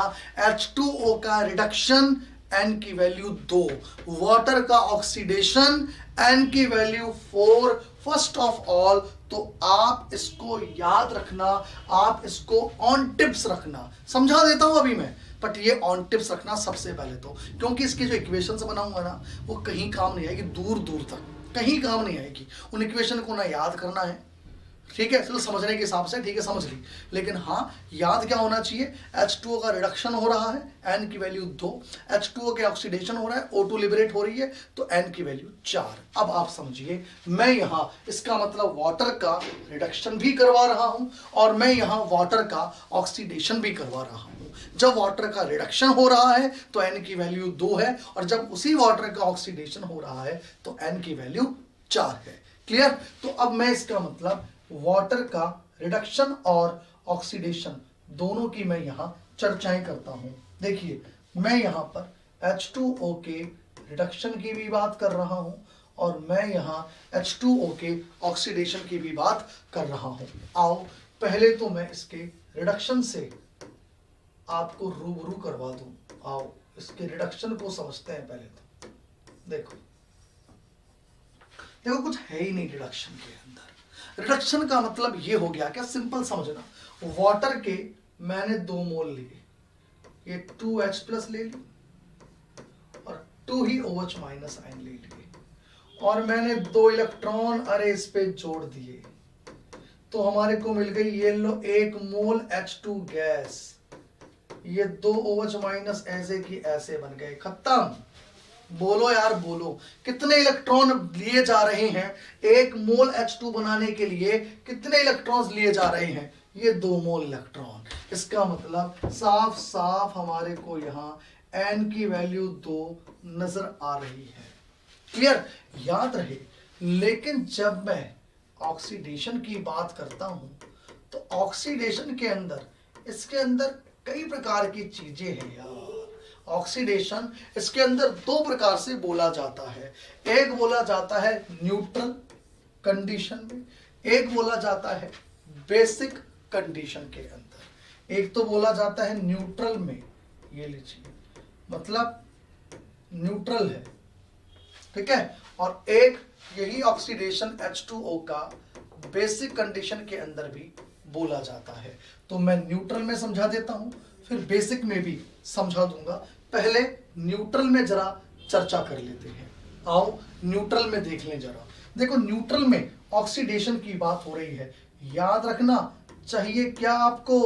H2O का रिडक्शन n की वैल्यू 2, वाटर का ऑक्सीडेशन n की वैल्यू 4। फर्स्ट ऑफ ऑल तो आप इसको याद रखना, आप इसको ऑन टिप्स रखना। समझा देता हूं अभी मैं, बट ये ऑन टिप्स रखना सबसे पहले तो, क्योंकि इसकी जो इक्वेशंस बनाऊंगा ना वो कहीं काम नहीं आएगी, दूर दूर तक कहीं काम नहीं आएगी। उन इक्वेशन को ना याद करना है, ठीक है, चलो समझने के हिसाब से ठीक है समझ ली, लेकिन हाँ याद क्या होना चाहिए, H2O का रिडक्शन हो रहा है, N की वैल्यू 2, H2O के ऑक्सीडेशन हो रहा है, O2 लिबरेट हो रही है, तो N की वैल्यू 4। अब आप समझिए, मैं यहाँ इसका मतलब वाटर का रिडक्शन भी करवा रहा हूँ और मैं यहाँ वाटर का ऑक्सीडेशन भी करवा रहा हूँ। जब वाटर का रिडक्शन हो रहा है तो N की वैल्यू 2 है, और जब उसी वाटर का ऑक्सीडेशन हो रहा है तो N की वैल्यू 4 है। क्लियर? तो अब मैं इसका मतलब वाटर का रिडक्शन और ऑक्सीडेशन दोनों की मैं यहां चर्चाएं करता हूं। देखिए, मैं यहां पर H2O के रिडक्शन की भी बात कर रहा हूं और मैं यहां H2O के ऑक्सीडेशन की भी बात कर रहा हूं। आओ पहले तो मैं इसके रिडक्शन से आपको रूबरू करवा दूं। आओ इसके रिडक्शन को समझते हैं पहले। तो देखो कुछ है ही नहीं रिडक्शन के अंदर। रिडक्शन का मतलब ये हो गया, क्या सिंपल समझना, वाटर के मैंने 2 मोल लिए, ये 2H प्लस ले ली और 2 ही OH माइनस आयन ले लिए, और मैंने 2 इलेक्ट्रॉन अरे इस पे जोड़ दिए, तो हमारे को मिल गई ये लो 1 मोल H2 गैस, ये 2 OH माइनस ऐसे की ऐसे बन गए, खत्म। बोलो यार बोलो, कितने इलेक्ट्रॉन लिए जा रहे हैं 1 मोल H2 बनाने के लिए? कितने इलेक्ट्रॉन्स लिए जा रहे हैं? ये 2 मोल इलेक्ट्रॉन। इसका मतलब साफ साफ हमारे को यहाँ N की वैल्यू 2 नजर आ रही है। क्लियर? याद रहे, लेकिन जब मैं ऑक्सीडेशन की बात करता हूं तो ऑक्सीडेशन के अंदर, इसके अंदर कई प्रकार की चीजें हैं यार। ऑक्सीडेशन इसके अंदर 2 प्रकार से बोला जाता है। एक बोला जाता है न्यूट्रल कंडीशन में, एक बोला जाता है बेसिक कंडीशन के अंदर। एक तो बोला जाता है न्यूट्रल में, ये लीजिए मतलब न्यूट्रल है, ठीक है, और एक यही ऑक्सीडेशन H2O का बेसिक कंडीशन के अंदर भी बोला जाता है। तो मैं न्यूट्रल में समझा देता हूं, फिर बेसिक में भी समझा दूंगा। पहले न्यूट्रल में जरा चर्चा कर लेते हैं। आओ न्यूट्रल में देख लें जरा। देखो न्यूट्रल में ऑक्सीडेशन की बात हो रही है। याद रखना चाहिए क्या आपको?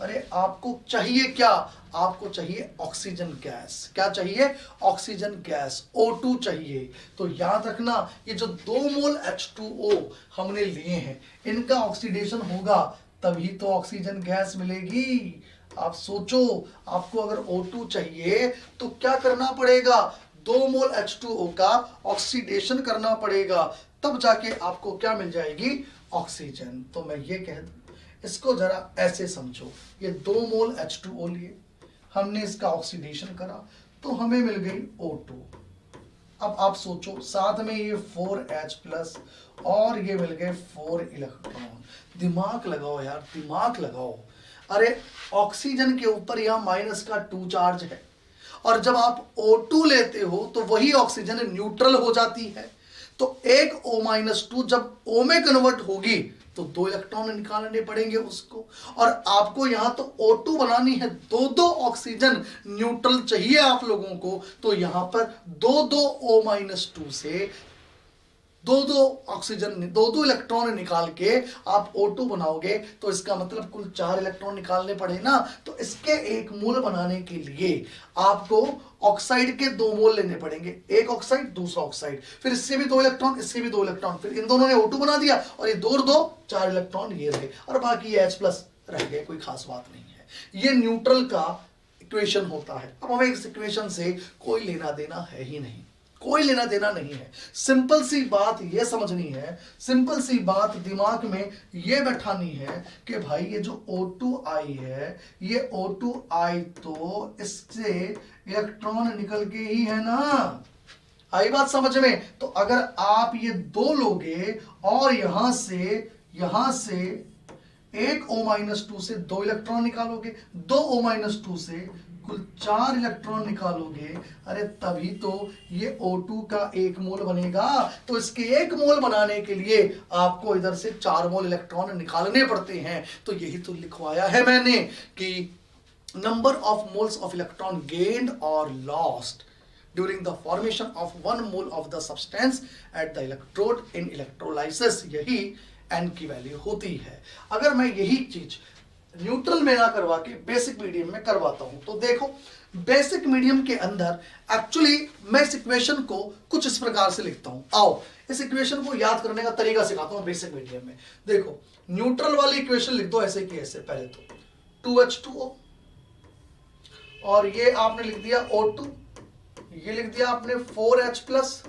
अरे आपको चाहिए क्या? आपको चाहिए ऑक्सीजन गैस। क्या चाहिए? ऑक्सीजन गैस, O2 चाहिए। तो याद रखना, ये जो 2 मोल H2O हमने लिए हैं, इनका ऑक्सीडेशन होगा तभी तो ऑक्सीजन गैस मिलेगी। आप सोचो, आपको अगर O2 चाहिए तो क्या करना पड़ेगा? 2 मोल H2O का ऑक्सीडेशन करना पड़ेगा, तब जाके आपको क्या मिल जाएगी? ऑक्सीजन। तो मैं ये कह दूं, इसको जरा ऐसे समझो, ये 2 मोल H2O लिए, हमने इसका ऑक्सीडेशन करा तो हमें मिल गई O2। अब आप सोचो, साथ में ये 4H प्लस और ये मिल गए 4 इलेक्ट्रॉन। दिमाग लगाओ यार, दिमाग लगाओ। अरे ऑक्सीजन के ऊपर यहाँ माइनस का 2 चार्ज है, और जब आप O2 लेते हो तो वही ऑक्सीजन न्यूट्रल हो जाती है। तो एक O-2 जब O में कन्वर्ट होगी तो 2 इलेक्ट्रॉन निकालने पड़ेंगे उसको, और आपको यहां तो O2 बनानी है, 2 ऑक्सीजन न्यूट्रल चाहिए आप लोगों को। तो यहां पर 2 O-2 से 2 ऑक्सीजन, 2 इलेक्ट्रॉन निकाल के आप O2 बनाओगे, तो इसका मतलब कुल 4 इलेक्ट्रॉन निकालने पड़े ना। तो इसके 1 मोल बनाने के लिए आपको ऑक्साइड के 2 मोल लेने पड़ेंगे, एक ऑक्साइड दूसरा ऑक्साइड, फिर इससे भी 2 इलेक्ट्रॉन, इससे भी 2 इलेक्ट्रॉन, फिर इन दोनों ने O2 बना दिया और ये 2 और 2 4 इलेक्ट्रॉन ये रहे, और बाकी H प्लस रह गए, कोई खास बात नहीं है। ये न्यूट्रल का इक्वेशन होता है। अब हमें इस इक्वेशन से कोई लेना देना है ही नहीं, कोई लेना देना नहीं है। सिंपल सी बात ये समझनी है, सिंपल सी बात दिमाग में ये बैठानी है कि भाई ये जो O2 आई है, ये O2 आई तो इससे इलेक्ट्रॉन निकल के ही है ना। आई बात समझ में? तो अगर आप ये 2 लोगे और यहां से एक O-2 से 2 इलेक्ट्रॉन निकालोगे, 2 O-2 से कुल 4 इलेक्ट्रॉन निकालोगे, अरे तभी तो ये O2 का 1 मोल बनेगा। तो इसके 1 मोल बनाने के लिए आपको इधर से 4 मोल इलेक्ट्रॉन निकालने पड़ते हैं। तो यही तो लिखवाया है मैंने कि number of moles of electron gained और lost during the formation of 1 mole of the substance at the electrode in electrolysis, यही एन की वैल्यू होती है। अगर मैं यही चीज न्यूट्रल में ना करवा के बेसिक मीडियम में करवाता हूं तो देखो बेसिक मीडियम के अंदर एक्चुअली मैं इस इक्वेशन को कुछ इस प्रकार से लिखता हूं। आओ इस इक्वेशन को याद करने का तरीका सिखाता हूं बेसिक मीडियम में। देखो न्यूट्रल वाली इक्वेशन लिख दो ऐसे कि ऐसे, पहले तो 2H2O और ये आपने लिख दिया O2, ये लिख दिया आपने 4H+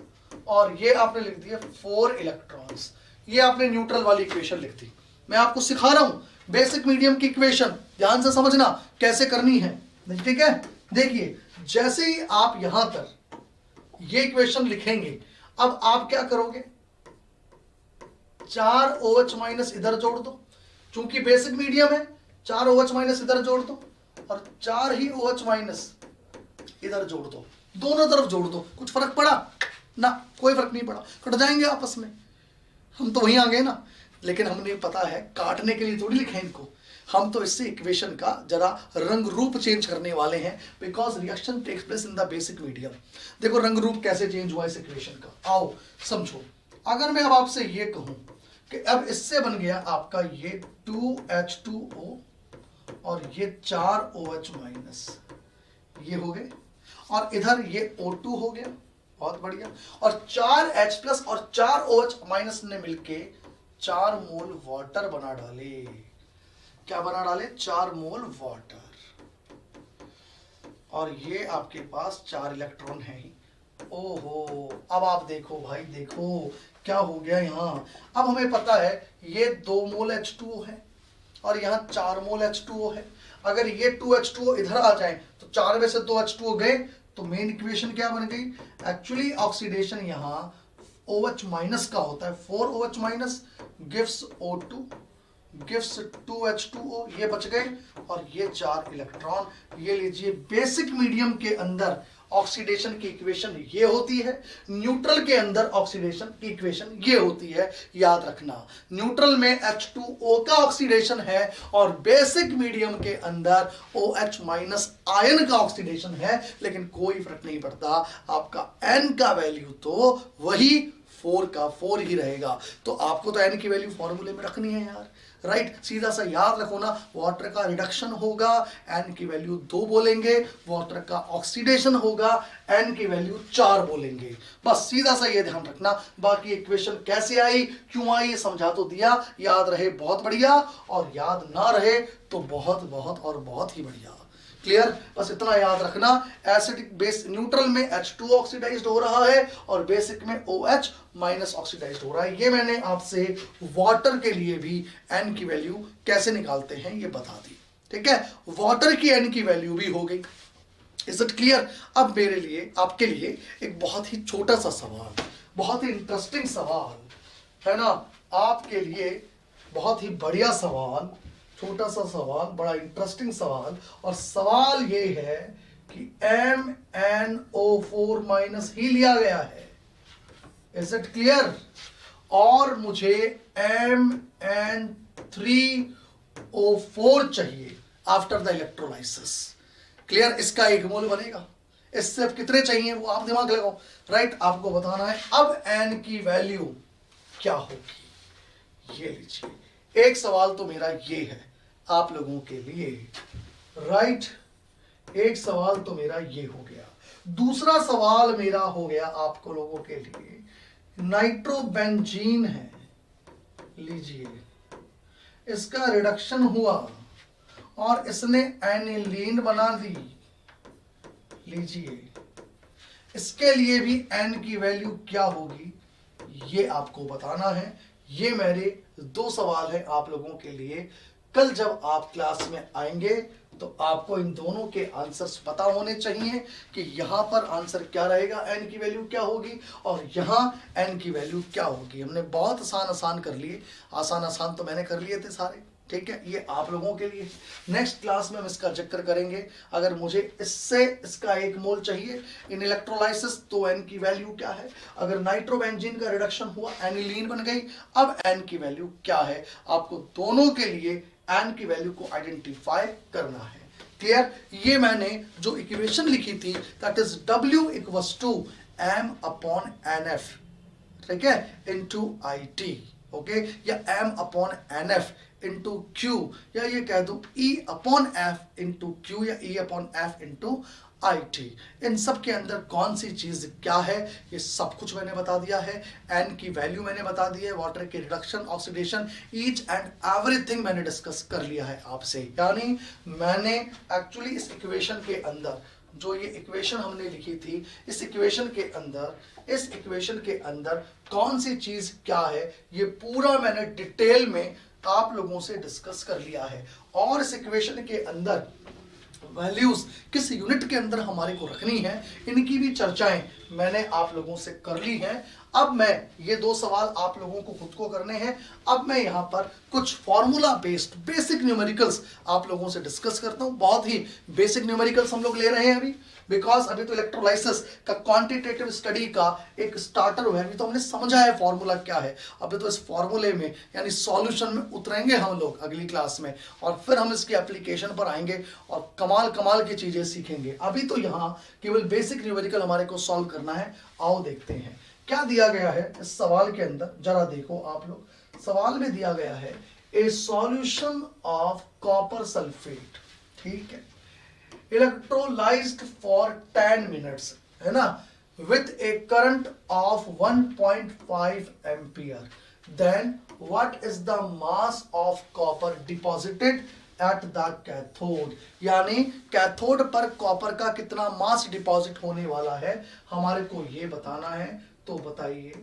और ये आपने लिख दिया 4 इलेक्ट्रॉन्स। ये आपने न्यूट्रल वाली इक्वेशन लिख दी। मैं आपको सिखा रहा हूं बेसिक मीडियम की इक्वेशन, ध्यान से समझना कैसे करनी है, ठीक है। देखिए जैसे ही आप यहां पर ये इक्वेशन लिखेंगे, अब आप क्या करोगे, 4 OH- इधर जोड़ दो, चूंकि बेसिक मीडियम है 4 OH- इधर जोड़ दो और 4 ही OH- इधर जोड़ दो, दोनों तरफ जोड़ दो। कुछ फर्क पड़ा ना? कोई फर्क नहीं पड़ा, कट जाएंगे आपस में, हम तो वहीं आ गए ना। लेकिन हमने पता है काटने के लिए थोड़ी लिखे इनको, हम तो इससे इक्वेशन का जरा रंग रूप चेंज करने वाले हैं, because reaction takes place in the basic medium. देखो रंग रूप कैसे चेंज हुआ इस इक्वेशन का, आओ समझो। अगर मैं अब आपसे ये कहूं कि अब इससे बन गया आपका ये 2H2O और ये 4 OH- ये हो गए, और इधर ये O2 हो गया, बहुत बढ़िया, और 4H+ और 4 OH- ने मिलके 4 मोल वाटर बना डाले। क्या बना डाले? 4 मोल वाटर। और ये आपके पास 4 इलेक्ट्रॉन है ही। ओहो, अब आप देखो भाई, देखो क्या हो गया यहां। अब हमें पता है ये 2 मोल H2O है और यहाँ 4 मोल H2O है। अगर ये 2H2O इधर आ जाए तो 4 में से 2 H2O गए, तो मेन इक्वेशन क्या बन गई? एक्चुअली ऑक्सीडेशन यहाँ OH- का होता है, 4 OH- gives O2 gives 2H2O, ये बच गए और ये 4 इलेक्ट्रॉन। ये लीजिए बेसिक मीडियम के अंदर ऑक्सीडेशन की इक्वेशन ये होती है, न्यूट्रल के अंदर ऑक्सीडेशन की इक्वेशन ये होती है। याद रखना, न्यूट्रल में H2O का ऑक्सीडेशन है और बेसिक मीडियम के अंदर OH- आयन का ऑक्सीडेशन है। लेकिन कोई फर्क नहीं पड़ता, आपका N का वैल्यू तो वही 4 का 4 ही रहेगा। तो आपको तो N की वैल्यू फॉर्मूले में रखनी है यार, राइट। सीधा सा याद रखो ना, वाटर का रिडक्शन होगा N की वैल्यू 2 बोलेंगे, वाटर का ऑक्सीडेशन होगा N की वैल्यू 4 बोलेंगे। बस सीधा सा ये ध्यान रखना। बाकी इक्वेशन कैसे आई, क्यों आई, ये समझा तो दिया। याद रहे बहुत बढ़िया, और याद ना रहे तो बहुत बहुत और बहुत ही बढ़िया। क्लियर? बस इतना याद रखना, एसिडिक बेस न्यूट्रल में H2 ऑक्सीडाइज्ड हो रहा है और बेसिक में OH- ऑक्सीडाइज्ड हो रहा है। ये मैंने आपसे वाटर के लिए भी N की वैल्यू कैसे निकालते हैं ये बता दी, ठीक है। वाटर की N की वैल्यू भी हो गई। Is it clear? अब मेरे लिए, आपके लिए एक बहुत ही छोटा सा सवाल, बहुत ही इंटरेस्टिंग सवाल है ना, आपके लिए बहुत ही बढ़िया सवाल, छोटा सा सवाल, बड़ा इंटरेस्टिंग सवाल। और सवाल ये है कि MnO4- ही लिया गया है। Is it clear? और मुझे Mn3O4 चाहिए आफ्टर द इलेक्ट्रोलाइसिस। क्लियर? इसका एक मोल बनेगा। इससे अब कितने चाहिए वो आप दिमाग लगाओ, राइट। आपको बताना है अब N की वैल्यू क्या होगी। ये लीजिए, एक सवाल तो मेरा ये है आप लोगों के लिए, राइट। एक सवाल तो मेरा ये हो गया। दूसरा सवाल मेरा हो गया आपको लोगों के लिए, नाइट्रोबेंजीन है, लीजिए, इसका रिडक्शन हुआ और इसने एनिलीन बना दी, लीजिए। इसके लिए भी N की वैल्यू क्या होगी ये आपको बताना है। ये मेरे 2 सवाल हैं आप लोगों के लिए। कल जब आप क्लास में आएंगे तो आपको इन दोनों के आंसर्स पता होने चाहिए कि यहां पर आंसर क्या रहेगा, N की वैल्यू क्या होगी और यहां N की वैल्यू क्या होगी। हमने बहुत आसान आसान कर लिए, आसान आसान तो मैंने कर लिए थे सारे, ठीक है। ये आप लोगों के लिए नेक्स्ट क्लास में हम इसका जिक्र करेंगे। अगर मुझे इससे इसका 1 मोल चाहिए इन इलेक्ट्रोलाइसिस तो N की वैल्यू क्या है। अगर नाइट्रोबेंजीन का रिडक्शन हुआ, एनिलीन बन गई, अब N की वैल्यू क्या है। आपको दोनों के लिए N की वैल्यू को आइडेंटिफाई करना है। क्लियर? ये मैंने जो इक्वेशन लिखी थी दैट इज W = M/NF, ठीक है, इनटू IT। ओके, या m upon N F into Q, या ये कह दो E upon F into Q, या E upon F into I T. इन सब के अंदर कौन सी चीज क्या है ये सब कुछ मैंने बता दिया है। एन की वैल्यू मैंने बता दी है, वाटर के reduction, oxidation, each and everything मैंने डिस्कस कर लिया है आपसे। यानी मैंने एक्चुअली इस इक्वेशन के अंदर जो ये इक्वेशन हमने लिखी थी, इस इक्वेशन के अंदर कौन सी चीज क्या है ये पूरा मैंने डिटेल में आप लोगों से डिस्कस कर लिया है। और इस इक्वेशन के अंदर वैल्यूज किस यूनिट के अंदर हमारे को रखनी है, इनकी भी चर्चाएं मैंने आप लोगों से कर ली हैं। अब मैं ये 2 सवाल आप लोगों को खुद को करने हैं। अब मैं यहाँ पर कुछ फॉर्मूला बेस्ड बेसिक न्यूमेरिकल्स आप लोगों से डिस्कस करता हूँ। बहुत ही बेसिक न्यूमेरिकल्स हम लोग ले रहे हैं अभी, बिकॉज अभी तो इलेक्ट्रोलाइसिस का क्वांटिटेटिव स्टडी का एक स्टार्टर हुआ है, अभी तो हमने समझा है फॉर्मूला क्या है। अभी तो इस फॉर्मूले में यानी सॉल्यूशन में उतरेंगे हम लोग अगली क्लास में, और फिर हम इसकी एप्लीकेशन पर आएंगे और कमाल की चीजें सीखेंगे। अभी तो यहाँ केवल बेसिक न्यूमेरिकल हमारे को सॉल्व करना है। आओ देखते हैं क्या दिया गया है इस सवाल के अंदर। जरा देखो आप लोग, सवाल में दिया गया है ए सॉल्यूशन ऑफ कॉपर सल्फेट, ठीक है, इलेक्ट्रोलाइज्ड फॉर 10 मिनट्स, है ना, with a current of 1.5 ampere, then what is the mass of copper deposited at the cathode? यानी कैथोड पर कॉपर का कितना मास डिपॉजिट होने वाला है हमारे को ये बताना है। तो बताइए,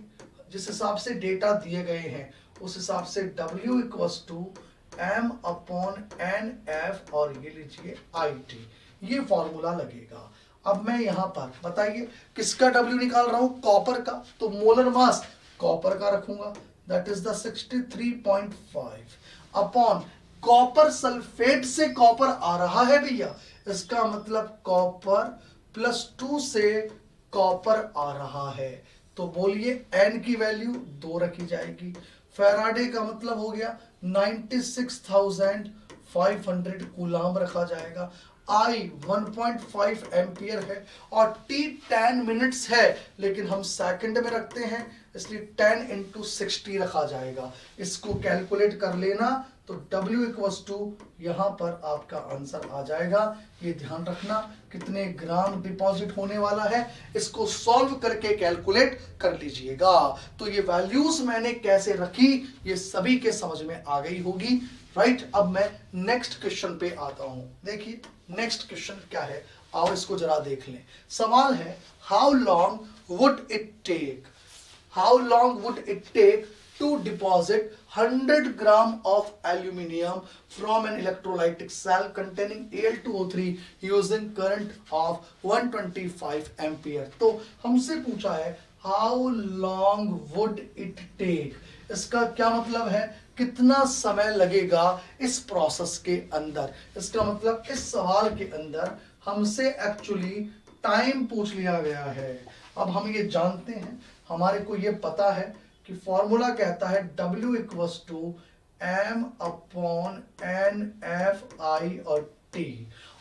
जिस हिसाब से डेटा दिए गए हैं उस हिसाब से W equals to M upon N F और ये लीजिए आई टी, ये फॉर्मूला लगेगा। अब मैं यहां पर बताइए किसका W निकाल रहा हूं, कॉपर का, तो मोलर मास कॉपर का रखूंगा, that is the 63.5 upon copper sulphate से कॉपर आ रहा है भैया, इसका मतलब कॉपर +2 से कॉपर आ रहा है। तो बोलिए N की वैल्यू 2 रखी जाएगी, फैराडे का मतलब हो गया 96,500 कूलाम रखा जाएगा, I 1.5 एम्पियर है और T 10 मिनट्स है, लेकिन हम सेकंड में रखते हैं इसलिए 10 × 60 रखा जाएगा। इसको कैलकुलेट कर लेना तो W इक्वल्स टू यहाँ पर आपका आंसर आ जाएगा। ये ध्यान रखना कितने ग्राम डिपॉजिट होने वाला है, इसको सॉल्व करके कैलकुलेट कर लीजिएगा। तो ये वैल्यूज मैंने कैसे रखी ये सभी के समझ में आ गई होगी, राइट। अब मैं नेक्स्ट क्वेश्चन पे आता हूं। देखिए नेक्स्ट क्वेश्चन क्या है, आओ इसको जरा देख लें। सवाल है how long would it take to deposit 100 gram of aluminium from an electrolytic cell containing Al2O3 using current of 125 ampere. तो हमसे पूछा है how long would it take, इसका क्या मतलब है कितना समय लगेगा इस प्रोसेस के अंदर। इसका मतलब इस सवाल के अंदर हमसे एक्चुअली टाइम पूछ लिया गया है। अब हम ये जानते हैं, हमारे को ये पता है कि फॉर्मूला कहता है W equals to M upon N F I और T,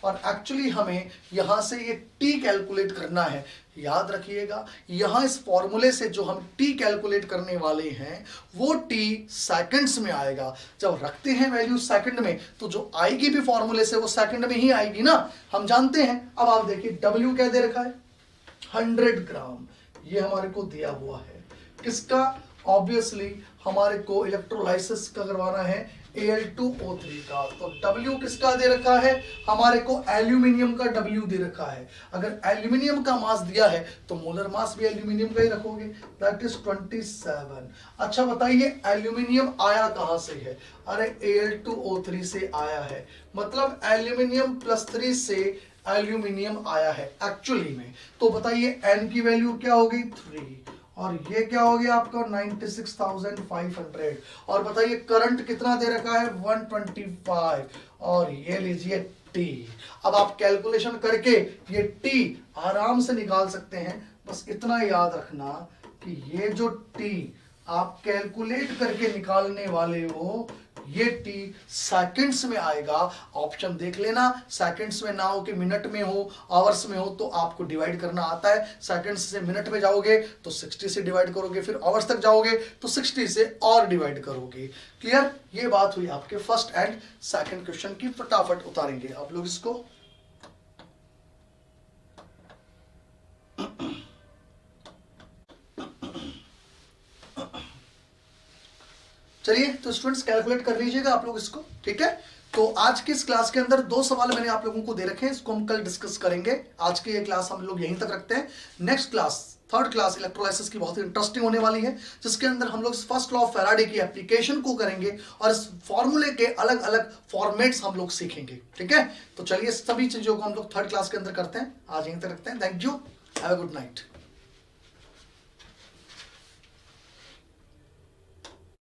और एक्चुअली हमें यहां से ये T कैलकुलेट करना है। याद रखिएगा यहां इस फॉर्मूले से जो हम T कैलकुलेट करने वाले हैं वो T सेकंड्स में आएगा। जब रखते हैं वैल्यू सेकंड में तो जो आएगी भी फॉर्मूले से वो सेकंड में ही आएगी ना, हम जानते हैं। अब आप देखिए W क्या दे रखा है 100 ग्राम, ये हमारे को दिया हुआ है किसका, ऑब्वियसली हमारे को इलेक्ट्रोलाइसिस का करवाना है Al2O3 का। तो W किसका दे रखा है, हमारे को एल्यूमिनियम का W दे रखा है। अगर एल्यूमिनियम का मास दिया है तो मोलर मास भी एल्यूमिनियम का ही रखोगे, दैट इज 27। अच्छा बताइए एल्यूमिनियम आया कहां से है, अरे Al2O3 से आया है, मतलब एल्यूमिनियम +3 से एल्यूमिनियम आया है एक्चुअली में। तो बताइए N की वैल्यू क्या होगी 3, और ये क्या हो गया आपका 96,500, और बताइए करंट कितना दे रखा है 125, और ये लीजिए T। अब आप कैलकुलेशन करके ये T आराम से निकाल सकते हैं, बस इतना याद रखना कि ये जो T आप कैलकुलेट करके निकालने वाले हो, ये t सेकंड्स में आएगा। ऑप्शन देख लेना, सेकंड्स में ना हो कि मिनट में हो, आवर्स में हो, तो आपको डिवाइड करना आता है। सेकंड्स से मिनट में जाओगे तो 60 से डिवाइड करोगे, फिर आवर्स तक जाओगे तो 60 से और डिवाइड करोगे। क्लियर? ये बात हुई आपके फर्स्ट एंड सेकंड क्वेश्चन की। फटाफट उतारेंगे आप लोग इसको। चलिए तो स्टूडेंट्स कैलकुलेट कर लीजिएगा आप लोग इसको, ठीक है। तो आज की इस क्लास के अंदर 2 सवाल मैंने आप लोगों को दे रखे हैं, इसको हम कल डिस्कस करेंगे। आज की ये क्लास हम लोग यहीं तक रखते हैं। Next class, third class electrolysis की बहुत ही इंटरेस्टिंग होने वाली है, जिसके अंदर हम लोग फर्स्ट लॉ ऑफ फैराडे की एप्लीकेशन को करेंगे और इस फॉर्मूले के अलग अलग फॉर्मेट्स हम लोग सीखेंगे, ठीक है। तो चलिए सभी चीजों को हम लोग थर्ड क्लास के अंदर करते हैं, आज यहीं तक रखते हैं। Thank you, have a good night.